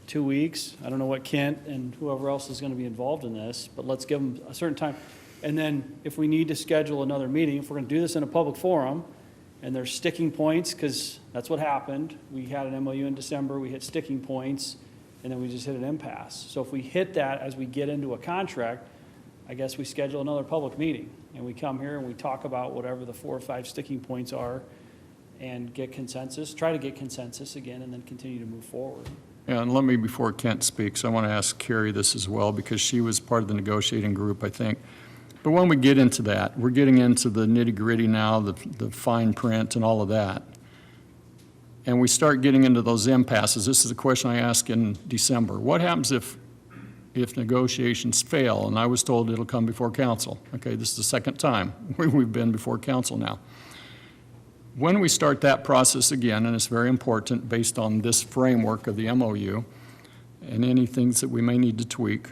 2 weeks. I don't know what Kent and whoever else is going to be involved in this, but let's give them a certain time. And then if we need to schedule another meeting, if we're going to do this in a public forum, and there's sticking points, because that's what happened. We had an MOU in December, we hit sticking points, and then we just hit an impasse. So if we hit that as we get into a contract, I guess we schedule another public meeting, and we come here and we talk about whatever the 4 or 5 sticking points are and get consensus, try to get consensus again, and then continue to move forward. Yeah, and let me, before Kent speaks, I want to ask Carrie this as well, because she was part of the negotiating group, I think. But when we get into that, we're getting into the nitty-gritty now, the fine print and all of that. And we start getting into those impasses. This is a question I asked in December. What happens if negotiations fail? And I was told it'll come before council. Okay, this is the second time we've been before council now. When we start that process again, and it's very important based on this framework of the MOU and any things that we may need to tweak,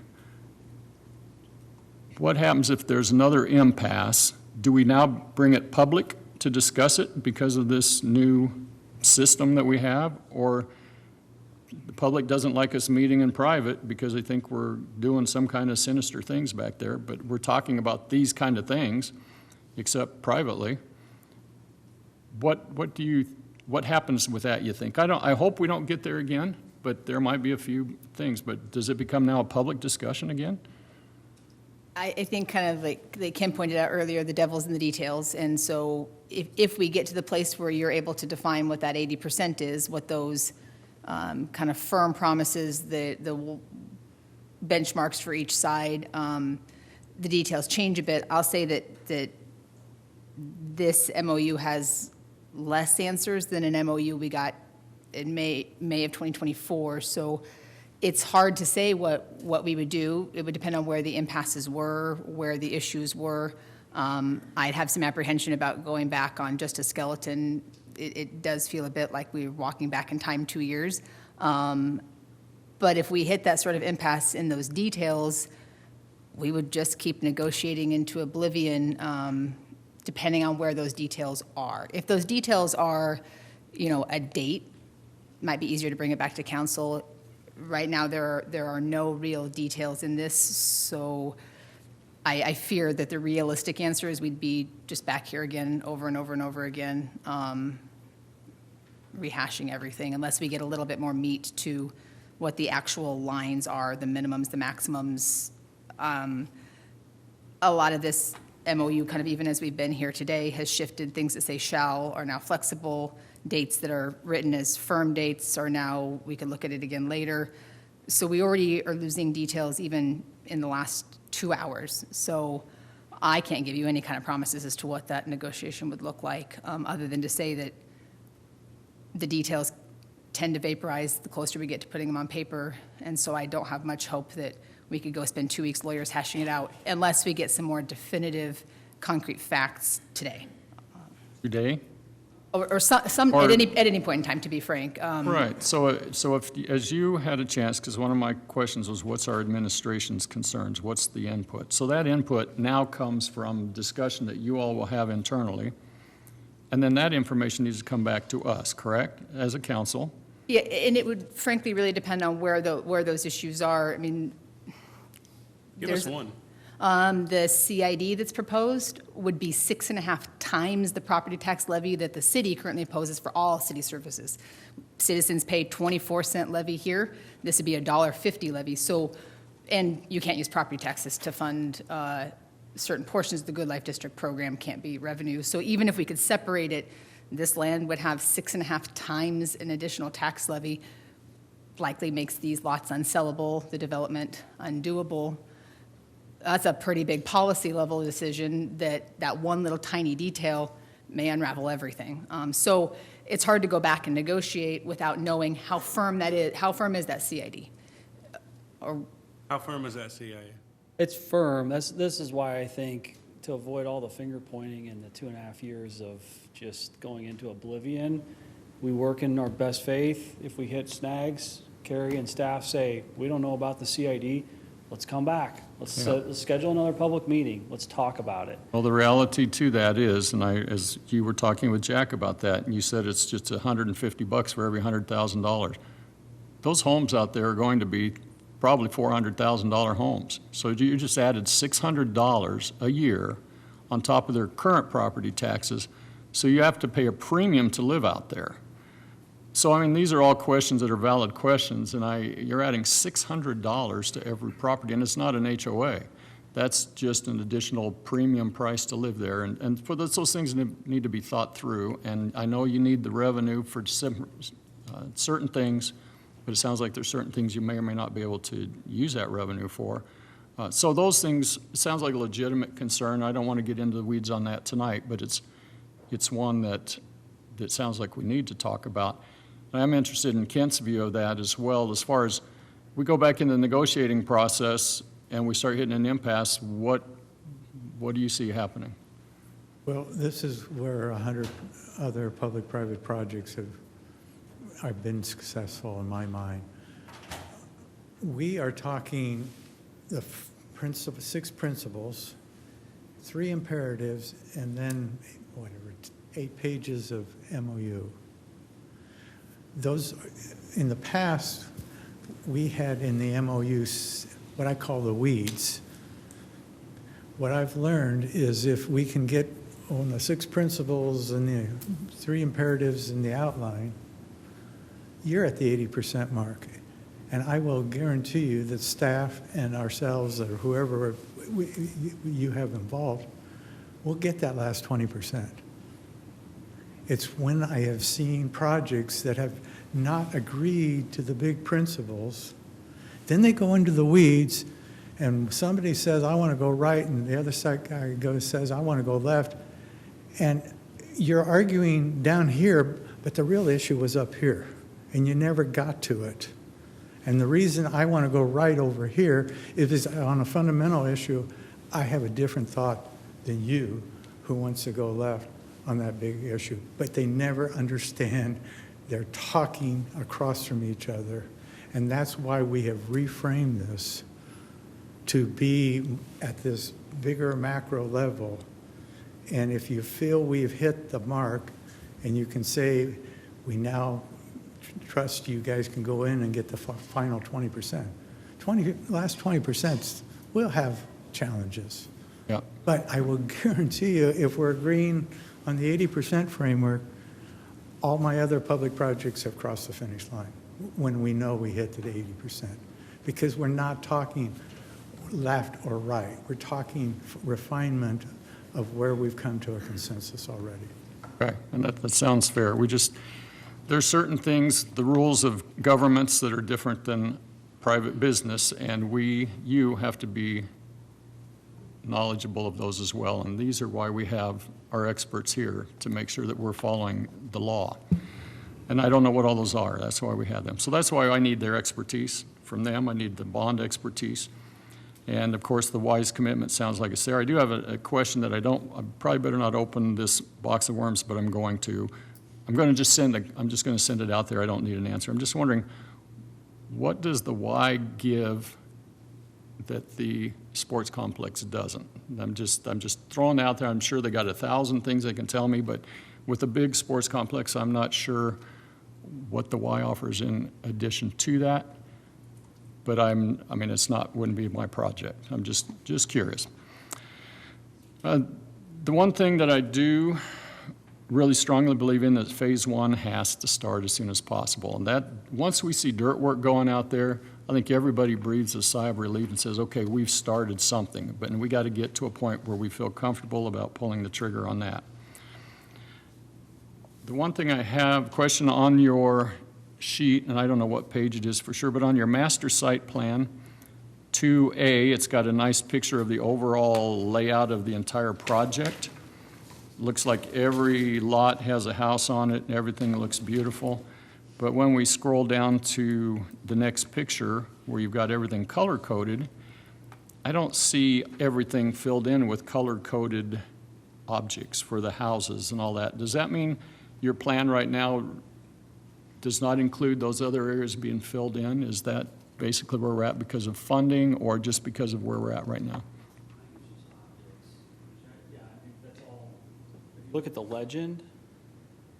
what happens if there's another impasse? Do we now bring it public to discuss it because of this new system that we have? Or the public doesn't like us meeting in private because they think we're doing some kind of sinister things back there, but we're talking about these kind of things, except privately. What happens with that, you think? I hope we don't get there again, but there might be a few things. But does it become now a public discussion again? I think kind of like Ken pointed out earlier, the devil's in the details. And so if we get to the place where you're able to define what that 80% is, what those kind of firm promises, the benchmarks for each side. The details change a bit. I'll say that this MOU has less answers than an MOU we got in May of 2024. So it's hard to say what we would do. It would depend on where the impasses were, where the issues were. I'd have some apprehension about going back on just a skeleton. It does feel a bit like we're walking back in time 2 years. But if we hit that sort of impasse in those details, we would just keep negotiating into oblivion, depending on where those details are. If those details are, a date, might be easier to bring it back to council. Right now, there are no real details in this, so I fear that the realistic answer is we'd be just back here again over and over and over again, rehashing everything, unless we get a little bit more meat to what the actual lines are, the minimums, the maximums. A lot of this MOU, kind of even as we've been here today, has shifted. Things that say shall are now flexible. Dates that are written as firm dates are now, we can look at it again later. So we already are losing details even in the last 2 hours. So I can't give you any kind of promises as to what that negotiation would look like, other than to say that the details tend to vaporize the closer we get to putting them on paper. And so I don't have much hope that we could go spend 2 weeks lawyers hashing it out unless we get some more definitive, concrete facts today. Today? Or some Or- at any point in time, to be frank. Right, so if, as you had a chance, because one of my questions was, what's our administration's concerns? What's the input? So that input now comes from discussion that you all will have internally, and then that information needs to come back to us, correct, as a council? Yeah, and it would frankly really depend on where those issues are. I mean, Give us one. the CID that's proposed would be 6.5 times the property tax levy that the city currently imposes for all city services. Citizens pay 24-cent levy here. This would be a $1.50 levy. So, and you can't use property taxes to fund certain portions of the Good Life District program, can't be revenue. So even if we could separate it, this land would have 6.5 times an additional tax levy, likely makes these lots unsellable, the development undoable. That's a pretty big policy level decision that one little tiny detail may unravel everything. So it's hard to go back and negotiate without knowing how firm that is. How firm is that CID? Or How firm is that CIA? It's firm. This is why I think, to avoid all the finger pointing and the 2.5 years of just going into oblivion, we work in our best faith. If we hit snags, Carrie and staff say, we don't know about the CID, let's come back. Let's schedule another public meeting. Let's talk about it. Well, the reality to that is, and as you were talking with Jack about that, and you said it's just $150 for every $100,000. Those homes out there are going to be probably $400,000 homes. So you just added $600 a year on top of their current property taxes. So you have to pay a premium to live out there. So, I mean, these are all questions that are valid questions, and you're adding $600 to every property, and it's not an HOA. That's just an additional premium price to live there, and for those things need to be thought through, and I know you need the revenue for certain things, but it sounds like there's certain things you may or may not be able to use that revenue for. So those things, it sounds like a legitimate concern. I don't want to get into the weeds on that tonight, but it's one that sounds like we need to talk about. I'm interested in Kent's view of that as well. As far as we go back in the negotiating process and we start hitting an impasse, what do you see happening? Well, this is where 100 other public-private projects have been successful in my mind. We are talking the 6 principles, 3 imperatives, and then 8 pages of MOU. Those, in the past, we had in the MOUs what I call the weeds. What I've learned is if we can get on the 6 principles and the 3 imperatives in the outline, you're at the 80% mark. And I will guarantee you that staff and ourselves or whoever you have involved will get that last 20%. It's when I have seen projects that have not agreed to the big principles, then they go into the weeds, and somebody says, I want to go right, and the other side guy says, I want to go left. And you're arguing down here, but the real issue was up here, and you never got to it. And the reason I want to go right over here is on a fundamental issue, I have a different thought than you who wants to go left on that big issue. But they never understand. They're talking across from each other. And that's why we have reframed this to be at this bigger macro level. And if you feel we've hit the mark and you can say, we now trust you guys can go in and get the final 20%. Last 20% will have challenges. Yeah. But I will guarantee you, if we're agreeing on the 80% framework, all my other public projects have crossed the finish line when we know we hit the 80%. Because we're not talking left or right. We're talking refinement of where we've come to a consensus already. Okay, and that sounds fair. There's certain things, the rules of governments that are different than private business, and you have to be knowledgeable of those as well. And these are why we have our experts here, to make sure that we're following the law. And I don't know what all those are. That's why we have them. So that's why I need their expertise from them. I need the bond expertise. And of course, the wise commitment sounds like it's there. I do have a question that I probably better not open this box of worms, but I'm going to. I'm just going to send it out there. I don't need an answer. I'm just wondering, what does the why give that the sports complex doesn't? I'm just throwing out there. I'm sure they got 1,000 things they can tell me, but with a big sports complex, I'm not sure what the why offers in addition to that. But wouldn't be my project. I'm just curious. The one thing that I do really strongly believe in is phase one has to start as soon as possible. And that, once we see dirt work going out there, I think everybody breathes a sigh of relief and says, okay, we've started something, but we got to get to a point where we feel comfortable about pulling the trigger on that. The one thing I have, question on your sheet, and I don't know what page it is for sure, but on your master site plan, 2A, it's got a nice picture of the overall layout of the entire project. Looks like every lot has a house on it, and everything looks beautiful. But when we scroll down to the next picture, where you've got everything color-coded, I don't see everything filled in with color-coded objects for the houses and all that. Does that mean your plan right now does not include those other areas being filled in? Is that basically where we're at because of funding, or just because of where we're at right now? Yeah, I think that's all. If you look at the legend,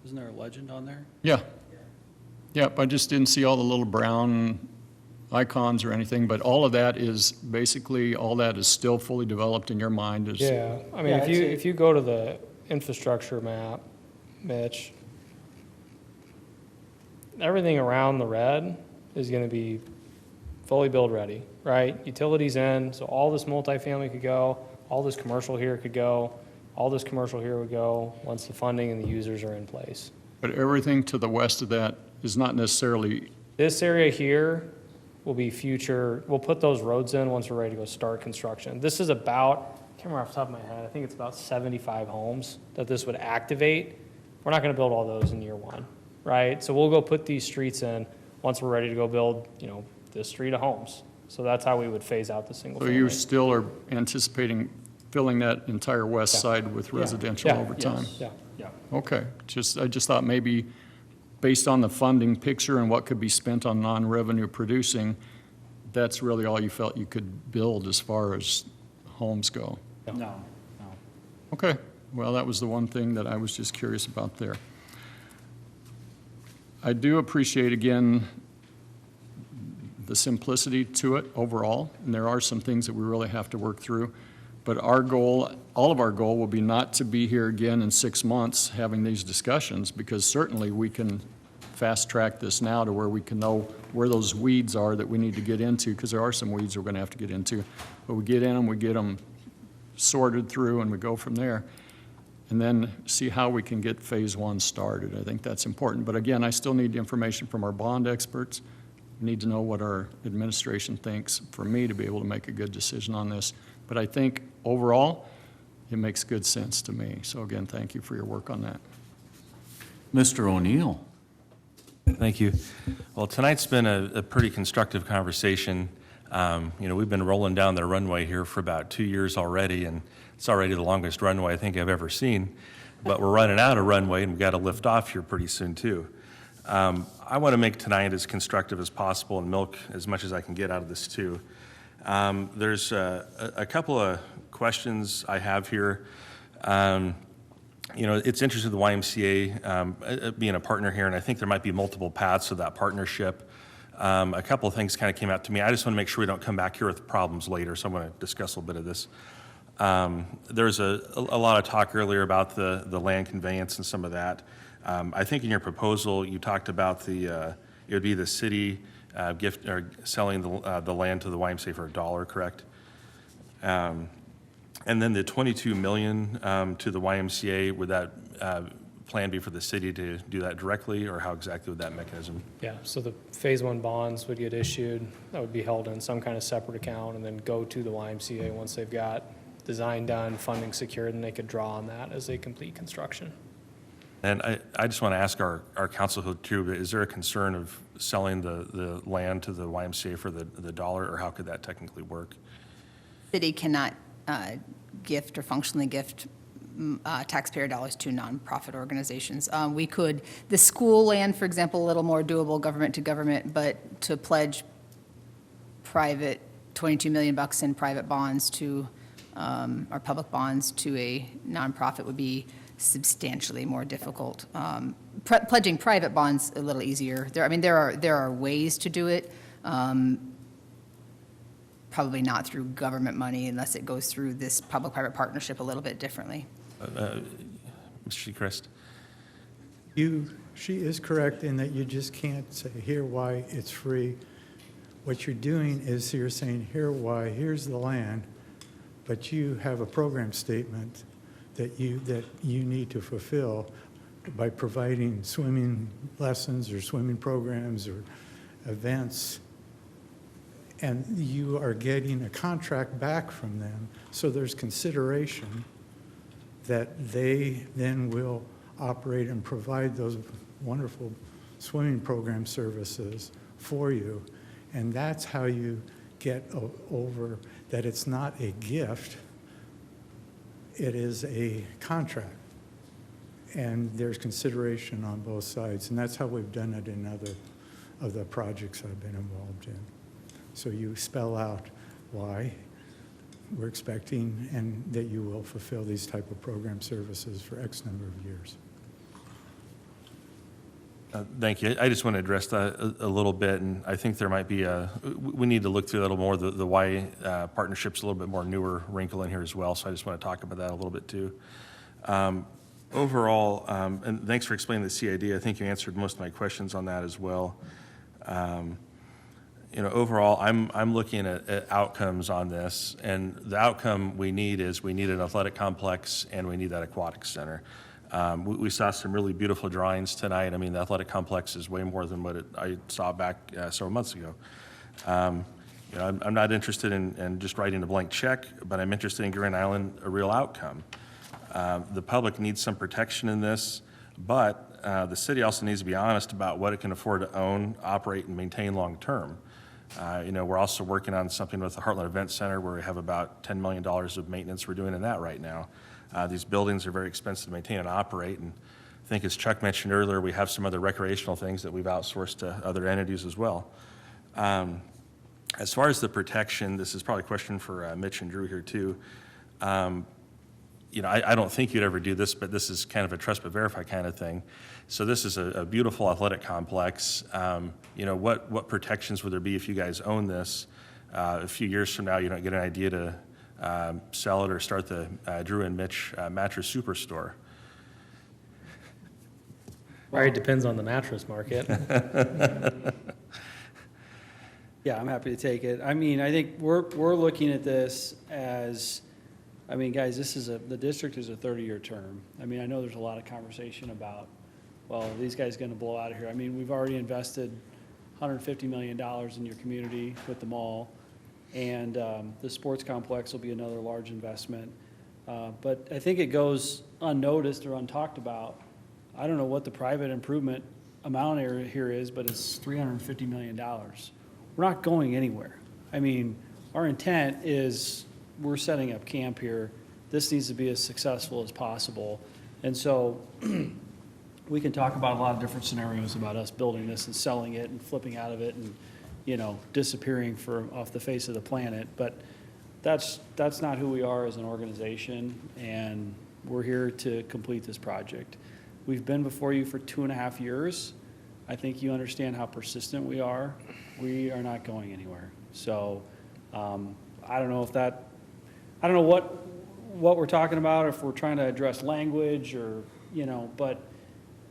isn't there a legend on there? Yeah. Yep, I just didn't see all the little brown icons or anything, but all of that is basically, all that is still fully developed in your mind. Yeah, I mean, if you go to the infrastructure map, Mitch, everything around the red is going to be fully build ready, right? Utilities in, so all this multifamily could go, all this commercial here could go, all this commercial here would go once the funding and the users are in place. But everything to the west of that is not necessarily. This area here will be future, we'll put those roads in once we're ready to go start construction. This is about, I can't remember off the top of my head, I think it's about 75 homes that this would activate. We're not going to build all those in year one, right? So we'll go put these streets in once we're ready to go build, this street of homes. So that's how we would phase out the single So family. you still are anticipating filling that entire west side with residential over time? Yeah. Okay, I just thought maybe based on the funding picture and what could be spent on non-revenue producing, that's really all you felt you could build as far as homes go? No. Okay, well, that was the one thing that I was just curious about there. I do appreciate, again, the simplicity to it overall, and there are some things that we really have to work through. But our goal, all of our goal, will be not to be here again in 6 months having these discussions, because certainly we can fast track this now to where we can know where those weeds are that we need to get into, because there are some weeds we're going to have to get into. But we get in them, we get them sorted through, and we go from there. and then see how we can get Phase 1 started. I think that's important. But again, I still need the information from our bond experts. We need to know what our administration thinks for me to be able to make a good decision on this. But I think overall, it makes good sense to me. So again, thank you for your work on that. Mr. O'Neill. Thank you. Well, tonight's been a pretty constructive conversation. We've been rolling down the runway here for about 2 years already, and it's already the longest runway I think I've ever seen. But we're running out of runway, and we've got to lift off here pretty soon, too. I want to make tonight as constructive as possible and milk as much as I can get out of this, too. There's a couple of questions I have here. It's interesting the YMCA being a partner here, and I think there might be multiple paths to that partnership. A couple of things kind of came out to me. I just want to make sure we don't come back here with problems later, so I'm going to discuss a little bit of this. There's a lot of talk earlier about the land conveyance and some of that. I think in your proposal, you talked about it would be the city gift or selling the land to the YMCA for $1, correct? And then the $22 million to the YMCA, would that plan be for the city to do that directly, or how exactly would that mechanism? Yeah, so the Phase 1 bonds would get issued, that would be held in some kind of separate account and then go to the YMCA once they've got design done, funding secured, and they could draw on that as they complete construction. And I just want to ask our council who too, is there a concern of selling the land to the YMCA for the $1, or how could that technically work? City cannot gift or functionally gift taxpayer dollars to nonprofit organizations. We could, the school land, for example, a little more doable government to government, but to pledge private $22 million in private bonds to, or public bonds to a nonprofit would be substantially more difficult. Pledging private bonds a little easier. There are ways to do it. Probably not through government money unless it goes through this public-private partnership a little bit differently. Mr. Seacrest? She is correct in that you just can't say, here why it's free. What you're doing is you're saying, here why, here's the land, but you have a program statement that you need to fulfill by providing swimming lessons or swimming programs or events. And you are getting a contract back from them, so there's consideration that they then will operate and provide those wonderful swimming program services for you. And that's how you get over that it's not a gift, it is a contract. And there's consideration on both sides, and that's how we've done it in other of the projects I've been involved in. So you spell out why we're expecting and that you will fulfill these type of program services for X number of years. Thank you. I just want to address that a little bit, and I think there might be we need to look through that a little more. The Y partnership's a little bit more newer wrinkle in here as well, so I just want to talk about that a little bit too. Overall, and thanks for explaining the CID. I think you answered most of my questions on that as well. Overall, I'm looking at outcomes on this, and the outcome we need is we need an athletic complex and we need that aquatic center. We saw some really beautiful drawings tonight. I mean, the athletic complex is way more than what I saw back several months ago. I'm not interested in just writing a blank check, but I'm interested in giving Island a real outcome. The public needs some protection in this, but the city also needs to be honest about what it can afford to own, operate, and maintain long term. We're also working on something with the Heartland Event Center where we have about $10 million of maintenance we're doing in that right now. These buildings are very expensive to maintain and operate, and I think as Chuck mentioned earlier, we have some other recreational things that we've outsourced to other entities as well. As far as the protection, this is probably a question for Mitch and Drew here too. I don't think you'd ever do this, but this is kind of a trust but verify kind of thing. So this is a beautiful athletic complex. What protections would there be if you guys own this? A few years from now, you don't get an idea to sell it or start the Drew and Mitch mattress superstore. Right, depends on the mattress market. Yeah, I'm happy to take it. I mean, I think we're looking at this as I mean, guys, the district is a 30-year term. I mean, I know there's a lot of conversation about, well, are these guys going to blow out of here? I mean, we've already invested $150 million in your community with the mall, and the sports complex will be another large investment. But I think it goes unnoticed or untalked about. I don't know what the private improvement amount area here is, but it's $350 million. We're not going anywhere. I mean, our intent is we're setting up camp here. This needs to be as successful as possible. And so we can talk about a lot of different scenarios about us building this and selling it and flipping out of it and, you know, disappearing off the face of the planet. But that's not who we are as an organization, and we're here to complete this project. We've been before you for 2.5 years. I think you understand how persistent we are. We are not going anywhere. So I don't know if that, I don't know what we're talking about, if we're trying to address language or, you know, but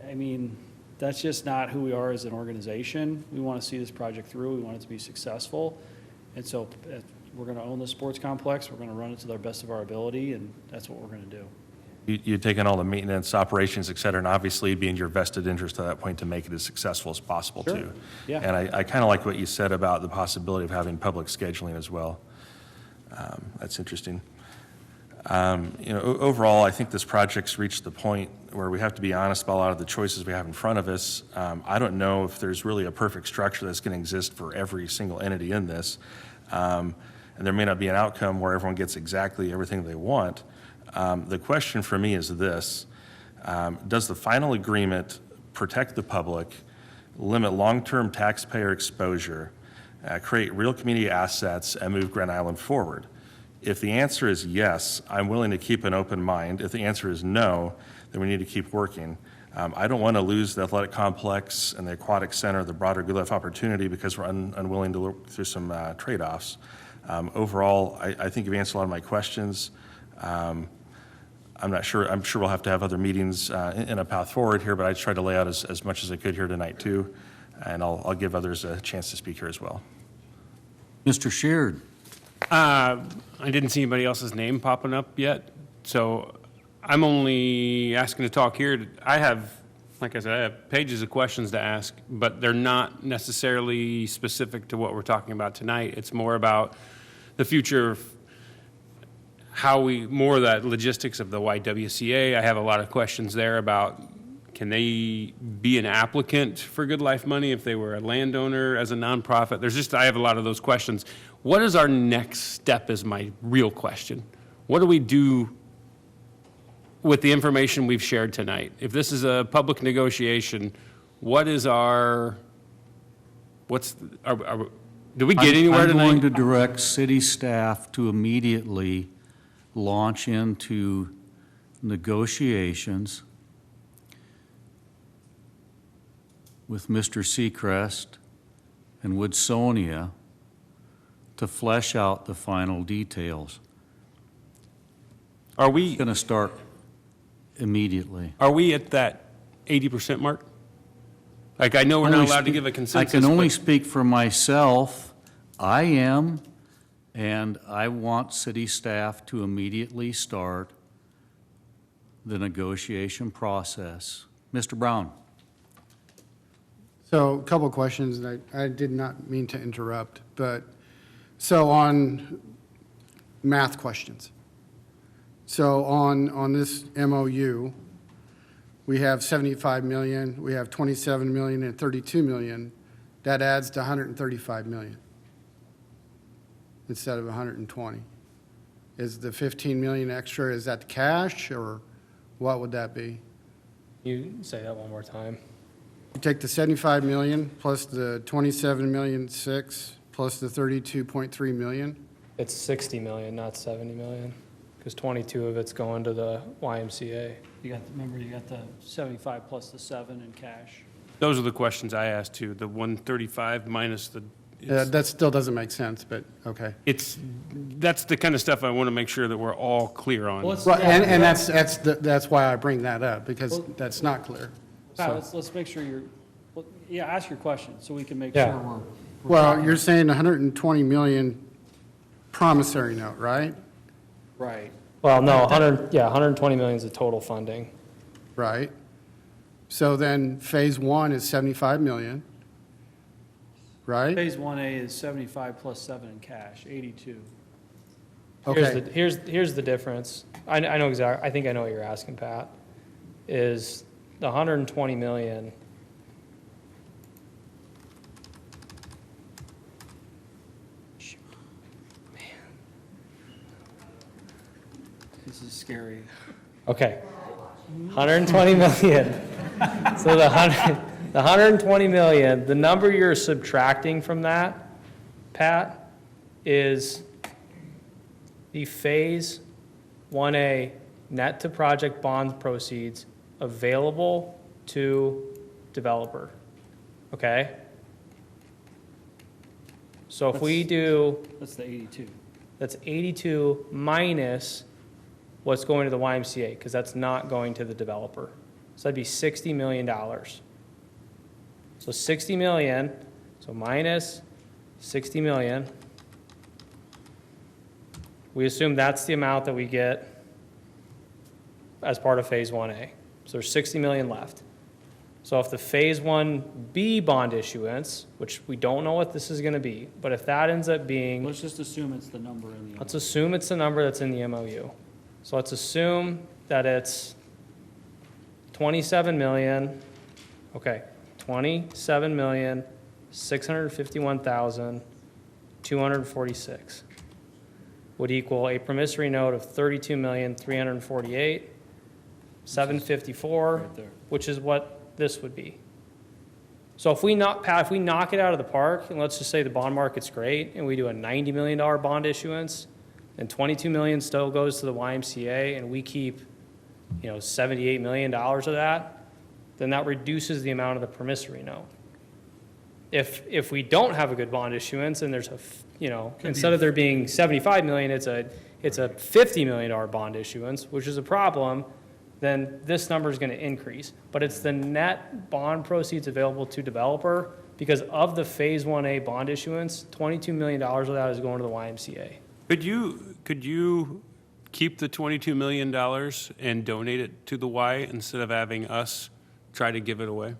I mean, that's just not who we are as an organization. We want to see this project through. We want it to be successful. And so we're going to own the sports complex. We're going to run it to the best of our ability, and that's what we're going to do. You'd taken all the maintenance, operations, et cetera, and obviously it'd be in your vested interest at that point to make it as successful as possible, Sure. too. Yeah. And I kind of like what you said about the possibility of having public scheduling as well. That's interesting. You know, overall, I think this project's reached the point where we have to be honest about a lot of the choices we have in front of us. I don't know if there's really a perfect structure that's going to exist for every single entity in this. And there may not be an outcome where everyone gets exactly everything they want. The question for me is this: does the final agreement protect the public, limit long-term taxpayer exposure, create real community assets, and move Grand Island forward? If the answer is yes, I'm willing to keep an open mind. If the answer is no, then we need to keep working. I don't want to lose the athletic complex and the aquatic center, the broader good life opportunity, because we're unwilling to look through some trade-offs. Overall, I think you've answered a lot of my questions. I'm sure we'll have to have other meetings in a path forward here, but I tried to lay out as much as I could here tonight too, and I'll give others a chance to speak here as well. Mr. Sheard. I didn't see anybody else's name popping up yet, so I'm only asking to talk here. I have, like I said, I have pages of questions to ask, but they're not necessarily specific to what we're talking about tonight. It's more about the future of more of that logistics of the YWCA. I have a lot of questions there about, can they be an applicant for Good Life money if they were a landowner as a nonprofit? I have a lot of those questions. What is our next step is my real question. What do we do with the information we've shared tonight? If this is a public negotiation, do we get anywhere tonight? I'm going to direct city staff to immediately launch into negotiations with Mr. Seacrest and Woodsonia to flesh out the final details. Are we Going to start immediately. Are we at that 80% mark? Like, I know we're not allowed to give a consensus. I can only but- speak for myself. I am, and I want city staff to immediately start the negotiation process. Mr. Brown. So a couple of questions, and I did not mean to interrupt, but so on math questions. So on this MOU, we have 75 million, we have 27 million and 32 million. That adds to 135 million instead of 120. Is the 15 million extra, is that cash, or what would that be? You say that one more time. You take the 75 million plus the 27 million 6 plus the 32.3 million. It's 60 million, not 70 million, because 22 of it's going to the YMCA. Remember, you got the 75 plus the 7 in cash. Those are the questions I asked too. The 135 minus the. That still doesn't make sense, but okay. That's the kind of stuff I want to make sure that we're all clear on. Right, and that's why I bring that up, because that's not clear. Pat, let's make sure ask your question so we can make Yeah. sure we're Well, talking. you're saying 120 million promissory note, right? Right. Well, no, 120 million is the total funding. right? So then Phase 1 is 75 million, right? Phase 1A is 75 plus 7 in cash, 82. Okay, Here's the difference. I know exactly, I think I know what you're asking, Pat, is the 120 million. Shoot. This is scary. Okay. 120 million. So the 120 million, the number you're subtracting from that, Pat, is the Phase 1A net to project bond proceeds available to developer. Okay? So if we do, That's the 82. that's 82 minus what's going to the YMCA, because that's not going to the developer. So that'd be $60 million. So 60 million, so minus 60 million. We assume that's the amount that we get as part of Phase 1A. So there's 60 million left. So if the Phase 1B bond issuance, which we don't know what this is going to be, but if that ends up being, Let's just assume it's the number in the. let's assume it's the number that's in the MOU. So let's assume that it's 27 million, okay, 27,651,246 would equal a promissory note of 32,348,754, Right there. which is what this would be. So if we knock, Pat, if we knock it out of the park, and let's just say the bond market's great, and we do a $90 million bond issuance, and 22 million still goes to the YMCA, and we keep, $78 million of that, then that reduces the amount of the promissory note. If we don't have a good bond issuance, and there's instead of there being 75 million, it's a $50 million bond issuance, which is a problem, then this number is going to increase. But it's the net bond proceeds available to developer, because of the Phase 1A bond issuance, $22 million of that is going to the YMCA. Could you keep the $22 million and donate it to the Y instead of having us try to give it away?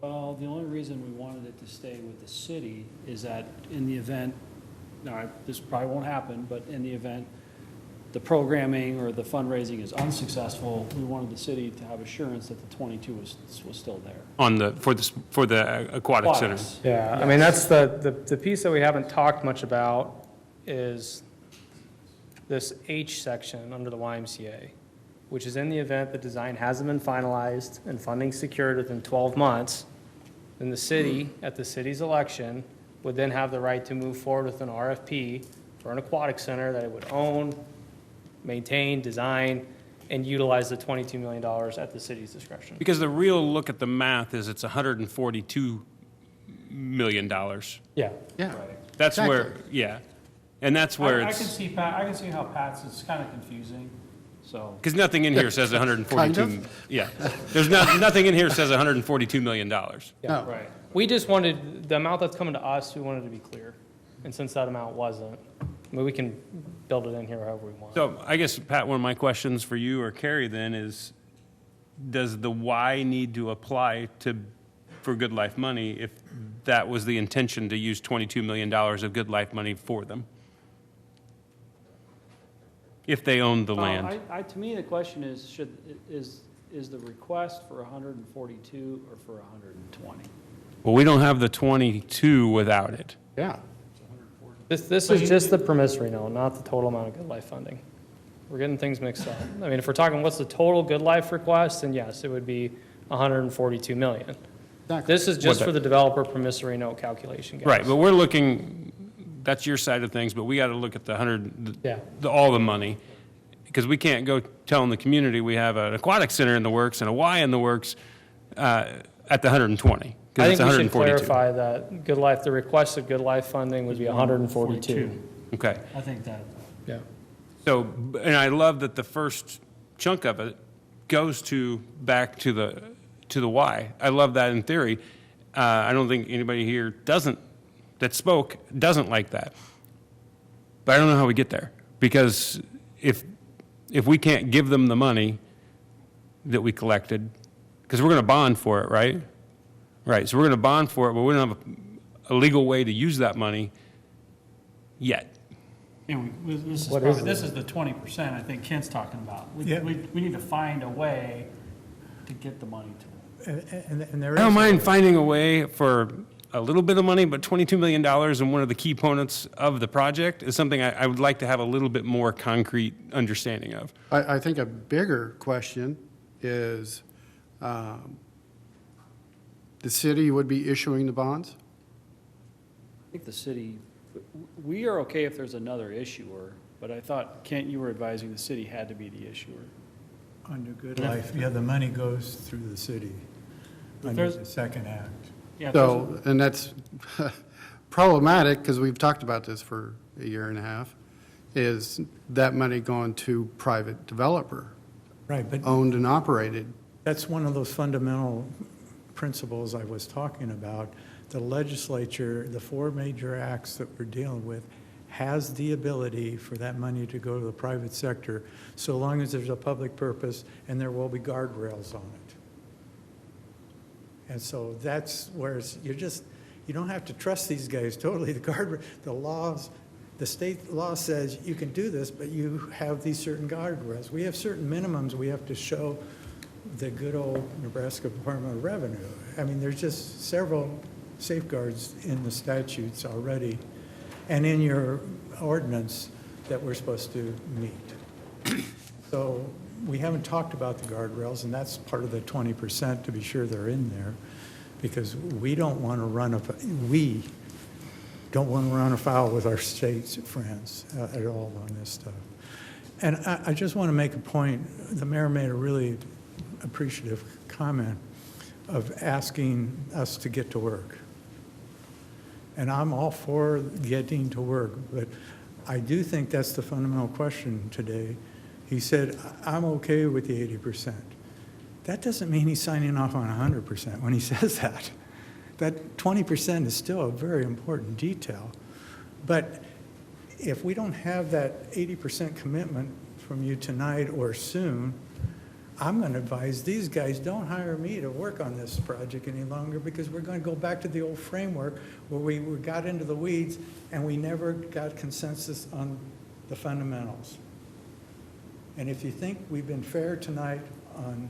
Well, the only reason we wanted it to stay with the city is that in the event, this probably won't happen, but in the event the programming or the fundraising is unsuccessful, we wanted the city to have assurance that the 22 was still there. For the aquatic center? Yeah, I mean, that's the piece that we haven't talked much about is this H section under the YMCA, which is in the event the design hasn't been finalized and funding secured within 12 months, then the city, at the city's election, would then have the right to move forward with an RFP for an aquatic center that it would own, maintain, design, and utilize the $22 million at the city's discretion. Because the real look at the math is it's $142 million. Yeah. yeah. That's Exactly. where, yeah. And that's where I it's, can see Pat, I can see how Pat's is kind of confusing, so. because nothing in here says 142. Kind of. Yeah. There's nothing in here says $142 million. No. Right. We just wanted, the amount that's coming to us, we wanted to be clear. And since that amount wasn't, we can build it in here however we want. So I guess, Pat, one of my questions for you or Carrie then is, does the Y need to apply for Good Life money if that was the intention to use $22 million of Good Life money for them? If they owned the land? To me, the question is, is the request for 142 or for 120? Well, we don't have the 22 without it. Yeah. This is just the promissory note, not the total amount of Good Life funding. We're getting things mixed up. I mean, if we're talking what's the total Good Life request, then yes, it would be 142 million. Exactly. This is just for the developer promissory note calculation, guys. Right, but we're looking, that's your side of things, but we got to look at the 100, Yeah. all the money. Because we can't go telling the community we have an aquatic center in the works and a Y in the works at the 120. I Because think it's we should 142. clarify that Good Life, the requested Good Life funding would be 142. Okay. I think that. Yeah. So, and I love that the first chunk of it goes back to the Y. I love that in theory. I don't think anybody here that spoke doesn't like that. But I don't know how we get there. Because if if we can't give them the money that we collected, because we're going to bond for it, right? Right, so we're going to bond for it, but we don't have a legal way to use that money yet. This What is this is the 20% I think Kent's talking about. Yeah. We need to find a way to get the money to them. And there I don't is- mind finding a way for a little bit of money, but $22 million in one of the key components of the project is something I would like to have a little bit more concrete understanding of. I think a bigger question is, the city would be issuing the bonds? I think the city, we are okay if there's another issuer, but I thought, Kent, you were advising the city had to be the issuer. Under good life, yeah, the money goes through the city under there's- the second act. Yeah, if there's So, and that's problematic, because we've talked about this for a year and a half, is that money going to private developer, Right, but owned and operated. that's one of those fundamental principles I was talking about. The legislature, the four major acts that we're dealing with, has the ability for that money to go to the private sector, so long as there's a public purpose and there will be guardrails on it. And so that's where you don't have to trust these guys totally. The laws, the state law says you can do this, but you have these certain guardrails. We have certain minimums we have to show the good old Nebraska Department of Revenue. I mean, there's just several safeguards in the statutes already and in your ordinance that we're supposed to meet. So we haven't talked about the guardrails, and that's part of the 20% to be sure they're in there, because we don't want to run afoul with our state's friends at all on this stuff. And I just want to make a point. The mayor made a really appreciative comment of asking us to get to work. And I'm all for getting to work, but I do think that's the fundamental question today. He said, I'm okay with the 80%. That doesn't mean he's signing off on 100% when he says that. That 20% is still a very important detail. But if we don't have that 80% commitment from you tonight or soon, I'm going to advise these guys, don't hire me to work on this project any longer, because we're going to go back to the old framework where we got into the weeds and we never got consensus on the fundamentals. And if you think we've been fair tonight on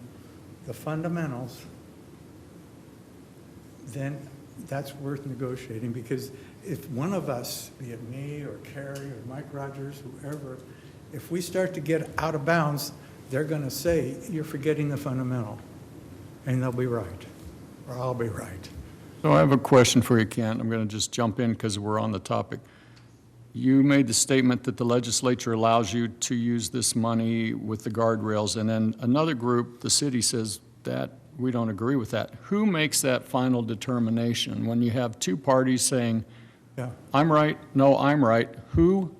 the fundamentals, then that's worth negotiating, because if one of us, be it me or Carrie or Mike Rogers, whoever, if we start to get out of bounds, they're going to say, you're forgetting the fundamental. And they'll be right, or I'll be right. So I have a question for you, Kent. I'm going to just jump in because we're on the topic. You made the statement that the legislature allows you to use this money with the guardrails, and then another group, the city, says that we don't agree with that. Who makes that final determination? When you have two parties saying, Yeah. I'm right, no, I'm right, who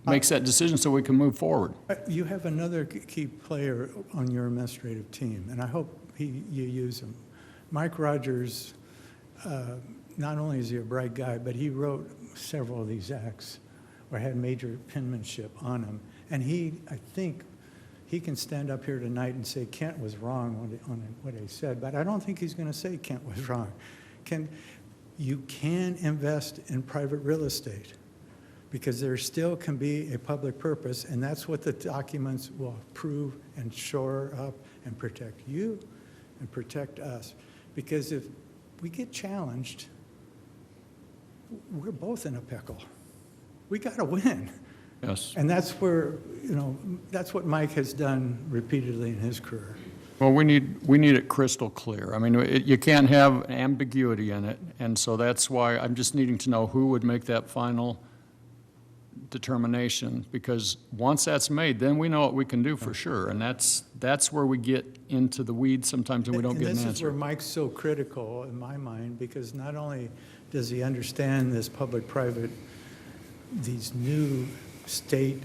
makes that decision so we can move forward? You have another key player on your administrative team, and I hope you use him. Mike Rogers, not only is he a bright guy, but he wrote several of these acts or had major penmanship on them. And I think he can stand up here tonight and say Kent was wrong on what he said, but I don't think he's going to say Kent was wrong. You can invest in private real estate, because there still can be a public purpose, and that's what the documents will prove and shore up and protect you and protect us. Because if we get challenged, we're both in a pickle. We got to win. Yes. And that's where, that's what Mike has done repeatedly in his career. Well, we need it crystal clear. I mean, you can't have ambiguity in it, and so that's why I'm just needing to know who would make that final determination, because once that's made, then we know what we can do for sure, and that's where we get into the weeds sometimes and we don't get an This is where answer. Mike's so critical in my mind, because not only does he understand this public-private, these new state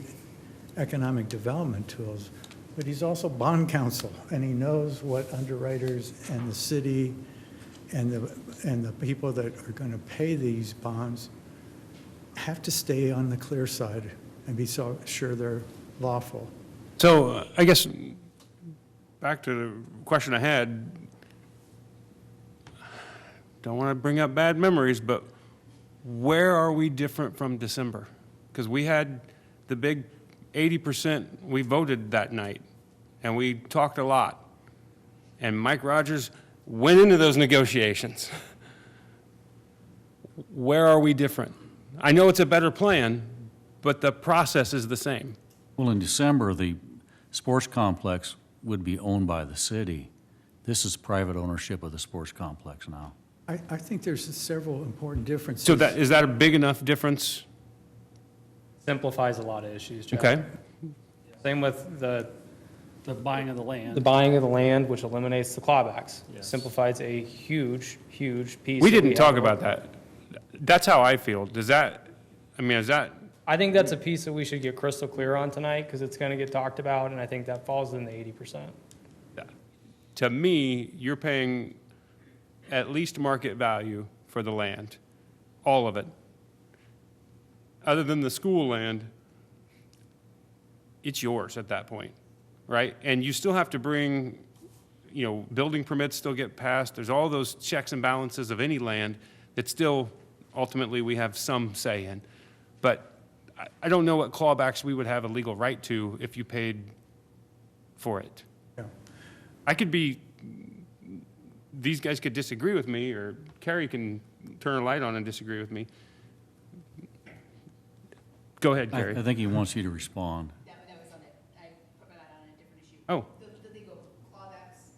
economic development tools, but he's also bond counsel, and he knows what underwriters and the city and the people that are going to pay these bonds have to stay on the clear side and be so sure they're lawful. So I guess, back to the question I had, don't want to bring up bad memories, but where are we different from December? Because we had the big 80%, we voted that night, and we talked a lot. And Mike Rogers went into those negotiations. Where are we different? I know it's a better plan, but the process is the same. Well, in December, the sports complex would be owned by the city. This is private ownership of the sports complex now. I think there's several important differences. So is that a big enough difference? Simplifies a lot of issues, Jeff. Okay. Same with the buying of the land. The buying of the land, which eliminates the clawbacks, Yes. simplifies a huge, huge piece. We that didn't have talk to about work that. That's how I feel. Does that, I mean, is that, I think that's a piece that we should get crystal clear on tonight, because it's going to get talked about, and I think that falls in the 80%. to me, you're paying at least market value for the land, all of it. Other than the school land, it's yours at that point, right? And you still have to bring, you know, building permits still get passed. There's all those checks and balances of any land that still, ultimately, we have some say in. But I don't know what clawbacks we would have a legal right to if you paid for it. Yeah. I could be, these guys could disagree with me, or Carrie can turn a light on and disagree with me. Go ahead, Carrie. I think he wants you to respond. That was on it. I put that on a different issue. Oh. The legal clawbacks,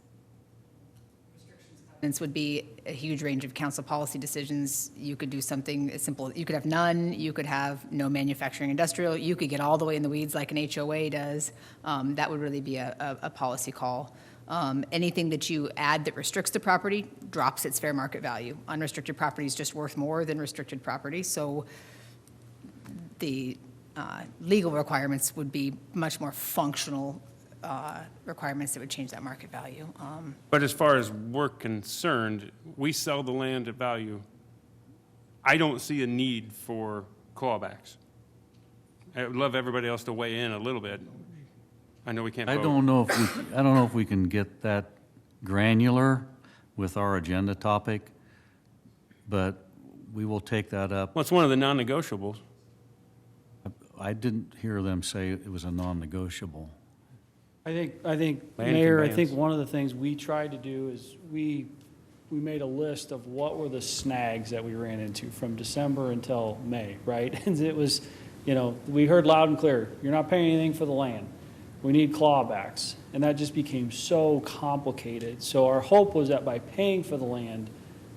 restrictions, covenants would be a huge range of council policy decisions. You could do something as simple, you could have none, you could have no manufacturing industrial, you could get all the way in the weeds like an HOA does. That would really be a policy call. Anything that you add that restricts the property drops its fair market value. Unrestricted property is just worth more than restricted property, so the legal requirements would be much more functional requirements that would change that market value. But as far as we're concerned, we sell the land at value. I don't see a need for clawbacks. I would love everybody else to weigh in a little bit. I know we can't vote. I don't know if we can get that granular with our agenda topic, but we will take that up. Well, it's one of the non-negotiables. I didn't hear them say it was a non-negotiable. I think, Land Mayor, I think conveyance. one of the things we tried to do is we made a list of what were the snags that we ran into from December until May, right? And it was, you know, we heard loud and clear, you're not paying anything for the land. We need clawbacks. And that just became so complicated. So our hope was that by paying for the land,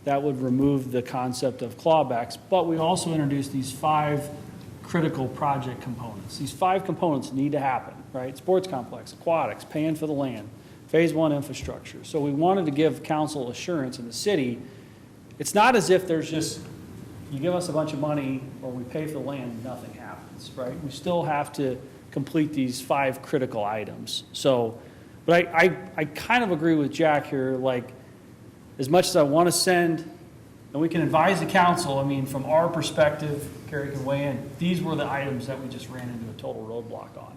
that would remove the concept of clawbacks. But we also introduced these 5 critical project components. These 5 components need to happen, right? Sports complex, aquatics, paying for the land, phase 1 infrastructure. So we wanted to give council assurance in the city. It's not as if there's just, you give us a bunch of money or we pay for the land and nothing happens, right? We still have to complete these 5 critical items. So, but I kind of agree with Jack here, like, as much as I want to send, and we can advise the council, I mean, from our perspective, Carrie can weigh in, these were the items that we just ran into a total roadblock on.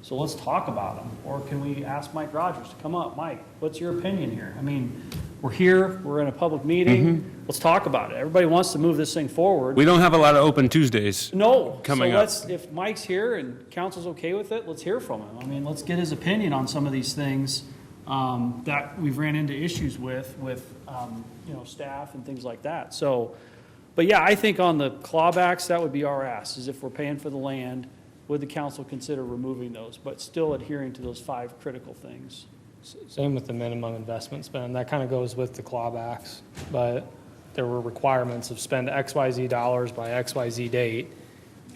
So let's talk about them. Or can we ask Mike Rogers to come up? Mike, what's your opinion here? I mean, we're here, we're in a public meeting, let's talk about it. Everybody wants to move this thing forward. We don't have a lot of open Tuesdays. No. Coming so up. let's, if Mike's here and council's okay with it, let's hear from him. I mean, let's get his opinion on some of these things that we've ran into issues with you know, staff and things like that. So, but yeah, I think on the clawbacks, that would be our ask, is if we're paying for the land, would the council consider removing those, but still adhering to those 5 critical ththings? Same with the minimum investment spend. That kind of goes with the clawbacks, but there were requirements of spend XYZ dollars by XYZ date.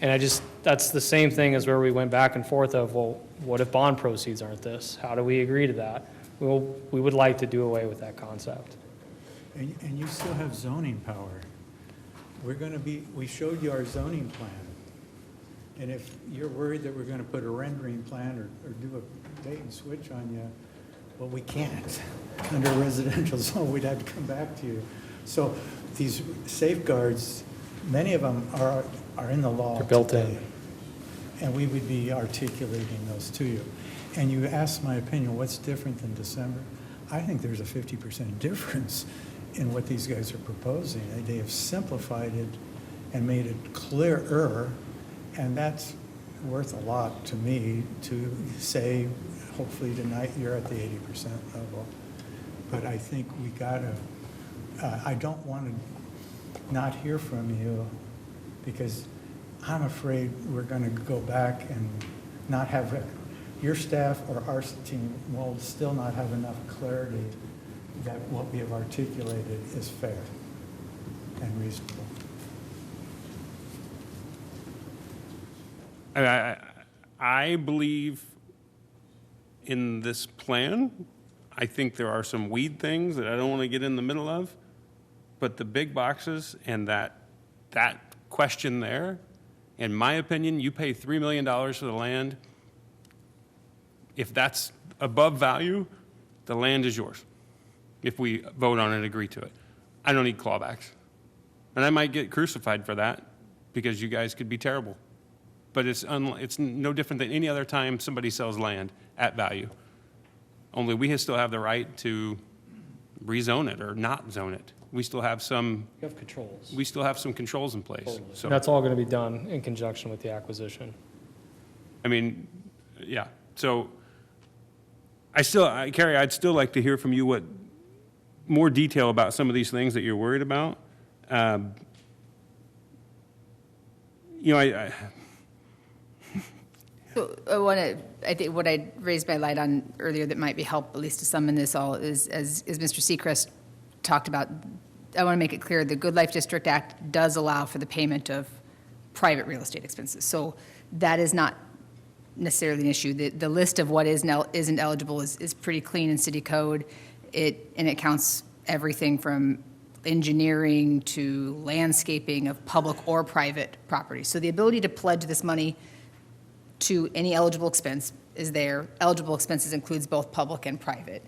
And that's the same thing as where we went back and forth of, well, what if bond proceeds aren't this? How do we agree to that? We would like to do away with that concept. And you still have zoning power. We showed you our zoning plan. And if you're worried that we're going to put a rendering plan or do a bait and switch on you, well, we can't. Under residential zone, we'd have to come back to you. So these safeguards, many of them are in the law. They're built today. in. And we would be articulating those to you. and you asked my opinion, what's different than December? I think there's a 50% difference in what these guys are proposing. They have simplified it and made it clearer, and that's worth a lot to me to say, hopefully tonight you're at the 80% level. But I think we gotta, I don't want to not hear from you, because I'm afraid we're gonna go back and not have, your staff or our team will still not have enough clarity that what we have articulated is fair and reasonable. I believe in this plan. I think there are some weed things that I don't want to get in the middle of, but the big boxes and that question there, in my opinion, you pay $3 million for the land. If that's above value, the land is yours. If we vote on it and agree to it. I don't need clawbacks. And I might get crucified for that because you guys could be terrible. But it's no different than any other time somebody sells land at value. Only we still have the right to rezone it or not zone it. We still have some. You have controls. We still have some controls in place. Totally. So That's all going to be done in conjunction with the acquisition. I mean, yeah. So Carrie, I'd still like to hear from you what more detail about some of these things that you're worried about. So I think what I raised my light on earlier that might be help, at least to some in this all, is as Mr. Seacrest talked about, I want to make it clear the Good Life District Act does allow for the payment of private real estate expenses. So that is not necessarily an issue. The list of what isn't eligible is pretty clean in city code. It counts everything from engineering to landscaping of public or private property. So the ability to pledge this money to any eligible expense is there. Eligible expenses includes both public and private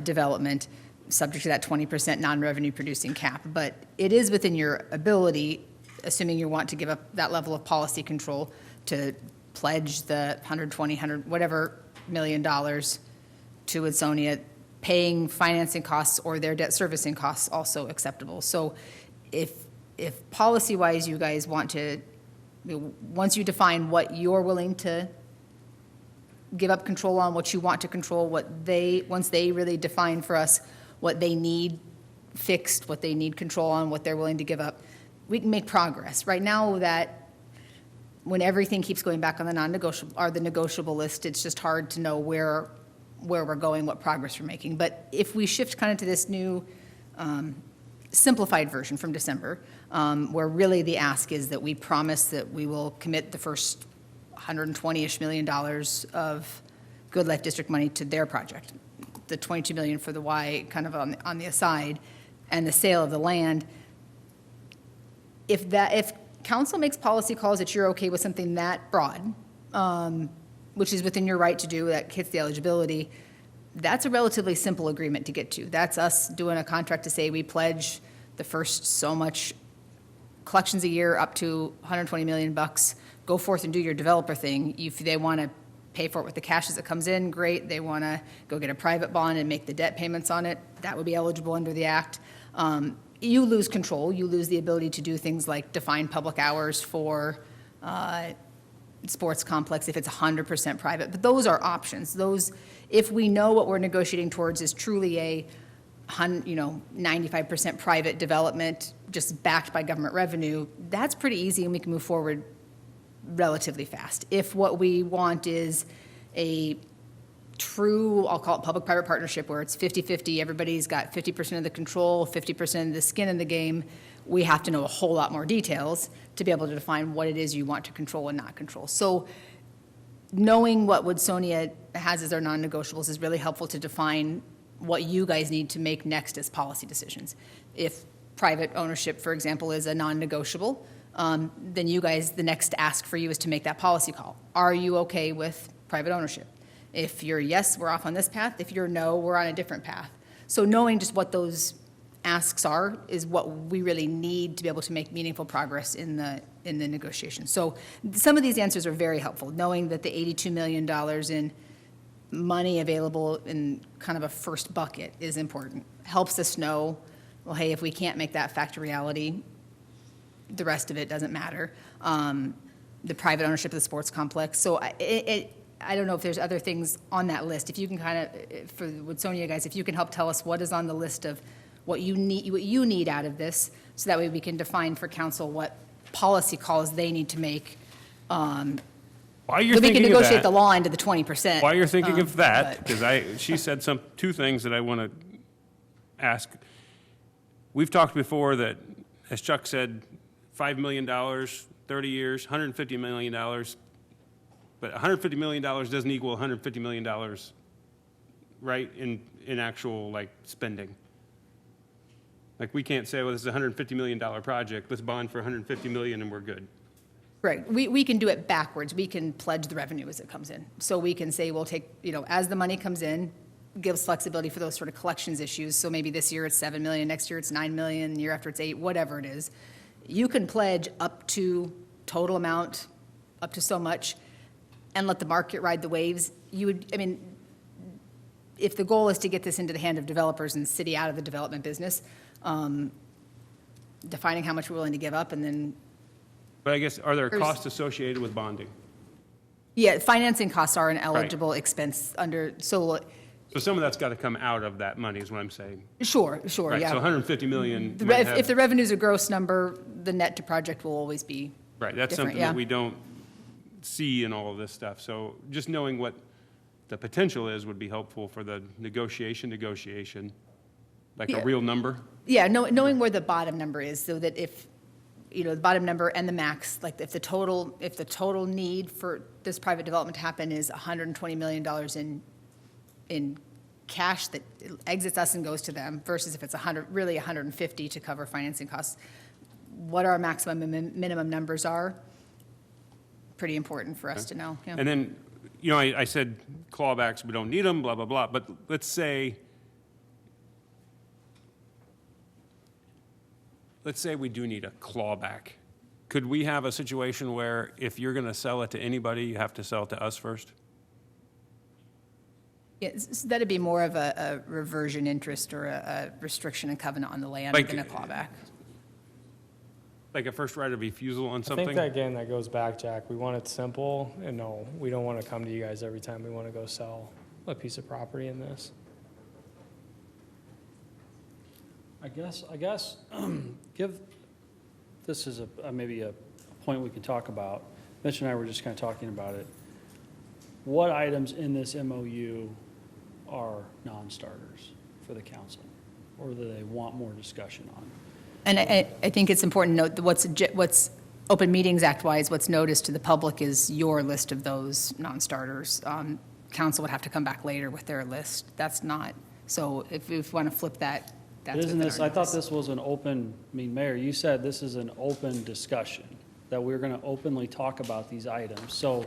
development, subject to that 20% non-revenue producing cap. But it is within your ability, assuming you want to give up that level of policy control, to pledge the $100 million to Woodsonia, paying financing costs or their debt servicing costs also acceptable. So if policy-wise you guys want to, once you define what you're willing to give up control on, what you want to control, once they really define for us what they need fixed, what they need control on, what they're willing to give up, we can make progress. Right now, that when everything keeps going back on the non-negotiable or the negotiable list, it's just hard to know where we're going, what progress we're making. But if we shift kind of to this new simplified version from December, where really the ask is that we promise that we will commit the first $120-ish million of Good Life District money to their project, the $22 million for the Y kind of on the aside, and the sale of the land. If council makes policy calls that you're okay with something that broad, which is within your right to do, that hits the eligibility, that's a relatively simple agreement to get to. That's us doing a contract to say we pledge the first so much collections a year up to $120 million. Go forth and do your developer thing. If they want to pay for it with the cash as it comes in, great. They want to go get a private bond and make the debt payments on it, that would be eligible under the act. You lose control. You lose the ability to do things like define public hours for sports complex if it's 100% private. But those are options. Those, if we know what we're negotiating towards is truly a 95% private development just backed by government revenue, that's pretty easy and we can move forward relatively fast. If what we want is a true, I'll call it public-private partnership, where it's 50-50, everybody's got 50% of the control, 50% of the skin in the game, we have to know a whole lot more details to be able to define what it is you want to control and not control. So knowing what Woodsonia has as their non-negotiables is really helpful to define what you guys need to make next as policy decisions. If private ownership, for example, is a non-negotiable, then you guys, the next ask for you is to make that policy call. Are you okay with private ownership? If you're yes, we're off on this path. If you're no, we're on a different path. So knowing just what those asks are is what we really need to be able to make meaningful progress in the negotiation. So some of these answers are very helpful, knowing that the $82 million in money available in kind of a first bucket is important. Helps us know, well, hey, if we can't make that fact a reality, the rest of it doesn't matter. The private ownership of the sports complex. So I don't know if there's other things on that list. If you can kind of, for the Woodsonia guys, if you can help tell us what is on the list of what you need out of this, so that way we can define for council what policy calls they need to make. While you're So we can thinking of negotiate the that, law into the 20%. while you're thinking of that, but- because she said two things that I want to ask. We've talked before that, as Chuck said, $5 million, 30 years, $150 million. But $150 million doesn't equal $150 million, right, in actual, like, spending. Like, we can't say, well, this is a $150 million project, let's bond for $150 million and we're good. Right, we can do it backwards. We can pledge the revenue as it comes in. So we can say, we'll take, as the money comes in, gives flexibility for those sort of collections issues. So maybe this year it's 7 million, next year it's 9 million, the year after it's 8, whatever it is. You can pledge up to total amount, up to so much, and let the market ride the waves. If the goal is to get this into the hand of developers and the city out of the development business, defining how much we're willing to give up, and then, But I guess, are there costs associated with bonding? yeah, financing costs are an eligible expense under, So some of that's got to come out of that money, is what I'm saying. sure, Right, yeah. so 150 million. The might rev- have- If the revenue's a gross number, the net to project will always be Right, that's different, something yeah. that we don't see in all of this stuff. So just knowing what the potential is would be helpful for the negotiation, like Yeah. a real number. Yeah, knowing where the bottom number is, so that if, the bottom number and the max, like if the total need for this private development to happen is $120 million in cash that exits us and goes to them, versus if it's really 150 to cover financing costs, what our maximum and minimum numbers are, pretty important for us to know, yeah. And then, I said clawbacks, we don't need them, blah, blah, blah. But let's say we do need a clawback. Could we have a situation where if you're going to sell it to anybody, you have to sell it to us first? Yeah, that'd be more of a reversion interest or a restriction and covenant on the land Like- than a clawback. Like a first right of refusal on I something? think that, again, that goes back, Jack. We want it simple, and no, we don't want to come to you guys every time we want to go sell a piece of property in this. I guess, this is maybe a point we can talk about. Mitch and I were just kind of talking about it. What items in this MOU are non-starters for the council, or that they want more discussion on? And I think it's important to note that what's Open Meetings Act-wise, what's noticed to the public is your list of those non-starters. Council would have to come back later with their list. That's not, so if we want to flip that, that's Isn't within this, our I thought notice. this was an open, Mayor, you said this is an open discussion, that we're going to openly talk about these items. So,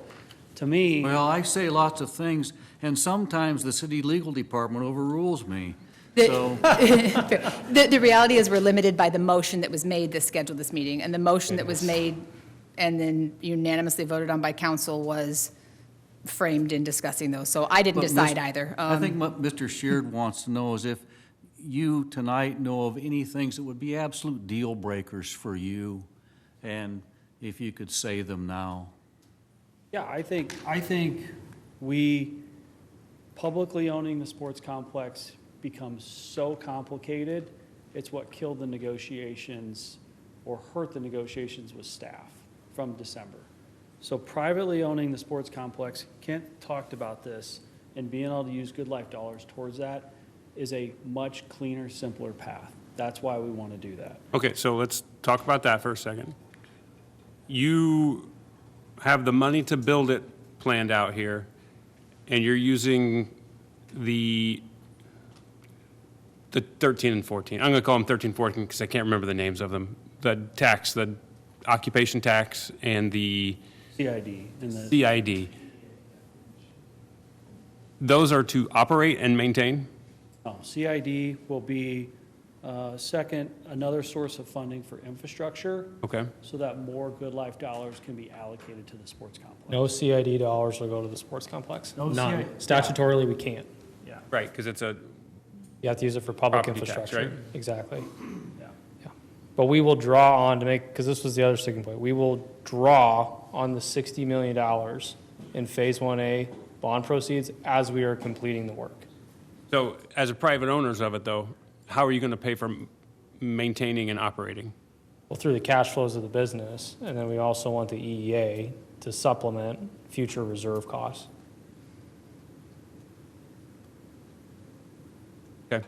to me, Well, I say lots of things, and sometimes the city legal department overrules me. So, The reality is we're limited by the motion that was made to schedule this meeting, and the motion that was made and then unanimously voted on by council was framed in discussing those. So I didn't But decide Mr. either. I think what Mr. Sheard wants to know is if you tonight know of any things that would be absolute deal breakers for you, and if you could say them now. yeah, I think we, publicly owning the sports complex becomes so complicated, it's what killed the negotiations or hurt the negotiations with staff from December. So privately owning the sports complex, Kent talked about this, and being able to use Good Life dollars towards that is a much cleaner, simpler path. That's why we want to do that. Okay, so let's talk about that for a second. You have the money to build it planned out here, and you're using the 13 and 14. I'm going to call them 13, 14 because I can't remember the names of them. The tax, the occupation tax and the CID and the, CID. Those are to operate and maintain? CID will be Second, another source of funding for infrastructure Okay. so that more Good Life dollars can be allocated to the sports complex. No CID dollars will go to the sports complex. No None. CID. Statutorily, we can't. Yeah, Right, because it's a, You have to use it for public Property tax, infrastructure. right? Exactly. yeah. Yeah. But we will draw on to make, because this was the other sticking point, we will draw on the $60 million in Phase 1A bond proceeds as we are completing the work. so as a private owners of it, though, how are you going to pay for maintaining and operating? Well, through the cash flows of the business, and then we also want the EEA to supplement future reserve costs. Okay.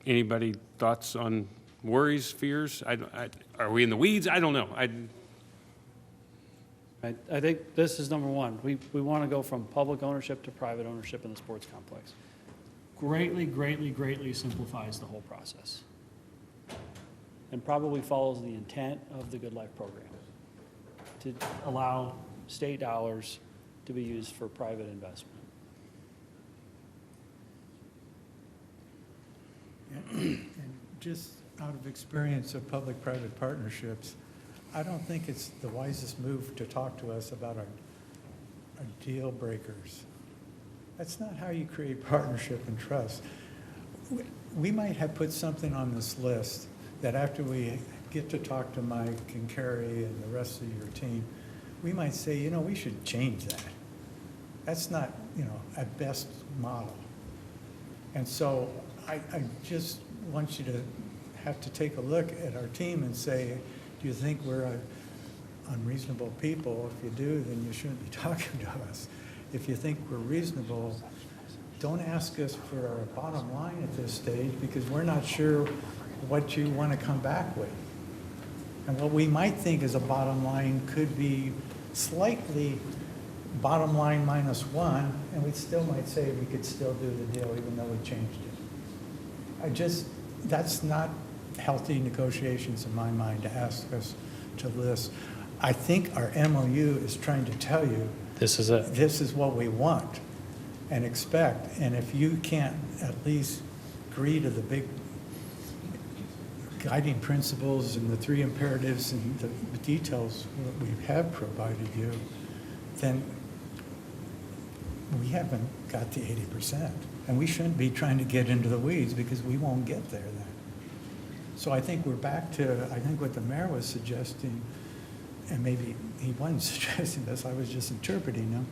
Anybody thoughts on worries, fears? Are we in the weeds? I don't know. I think this is number one. We want to go from public ownership to private ownership in the sports complex. Greatly simplifies the whole process. And probably follows the intent of the Good Life program to allow state dollars to be used for private investment. And just out of experience of public-private partnerships, I don't think it's the wisest move to talk to us about our deal breakers. That's not how you create partnership and trust. We might have put something on this list that after we get to talk to Mike and Carrie and the rest of your team, we might say, you know, we should change that. That's not, you know, at best model. And so I just want you to have to take a look at our team and say, do you think we're unreasonable people? If you do, then you shouldn't be talking to us. If you think we're reasonable, don't ask us for our bottom line at this stage because we're not sure what you want to come back with. And what we might think is a bottom line could be slightly bottom line -1, and we still might say we could still do the deal even though we changed it. That's not healthy negotiations in my mind to ask us to list. I think our MOU is trying to tell you This is it. this is what we want and expect. And if you can't at least agree to the big guiding principles and the 3 imperatives and the details that we have provided you, then we haven't got the 80%. And we shouldn't be trying to get into the weeds because we won't get there then. So I think we're back to, I think what the mayor was suggesting, and maybe he wasn't suggesting this, I was just interpreting him.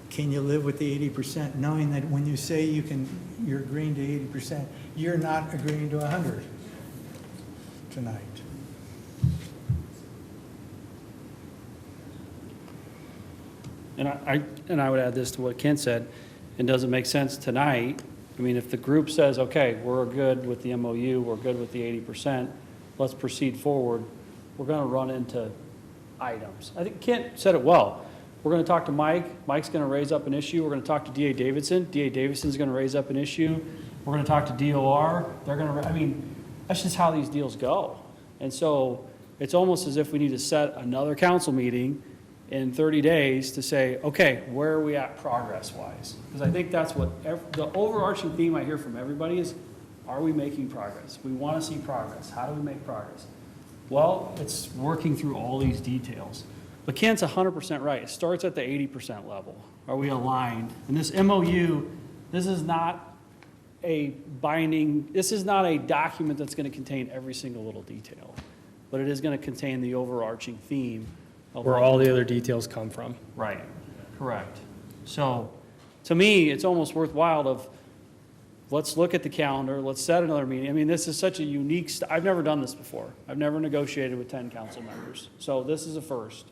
Can you live with the 80%, knowing that when you say you're agreeing to 80%, you're not agreeing to 100 tonight? And I would add this to what Kent said. It doesn't make sense tonight. I mean, if the group says, okay, we're good with the MOU, we're good with the 80%, let's proceed forward, we're going to run into items. I think Kent said it well. We're going to talk to Mike. Mike's going to raise up an issue. We're going to talk to DA Davidson. DA Davidson's going to raise up an issue. We're going to talk to DOR. They're going to, I mean, that's just how these deals go. And so it's almost as if we need to set another council meeting in 30 days to say, okay, where are we at progress-wise? Because I think that's what, the overarching theme I hear from everybody is, are we making progress? We want to see progress. How do we make progress? Well, it's working through all these details. But Kent's 100% right. It starts at the 80% level. Are we aligned? And this MOU, this is not a binding, this is not a document that's going to contain every single little detail, but it is going to contain the overarching theme of Where all the other details come from. Right, correct. So, to me, it's almost worthwhile of, let's look at the calendar, let's set another meeting. I mean, this is such a unique, I've never done this before. I've never negotiated with 10 council members. So this is a first.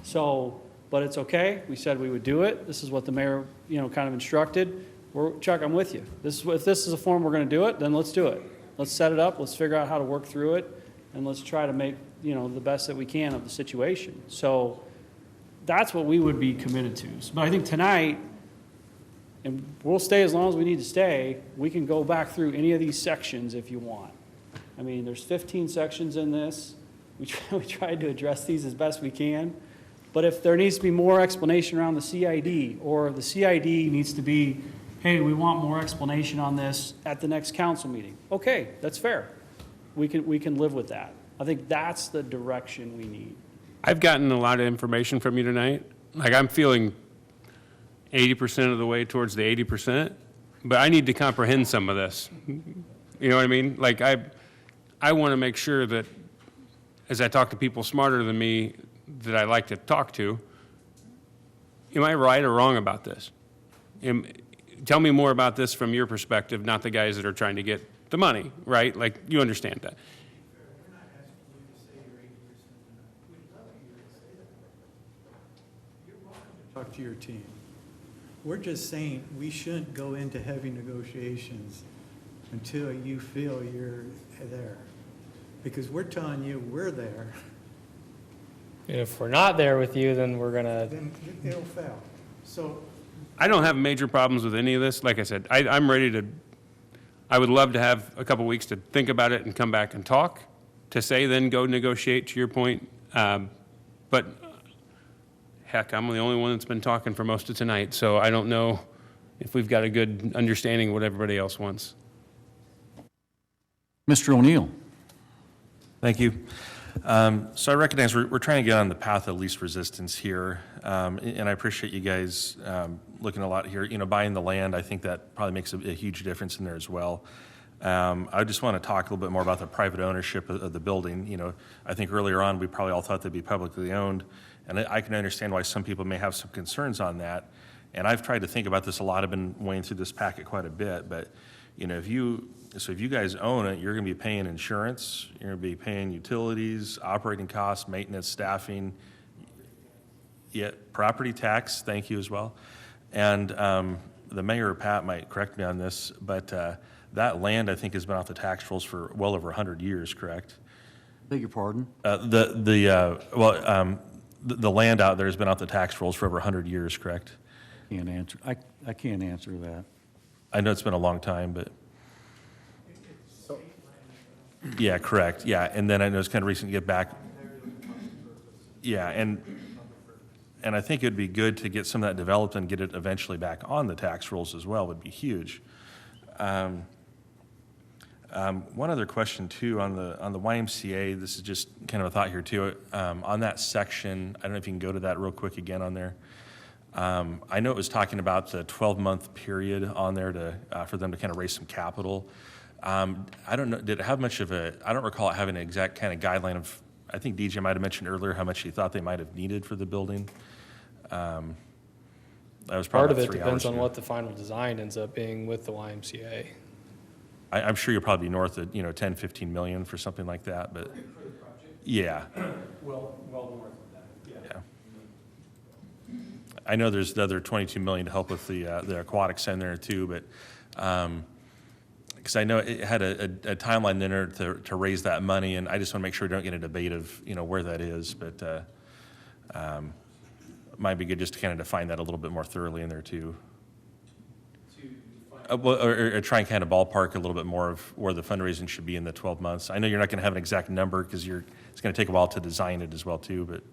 So, but it's okay. We said we would do it. This is what the mayor, kind of instructed. Chuck, I'm with you. If this is a form we're going to do it, then let's do it. Let's set it up. Let's figure out how to work through it. And let's try to make, the best that we can of the situation. So that's what we would be committed to. But I think tonight, and we'll stay as long as we need to stay, we can go back through any of these sections if you want. I mean, there's 15 sections in this. We tried to address these as best we can. But if there needs to be more explanation around the CID, or the CID needs to be hey, we want more explanation on this at the next council meeting. Okay, that's fair. We can live with that. I think that's the direction we need. I've gotten a lot of information from you tonight. Like, I'm feeling 80% of the way towards the 80%, but I need to comprehend some of this. You know what I mean? Like, I want to make sure that as I talk to people smarter than me that I like to talk to, am I right or wrong about this? Tell me more about this from your perspective, not the guys that are trying to get the money, right? Like, you understand that. Talk to your team. We're just saying we shouldn't go into heavy negotiations until you feel you're there. Because we're telling you we're there, And if we're not there with you, then we're gonna, then it'll fail. So I don't have major problems with any of this. Like I said, I'm ready to, I would love to have a couple weeks to think about it and come back and talk, to say then go negotiate, to your point. But heck, I'm the only one that's been talking for most of tonight, so I don't know if we've got a good understanding of what everybody else wants. Mr. O'Neill. Thank you. So I recognize we're trying to get on the path of least resistance here, and I appreciate you guys looking a lot here. You know, buying the land, I think that probably makes a huge difference in there as well. I just want to talk a little bit more about the private ownership of the building. You know, I think earlier on we probably all thought they'd be publicly owned, and I can understand why some people may have some concerns on that. And I've tried to think about this a lot. I've been weighing through this packet quite a bit, but you know, if you guys own it, you're going to be paying insurance, you're going to be paying utilities, operating costs, maintenance, staffing, property tax, thank you as well. And the mayor, Pat, might correct me on this, but that land, I think, has been off the tax rolls for well over 100 years, correct? Beg your pardon? The land out there has been off the tax rolls for over 100 years, correct? Can't answer. I can't answer that. I know it's been a long time, but. Yeah, correct, yeah, and then I know it's kind of recent to get back. Yeah, and I think it'd be good to get some of that developed and get it eventually back on the tax rolls as well, would be huge. One other question too, on the YMCA, this is just kind of a thought here too. On that section, I don't know if you can go to that real quick again on there. I know it was talking about the 12-month period on there to for them to kind of raise some capital. I don't know, did it have much of I don't recall it having an exact kind of guideline of, I think DJ might have mentioned earlier how much he thought they might have needed for the building. That was part probably of it 3 depends hours on ago. what the final design ends up being with the YMCA. I'm sure you'll probably be north of, 10, 15 million for something like that, but yeah. Well north of that, Yeah. I know there's the other 22 million to help with the aquatic center too, but because I know it had a timeline in there to raise that money, and I just want to make sure we don't get a debate of where that is, but might be good just to kind of define that a little bit more thoroughly in there too. Or try and kind of ballpark a little bit more of where the fundraising should be in the 12 months. I know you're not going to have an exact number because it's going to take a while to design it as well too, but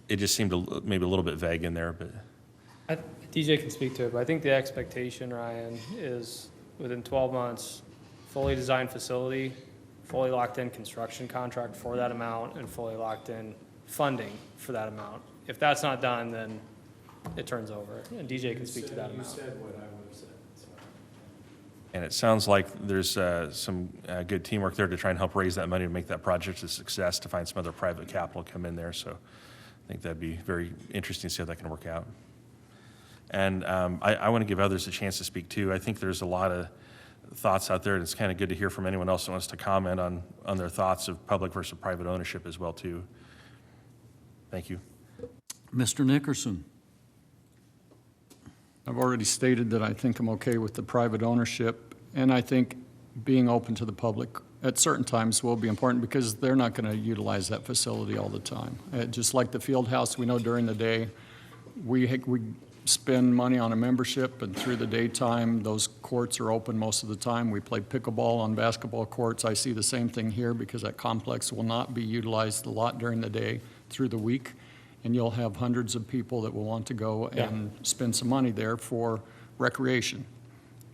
it just seemed maybe a little bit vague in there. But DJ can speak to it, but I think the expectation, Ryan, is within 12 months, fully designed facility, fully locked in construction contract for that amount, and fully locked in funding for that amount. If that's not done, then it turns over, and DJ can speak to that amount. You said what I would have said. So. And it sounds like there's some good teamwork there to try and help raise that money to make that project a success, to find some other private capital come in there. So I think that'd be very interesting to see how that can work out. And I want to give others a chance to speak too. I think there's a lot of thoughts out there, and it's kind of good to hear from anyone else that wants to comment on their thoughts of public versus private ownership as well too. Thank you. Mr. Nickerson. I've already stated that I think I'm okay with the private ownership, and I think being open to the public at certain times will be important because they're not going to utilize that facility all the time. Just like the field house, we know during the day, we spend money on a membership, and through the daytime, those courts are open most of the time. We play pickleball on basketball courts. I see the same thing here because that complex will not be utilized a lot during the day through the week. And you'll have hundreds of people that will want to go and spend some money there for recreation.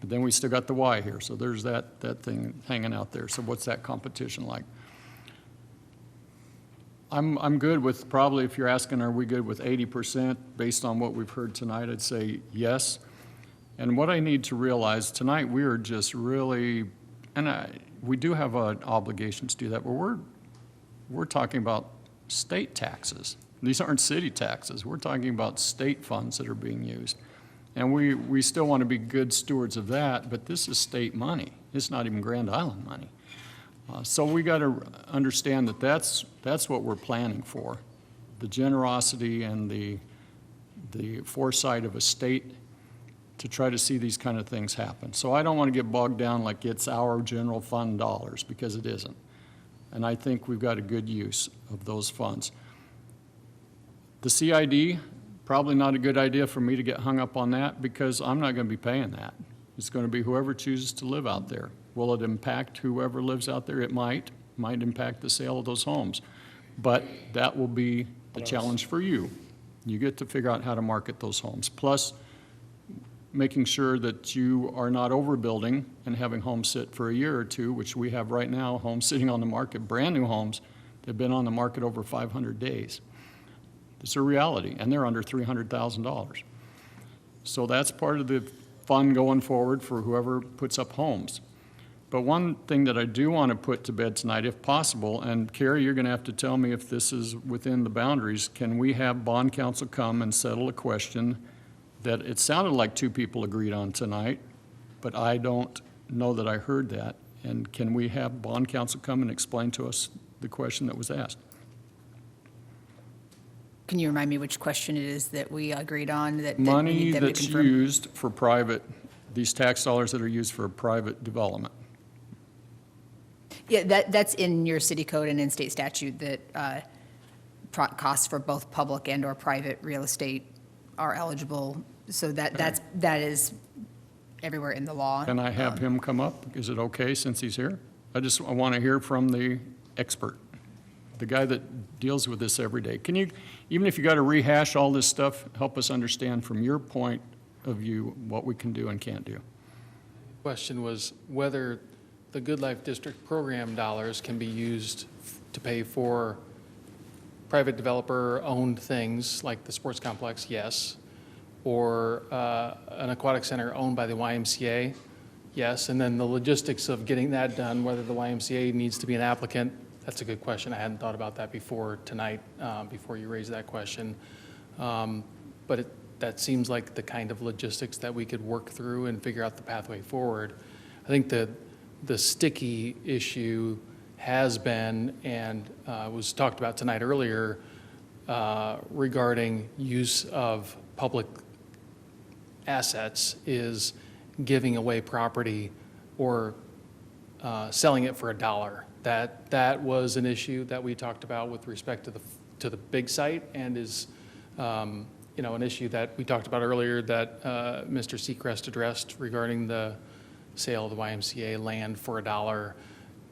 But then we still got the Y here, so there's that thing hanging out there. So what's that competition like? I'm good with probably, if you're asking, are we good with 80% based on what we've heard tonight, I'd say yes. And what I need to realize tonight, we are just really, and we do have an obligation to do that, but we're talking about state taxes. These aren't city taxes. We're talking about state funds that are being used. And we still want to be good stewards of that, but this is state money. It's not even Grand Island money. So we got to understand that that's what we're planning for, the generosity and the foresight of a state to try to see these kind of things happen. So I don't want to get bogged down like it's our general fund dollars, because it isn't. And I think we've got a good use of those funds. The CID, probably not a good idea for me to get hung up on that, because I'm not going to be paying that. It's going to be whoever chooses to live out there. Will it impact whoever lives out there? It might impact the sale of those homes. But that will be the challenge for you. You get to figure out how to market those homes. Plus, making sure that you are not overbuilding and having homes sit for a year or two, which we have right now, homes sitting on the market, brand new homes that have been on the market over 500 days. It's a reality, and they're under $300,000. So that's part of the fun going forward for whoever puts up homes. But one thing that I do want to put to bed tonight, if possible, and Carrie, you're going to have to tell me if this is within the boundaries, can we have bond counsel come and settle a question that it sounded like two people agreed on tonight, but I don't know that I heard that. And can we have bond counsel come and explain to us the question that was asked? Can you remind me which question it is that we agreed on that we Money need them to that's confirm? used for private, these tax dollars that are used for private development. Yeah, that's in your city code and in state statute that costs for both public and or private real estate are eligible. So that is everywhere in the law. Can I have him come up? Is it okay since he's here? I want to hear from the expert, the guy that deals with this every day. Can you, even if you got to rehash all this stuff, help us understand from your point of view what we can do and can't do? Question was whether the Good Life District program dollars can be used to pay for private developer-owned things like the sports complex, yes, or an aquatic center owned by the YMCA, yes, and then the logistics of getting that done, whether the YMCA needs to be an applicant, that's a good question. I hadn't thought about that before tonight, before you raised that question. But that seems like the kind of logistics that we could work through and figure out the pathway forward. I think the sticky issue has been, and was talked about tonight earlier, regarding use of public assets, is giving away property or selling it for $1. That was an issue that we talked about with respect to the big site, and is an issue that we talked about earlier that Mr. Seacrest addressed regarding the sale of the YMCA land for $1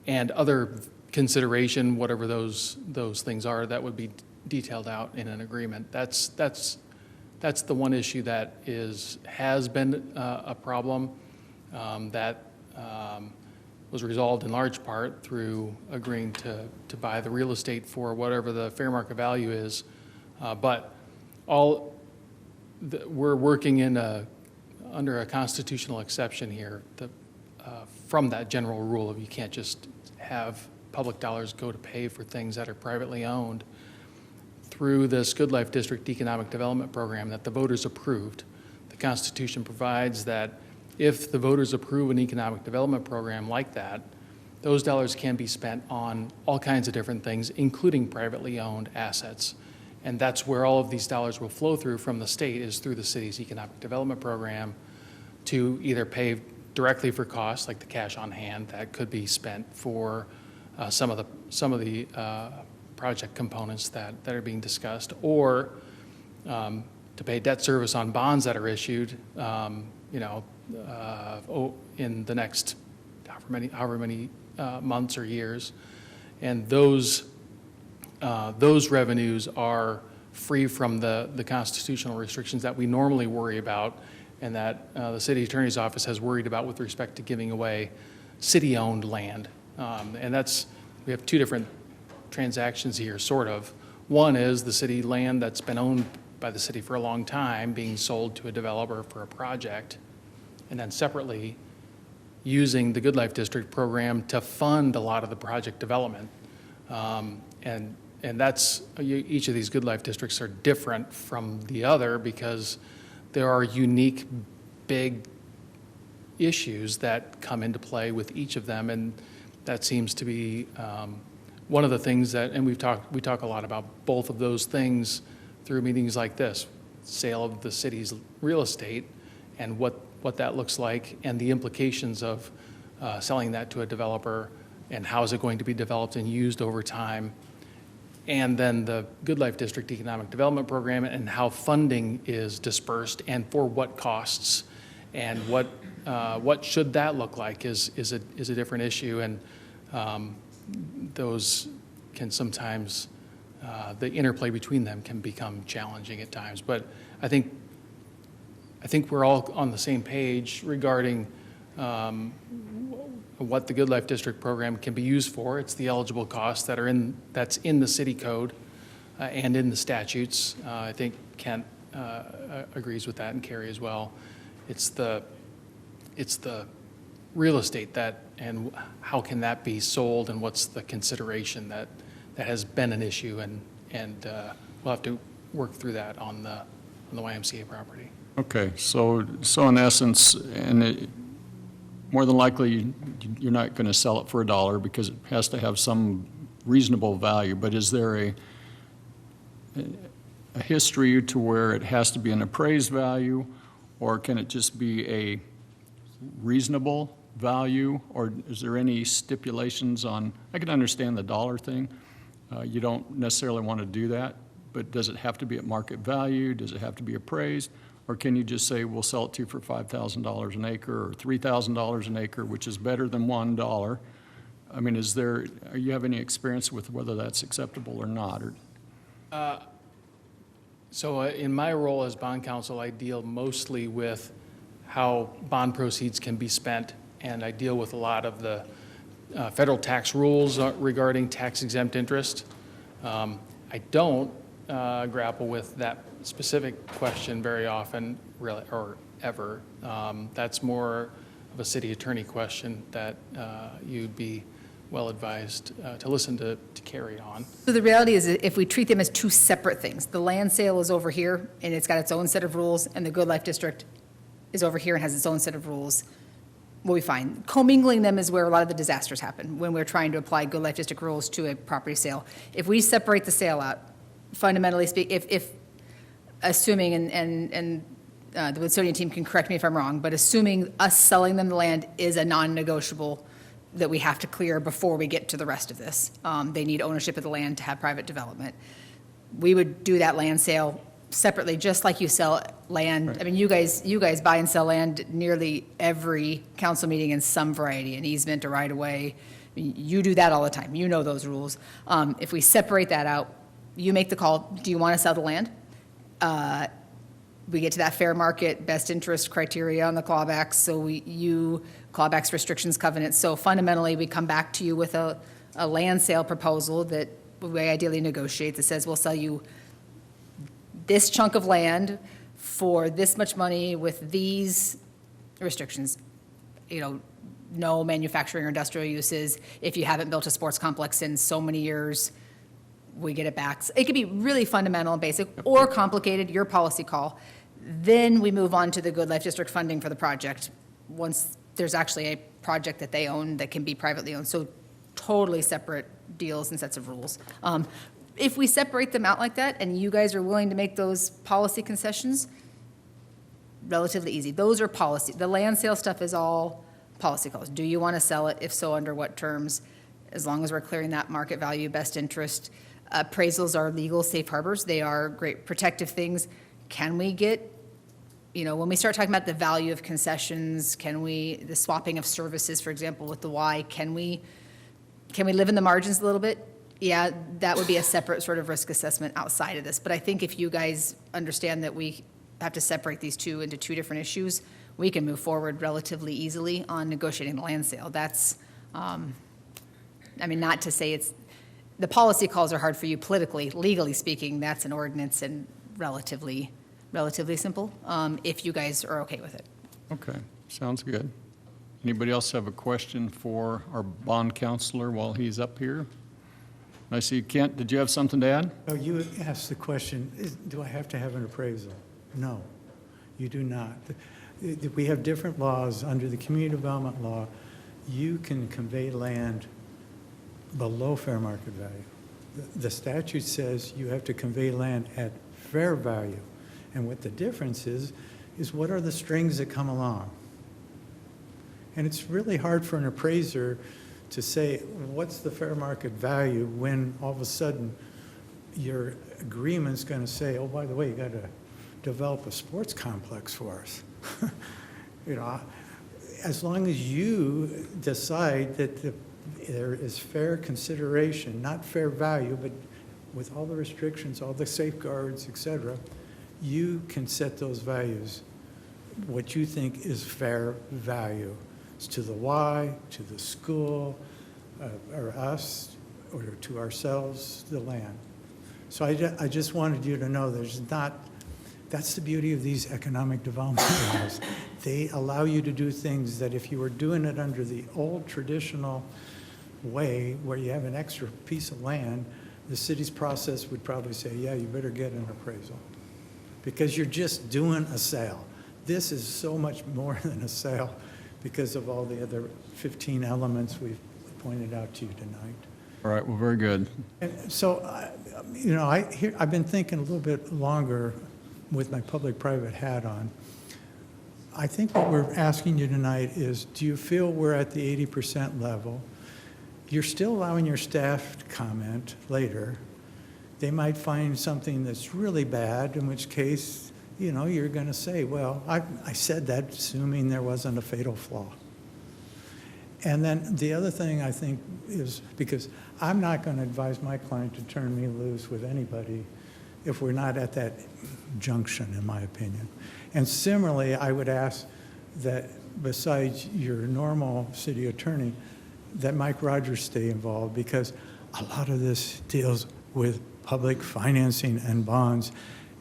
and other consideration, whatever those things are, that would be detailed out in an agreement. That's the one issue that has been a problem that was resolved in large part through agreeing to buy the real estate for whatever the fair market value is. But we're working under a constitutional exception here from that general rule of you can't just have public dollars go to pay for things that are privately owned. Through this Good Life District Economic Development Program that the voters approved, the Constitution provides that if the voters approve an economic development program like that, those dollars can be spent on all kinds of different things, including privately owned assets. And that's where all of these dollars will flow through from the state, is through the city's economic development program, to either pay directly for costs, like the cash on hand that could be spent for some of the project components that are being discussed, or to pay debt service on bonds that are issued, in the next however many months or years. And those revenues are free from the constitutional restrictions that we normally worry about, and that the city attorney's office has worried about with respect to giving away city-owned land. And we have two different transactions here, sort of. One is the city land that's been owned by the city for a long time being sold to a developer for a project, and then separately using the Good Life District program to fund a lot of the project development. And that's, each of these Good Life Districts are different from the other because there are unique, big issues that come into play with each of them, and that seems to be one of the things that, and we talk a lot about both of those things through meetings like this, sale of the city's real estate and what that looks like and the implications of selling that to a developer and how is it going to be developed and used over time. And then the Good Life District Economic Development Program and how funding is dispersed and for what costs and what should that look like is a different issue. And those can sometimes, the interplay between them can become challenging at times. But I think we're all on the same page regarding what the Good Life District program can be used for. It's the eligible costs that's in the city code and in the statutes. I think Kent agrees with that, and Carrie as well. It's the real estate and how can that be sold, and what's the consideration that has been an issue, and we'll have to work through that on the YMCA property. Okay, so in essence, more than likely, you're not going to sell it for $1 because it has to have some reasonable value, but is there a history to where it has to be an appraised value, or can it just be a reasonable value, or is there any stipulations on, I can understand the dollar thing, you don't necessarily want to do that, but does it have to be at market value, does it have to be appraised, or can you just say we'll sell it to you for $5,000 an acre or $3,000 an acre, which is better than $1? I mean, you have any experience with whether that's acceptable or not? So in my role as bond counsel, I deal mostly with how bond proceeds can be spent, and I deal with a lot of the federal tax rules regarding tax-exempt interest. I don't grapple with that specific question very often, really, or ever. That's more of a city attorney question that you'd be well advised to listen to Carrie on. So the reality is that if we treat them as two separate things, the land sale is over here and it's got its own set of rules, and the Good Life District is over here and has its own set of rules, we'll be fine. Commingling them is where a lot of the disasters happen, when we're trying to apply Good Life District rules to a property sale. If we separate the sale out, fundamentally speaking, if assuming, and the Woodsonia team can correct me if I'm wrong, but assuming us selling them the land is a non-negotiable that we have to clear before we get to the rest of this. They need ownership of the land to have private development. We would do that land sale separately, just like you sell land. Right. I mean, you guys buy and sell land nearly every council meeting in some variety, an easement, a right-of-way. I mean, you do that all the time. You know those rules. If we separate that out, you make the call. Do you want to sell the land? We get to that fair market, best interest criteria on the clawbacks, so clawbacks, restrictions, covenants. So fundamentally, we come back to you with a land sale proposal that we ideally negotiate that says we'll sell you this chunk of land for this much money with these restrictions. No manufacturing or industrial uses. If you haven't built a sports complex in so many years, we get it back. It could be really fundamental and basic or complicated, your policy call. Then we move on to the Good Life District funding for the project once there's actually a project that they own that can be privately owned. So totally separate deals and sets of rules. If we separate them out like that and you guys are willing to make those policy concessions, relatively easy. Those are policy. The land sale stuff is all policy calls. Do you want to sell it? If so, under what terms? As long as we're clearing that market value, best interest. Appraisals are legal safe harbors. They are great protective things. Can we get, when we start talking about the value of concessions, the swapping of services, for example, with the Y, can we live in the margins a little bit? Yeah, that would be a separate sort of risk assessment outside of this. But I think if you guys understand that we have to separate these two into two different issues, we can move forward relatively easily on negotiating the land sale. That's, I mean, not to say it's, the policy calls are hard for you politically, legally speaking, that's an ordinance and relatively simple, if you guys are okay with it. Okay, sounds good. Anybody else have a question for our bond counselor while he's up here? I see Kent, did you have something to add? Oh, you asked the question, do I have to have an appraisal? No, you do not. We have different laws. Under the community development law, you can convey land below fair market value. The statute says you have to convey land at fair value. And what the difference is what are the strings that come along? And it's really hard for an appraiser to say, what's the fair market value, when all of a sudden your agreement's going to say, oh, by the way, you got to develop a sports complex for us. You know, as long as you decide that there is fair consideration, not fair value, but with all the restrictions, all the safeguards, et cetera, you can set those values, what you think is fair value. To the Y, to the school, or us, or to ourselves, the land. So I just wanted you to know there's not, that's the beauty of these economic development laws. They allow you to do things that if you were doing it under the old traditional way, where you have an extra piece of land, the city's process would probably say, yeah, you better get an appraisal. Because you're just doing a sale. This is so much more than a sale, because of all the other 15 elements we've pointed out to you tonight. All right, well, very good. And so, you know, I've been thinking a little bit longer with my public-private hat on. I think what we're asking you tonight is, do you feel we're at the 80% level? You're still allowing your staff to comment later. They might find something that's really bad, in which case, you know, you're going to say, well, I said that assuming there wasn't a fatal flaw. And then the other thing I think is, because I'm not going to advise my client to turn me loose with anybody if we're not at that junction, in my opinion. And similarly, I would ask that besides your normal city attorney, that Mike Rogers stay involved, because a lot of this deals with public financing and bonds.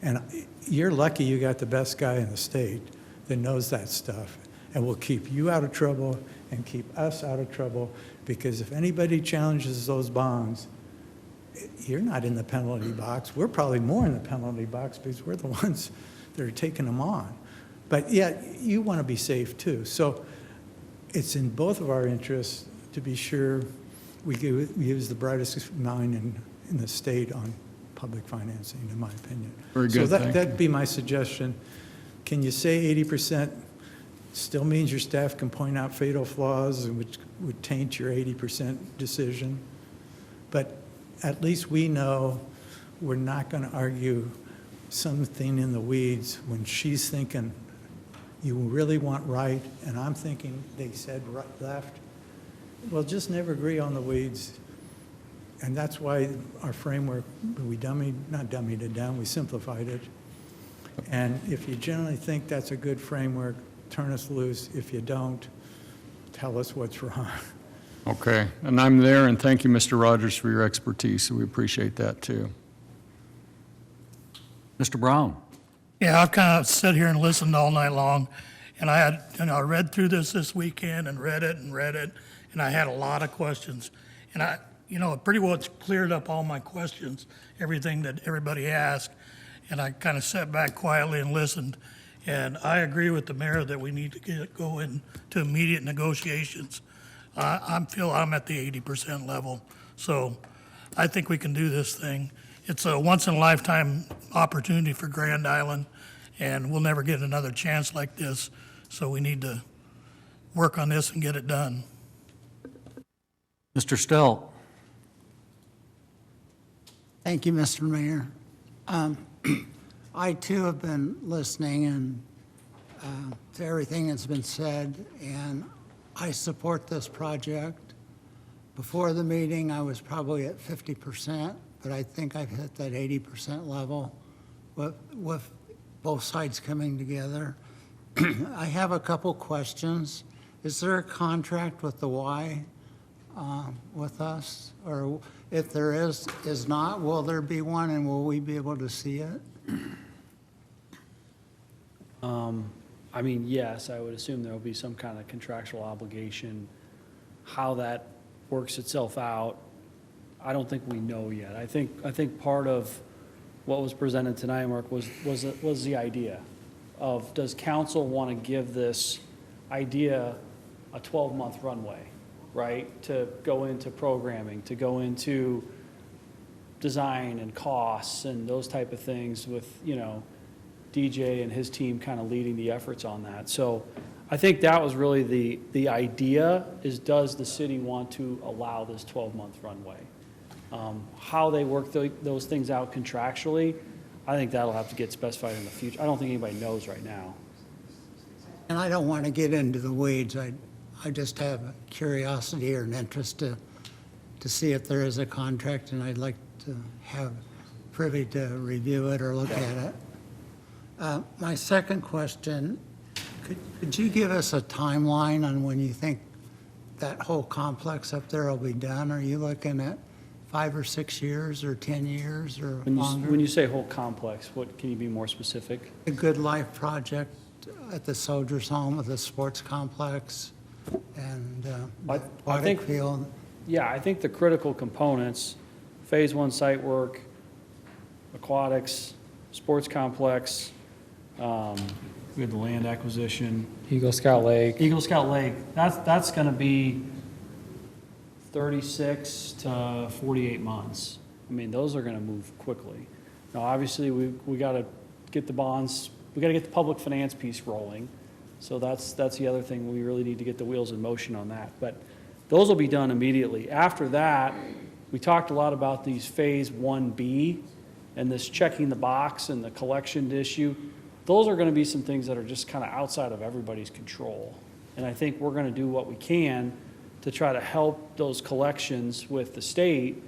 And you're lucky you got the best guy in the state that knows that stuff and will keep you out of trouble and keep us out of trouble, because if anybody challenges those bonds, you're not in the penalty box. We're probably more in the penalty box because we're the ones that are taking them on. But yeah, you want to be safe too. So it's in both of our interests to be sure we use the brightest mind in the state on public financing, in my opinion. Very good, So thank that'd be my suggestion. Can you say 80% still means your staff can point out fatal flaws, which would taint your 80% decision? But at least we know we're not going to argue something in the weeds when she's thinking you really want right, and I'm thinking they said right, left. Well, just never agree on the weeds. And that's why our framework, we not dummied it down, we simplified it. And if you generally think that's a good framework, turn us loose. If you don't, tell us what's wrong. Okay, and I'm there, and thank you, Mr. Rogers, for your expertise. We appreciate that, too. Mr. Brown? Yeah, I've kind of sat here and listened all night long, and I read through this weekend and read it, and I had a lot of questions. And it pretty well cleared up all my questions, everything that everybody asked, and I kind of sat back quietly and listened. And I agree with the mayor that we need to go into immediate negotiations. I feel I'm at the 80% level, so I think we can do this thing. It's a once-in-a-lifetime opportunity for Grand Island, and we'll never get another chance like this, so we need to work on this and get it done. Mr. Stelp? Thank you, Mr. Mayor. I too have been listening and to everything that's been said, and I support this project. Before the meeting, I was probably at 50%, but I think I've hit that 80% level with both sides coming together. I have a couple questions. Is there a contract with the Y with us? Or if there is not, will there be one, and will we be able to see it? I mean, yes, I would assume there will be some kind of contractual obligation. How that works itself out, I don't think we know yet. I think part of what was presented tonight, Mark, was the idea of, does council want to give this idea a 12-month runway, right? To go into programming, to go into design and costs and those type of things with, DJ and his team kind of leading the efforts on that. So I think that was really the idea, is does the city want to allow this 12-month runway? How they work those things out contractually, I think that'll have to get specified in the future. I don't think anybody knows right now. And I don't want to get into the weeds. I just have a curiosity or an interest to see if there is a contract, and I'd like to have privy to review it or look at it. My second question, could you give us a timeline on when you think that whole complex up there will be done? Are you looking at 5 or 6 years or 10 years or longer? When you say whole complex, what, can you be more specific? A Good Life project at the Soldiers Home with the sports complex and I aquatic think- field. Yeah, I think the critical components, Phase 1 site work, aquatics, sports complex, we had the land acquisition. Eagle Scout Lake. Eagle Scout Lake, that's going to be 36 to 48 months. I mean, those are going to move quickly. Now, obviously, we got to get the bonds, we got to get the public finance piece rolling. So that's the other thing, we really need to get the wheels in motion on that. But those will be done immediately. After that, we talked a lot about these Phase 1B and this checking the box and the collection issue. Those are going to be some things that are just kind of outside of everybody's control. And I think we're going to do what we can to try to help those collections with the state.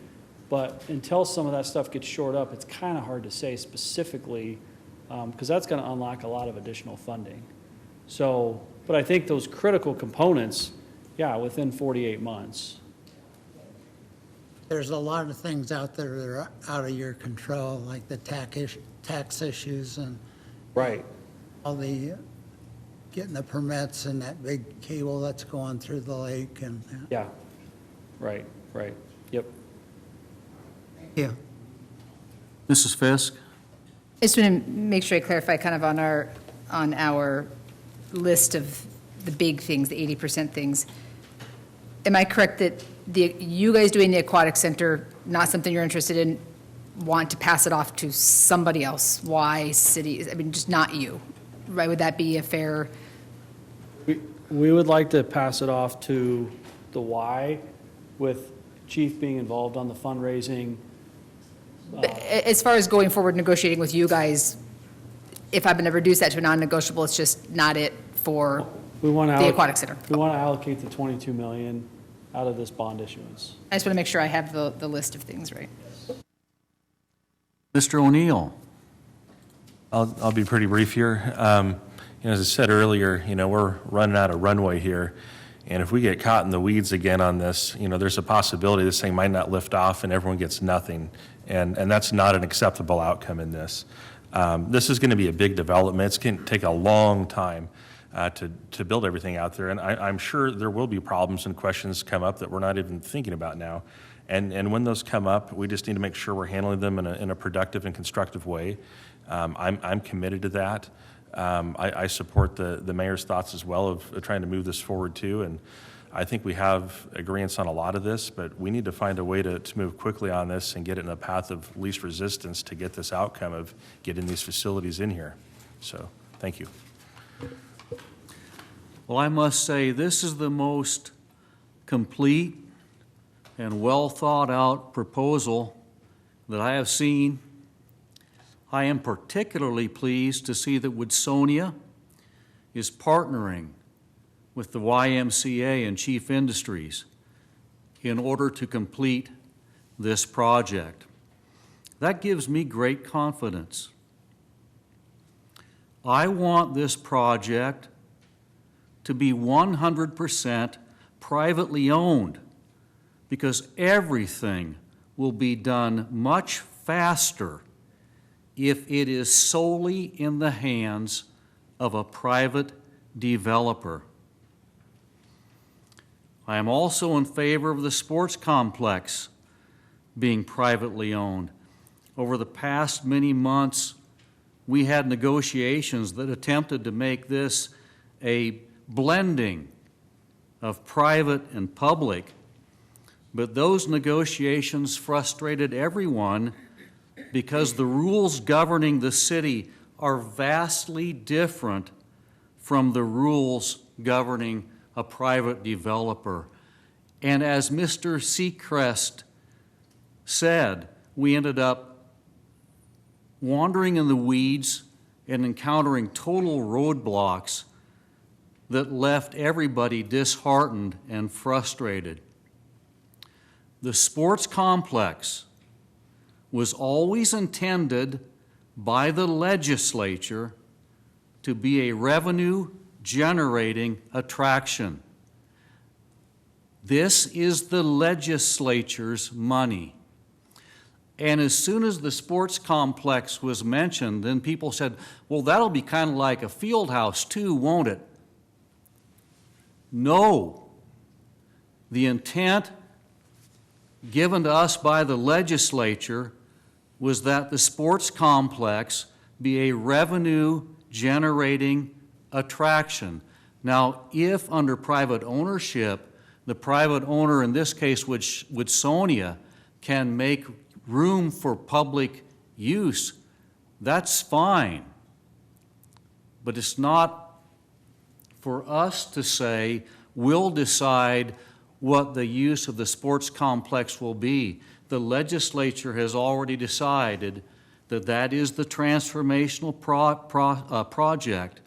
But until some of that stuff gets shored up, it's kind of hard to say specifically, because that's going to unlock a lot of additional funding. So, but I think those critical components, yeah, within 48 months. There's a lot of things out there that are out of your control, like the tax issues and Right. all the, getting the permits and that big cable that's going through the lake and, Yeah, right, yep. yeah. Mrs. Fisk? I just want to make sure I clarify kind of on our list of the big things, the 80% things. Am I correct that you guys doing the aquatic center, not something you're interested in, want to pass it off to somebody else? Why city? I mean, just not you, right? Would that be a fair? We would like to pass it off to the Y, with Chief being involved on the fundraising. As far as going forward negotiating with you guys, if I'm going to reduce that to a non-negotiable, it's just not it for We want to the aquatic center. We want to allocate the $22 million out of this bond issuance. I just want to make sure I have the list of things right. Mr. O'Neill? I'll be pretty brief here. As I said earlier, we're running out of runway here. And if we get caught in the weeds again on this, there's a possibility this thing might not lift off and everyone gets nothing. And that's not an acceptable outcome in this. This is going to be a big development. It's going to take a long time to build everything out there. And I'm sure there will be problems and questions come up that we're not even thinking about now. And when those come up, we just need to make sure we're handling them in a productive and constructive way. I'm committed to that. I support the mayor's thoughts as well of trying to move this forward too. And I think we have agreements on a lot of this, but we need to find a way to move quickly on this and get it in a path of least resistance to get this outcome of getting these facilities in here. So, thank you. Well, I must say, this is the most complete and well-thought-out proposal that I have seen. I am particularly pleased to see that Woodsonia is partnering with the YMCA and Chief Industries in order to complete this project. That gives me great confidence. I want this project to be 100% privately owned, because everything will be done much faster if it is solely in the hands of a private developer. I am also in favor of the sports complex being privately owned. Over the past many months, we had negotiations that attempted to make this a blending of private and public, but those negotiations frustrated everyone because the rules governing the city are vastly different from the rules governing a private developer. And as Mr. Seacrest said, we ended up wandering in the weeds and encountering total roadblocks that left everybody disheartened and frustrated. The sports complex was always intended by the legislature to be a revenue-generating attraction. This is the legislature's money. And as soon as the sports complex was mentioned, then people said, well, that'll be kind of like a field house too, won't it? No. The intent given to us by the legislature was that the sports complex be a revenue-generating attraction. Now, if under private ownership, the private owner, in this case Woodsonia, can make room for public use, that's fine. But it's not for us to say, we'll decide what the use of the sports complex will be. The legislature has already decided that that is the transformational project.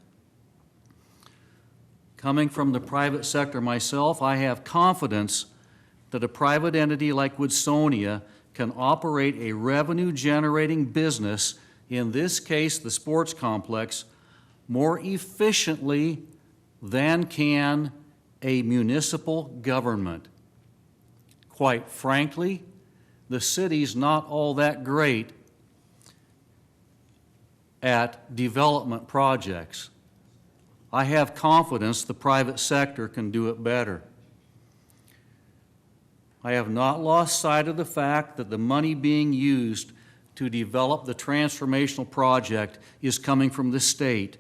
Coming from the private sector myself, I have confidence that a private entity like Woodsonia can operate a revenue-generating business, in this case the sports complex, more efficiently than can a municipal government. Quite frankly, the city's not all that great at development projects. I have confidence the private sector can do it better. I have not lost sight of the fact that the money being used to develop the transformational project is coming from the state,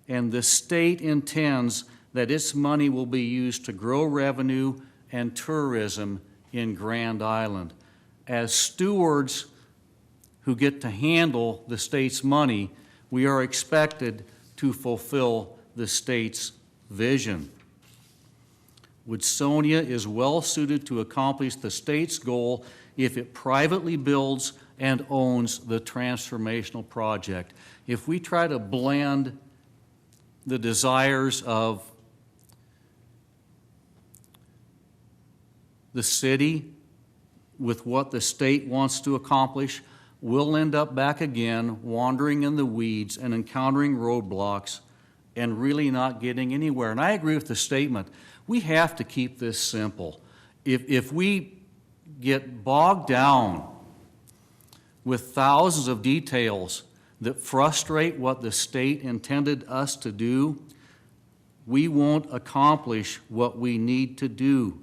and the state intends that its money will be used to grow revenue and tourism in Grand Island. As stewards who get to handle the state's money, we are expected to fulfill the state's vision. Woodsonia is well suited to accomplish the state's goal if it privately builds and owns the transformational project. If we try to blend the desires of the city with what the state wants to accomplish, we'll end up back again wandering in the weeds and encountering roadblocks and really not getting anywhere. And I agree with the statement. We have to keep this simple. If we get bogged down with thousands of details that frustrate what the state intended us to do, we won't accomplish what we need to do.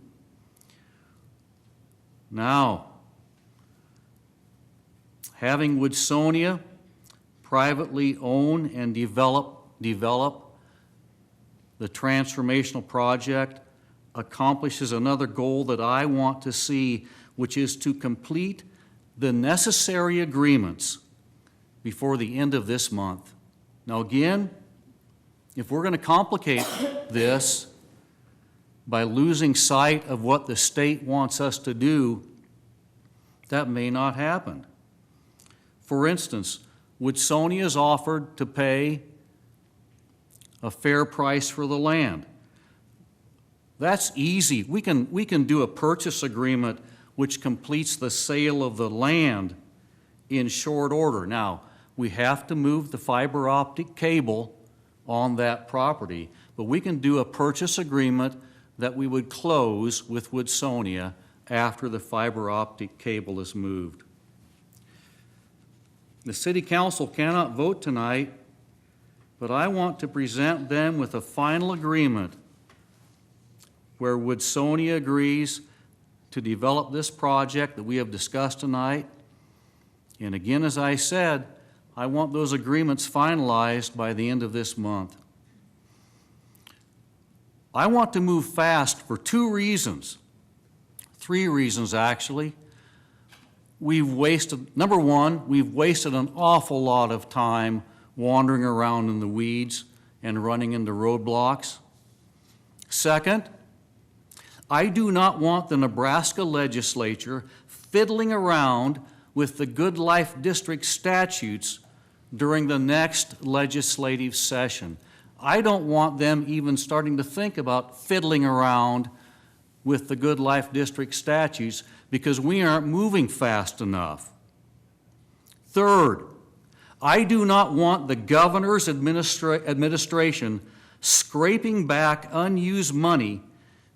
Now, having Woodsonia privately own and develop the transformational project accomplishes another goal that I want to see, which is to complete the necessary agreements before the end of this month. Now again, if we're going to complicate this by losing sight of what the state wants us to do, that may not happen. For instance, Woodsonia is offered to pay a fair price for the land. That's easy. We can do a purchase agreement which completes the sale of the land in short order. Now, we have to move the fiber optic cable on that property. But we can do a purchase agreement that we would close with Woodsonia after the fiber optic cable is moved. The City Council cannot vote tonight, but I want to present them with a final agreement where Woodsonia agrees to develop this project that we have discussed tonight. And again, as I said, I want those agreements finalized by the end of this month. I want to move fast for 2 reasons, 3 reasons actually. Number one, we've wasted an awful lot of time wandering around in the weeds and running into roadblocks. Second, I do not want the Nebraska legislature fiddling around with the Good Life District statutes during the next legislative session. I don't want them even starting to think about fiddling around with the Good Life District statutes because we aren't moving fast enough. Third, I do not want the governor's administration scraping back unused money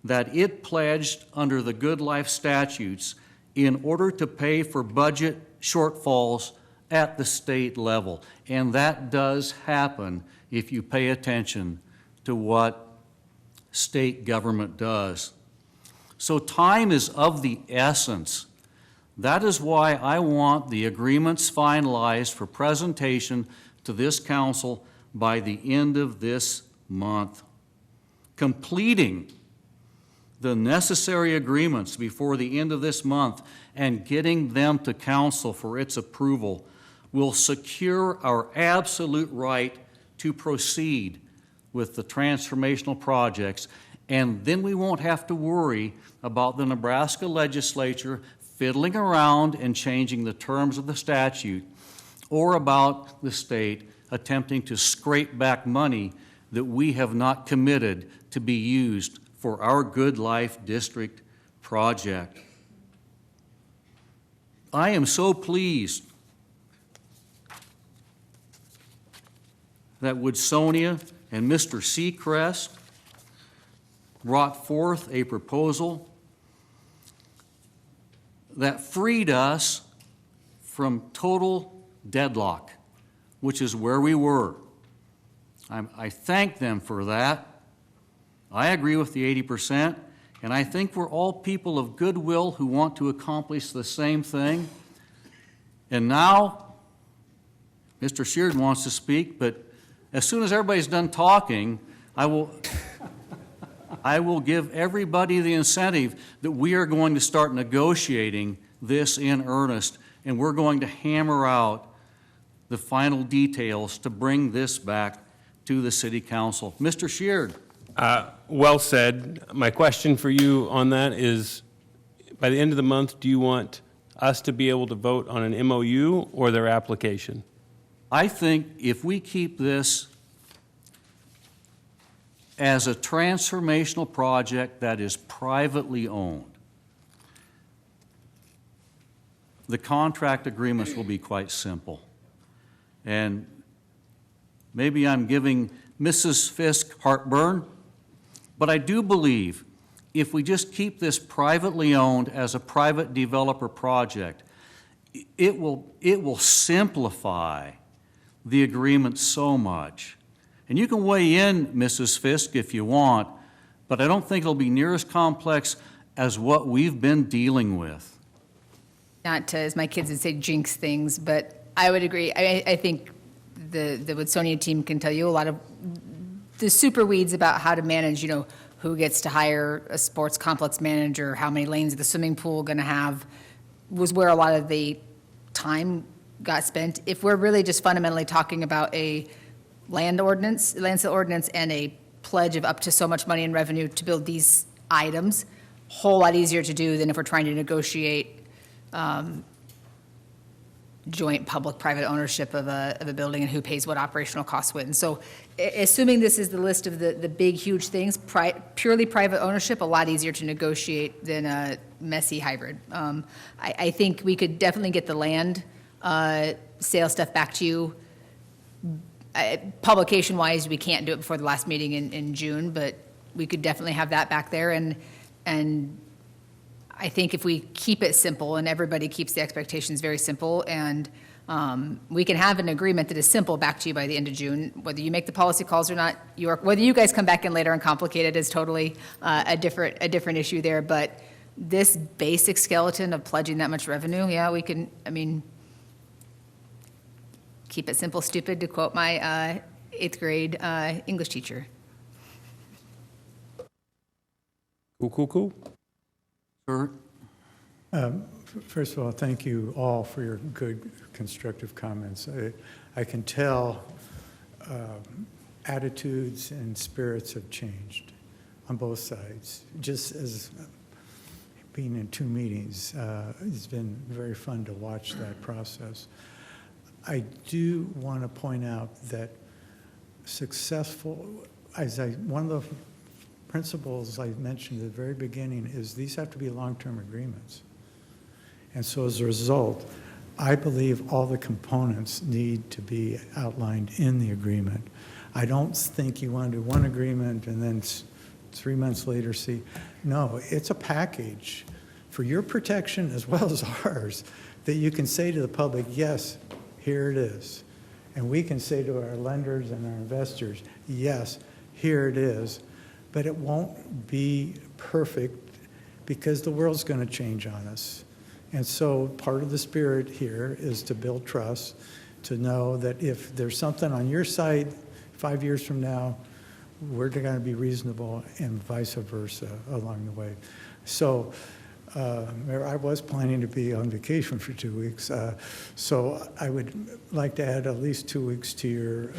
that it pledged under the Good Life statutes in order to pay for budget shortfalls at the state level. And that does happen if you pay attention to what state government does. So time is of the essence. That is why I want the agreements finalized for presentation to this council by the end of this month. Completing the necessary agreements before the end of this month and getting them to council for its approval will secure our absolute right to proceed with the transformational projects, and then we won't have to worry about the Nebraska legislature fiddling around and changing the terms of the statute, or about the state attempting to scrape back money that we have not committed to be used for our Good Life District project. I am so pleased that Woodsonia and Mr. Seacrest brought forth a proposal that freed us from total deadlock, which is where we were. I thank them for that. I agree with the 80%, and I think we're all people of goodwill who want to accomplish the same thing. And now, Mr. Sheard wants to speak, but as soon as everybody's done talking, I will give everybody the incentive that we are going to start negotiating this in earnest, and we're going to hammer out the final details to bring this back to the City Council. Mr. Sheard. Well said. My question for you on that is, by the end of the month, do you want us to be able to vote on an MOU or their application? I think if we keep this as a transformational project that is privately owned, the contract agreements will be quite simple. And maybe I'm giving Mrs. Fisk heartburn, but I do believe if we just keep this privately owned as a private developer project, it will simplify the agreement so much. And you can weigh in, Mrs. Fisk, if you want, but I don't think it'll be near as complex as what we've been dealing with. Not to, as my kids would say, jinx things, but I would agree. I think the Woodsonia team can tell you a lot of the super weeds about how to manage, who gets to hire a sports complex manager, how many lanes the swimming pool going to have, was where a lot of the time got spent. If we're really just fundamentally talking about a land sale ordinance and a pledge of up to so much money in revenue to build these items, a whole lot easier to do than if we're trying to negotiate joint public-private ownership of a building and who pays what operational costs when. So assuming this is the list of the big, huge things, purely private ownership, a lot easier to negotiate than a messy hybrid. I think we could definitely get the land sales stuff back to you. Publication-wise, we can't do it before the last meeting in June, but we could definitely have that back there. And I think if we keep it simple and everybody keeps the expectations very simple, and we can have an agreement that is simple back to you by the end of June, whether you make the policy calls or not, whether you guys come back in later and complicate it is totally a different issue there. But this basic skeleton of pledging that much revenue, yeah, we can, I mean, keep it simple, stupid, to quote my 8th grade English teacher. Cool. Sir? First of all, thank you all for your good, constructive comments. I can tell attitudes and spirits have changed on both sides. Just as being in 2 meetings, it's been very fun to watch that process. I do want to point out that one of the principles I mentioned at the very beginning is these have to be long-term agreements. And so as a result, I believe all the components need to be outlined in the agreement. I don't think you want to do one agreement and then 3 months later see, no, it's a package for your protection as well as ours that you can say to the public, yes, here it is. And we can say to our lenders and our investors, yes, here it is. But it won't be perfect because the world's going to change on us. And so part of the spirit here is to build trust, to know that if there's something on your side 5 years from now, we're going to be reasonable and vice versa along the way. So I was planning to be on vacation for 2 weeks, so I would like to add at least 2 weeks to your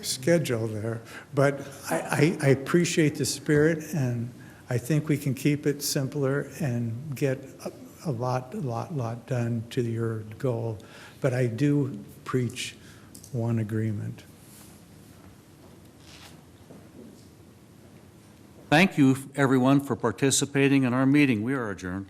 schedule there. But I appreciate the spirit, and I think we can keep it simpler and get a lot done to your goal. But I do preach one agreement. Thank you, everyone, for participating in our meeting. We are adjourned.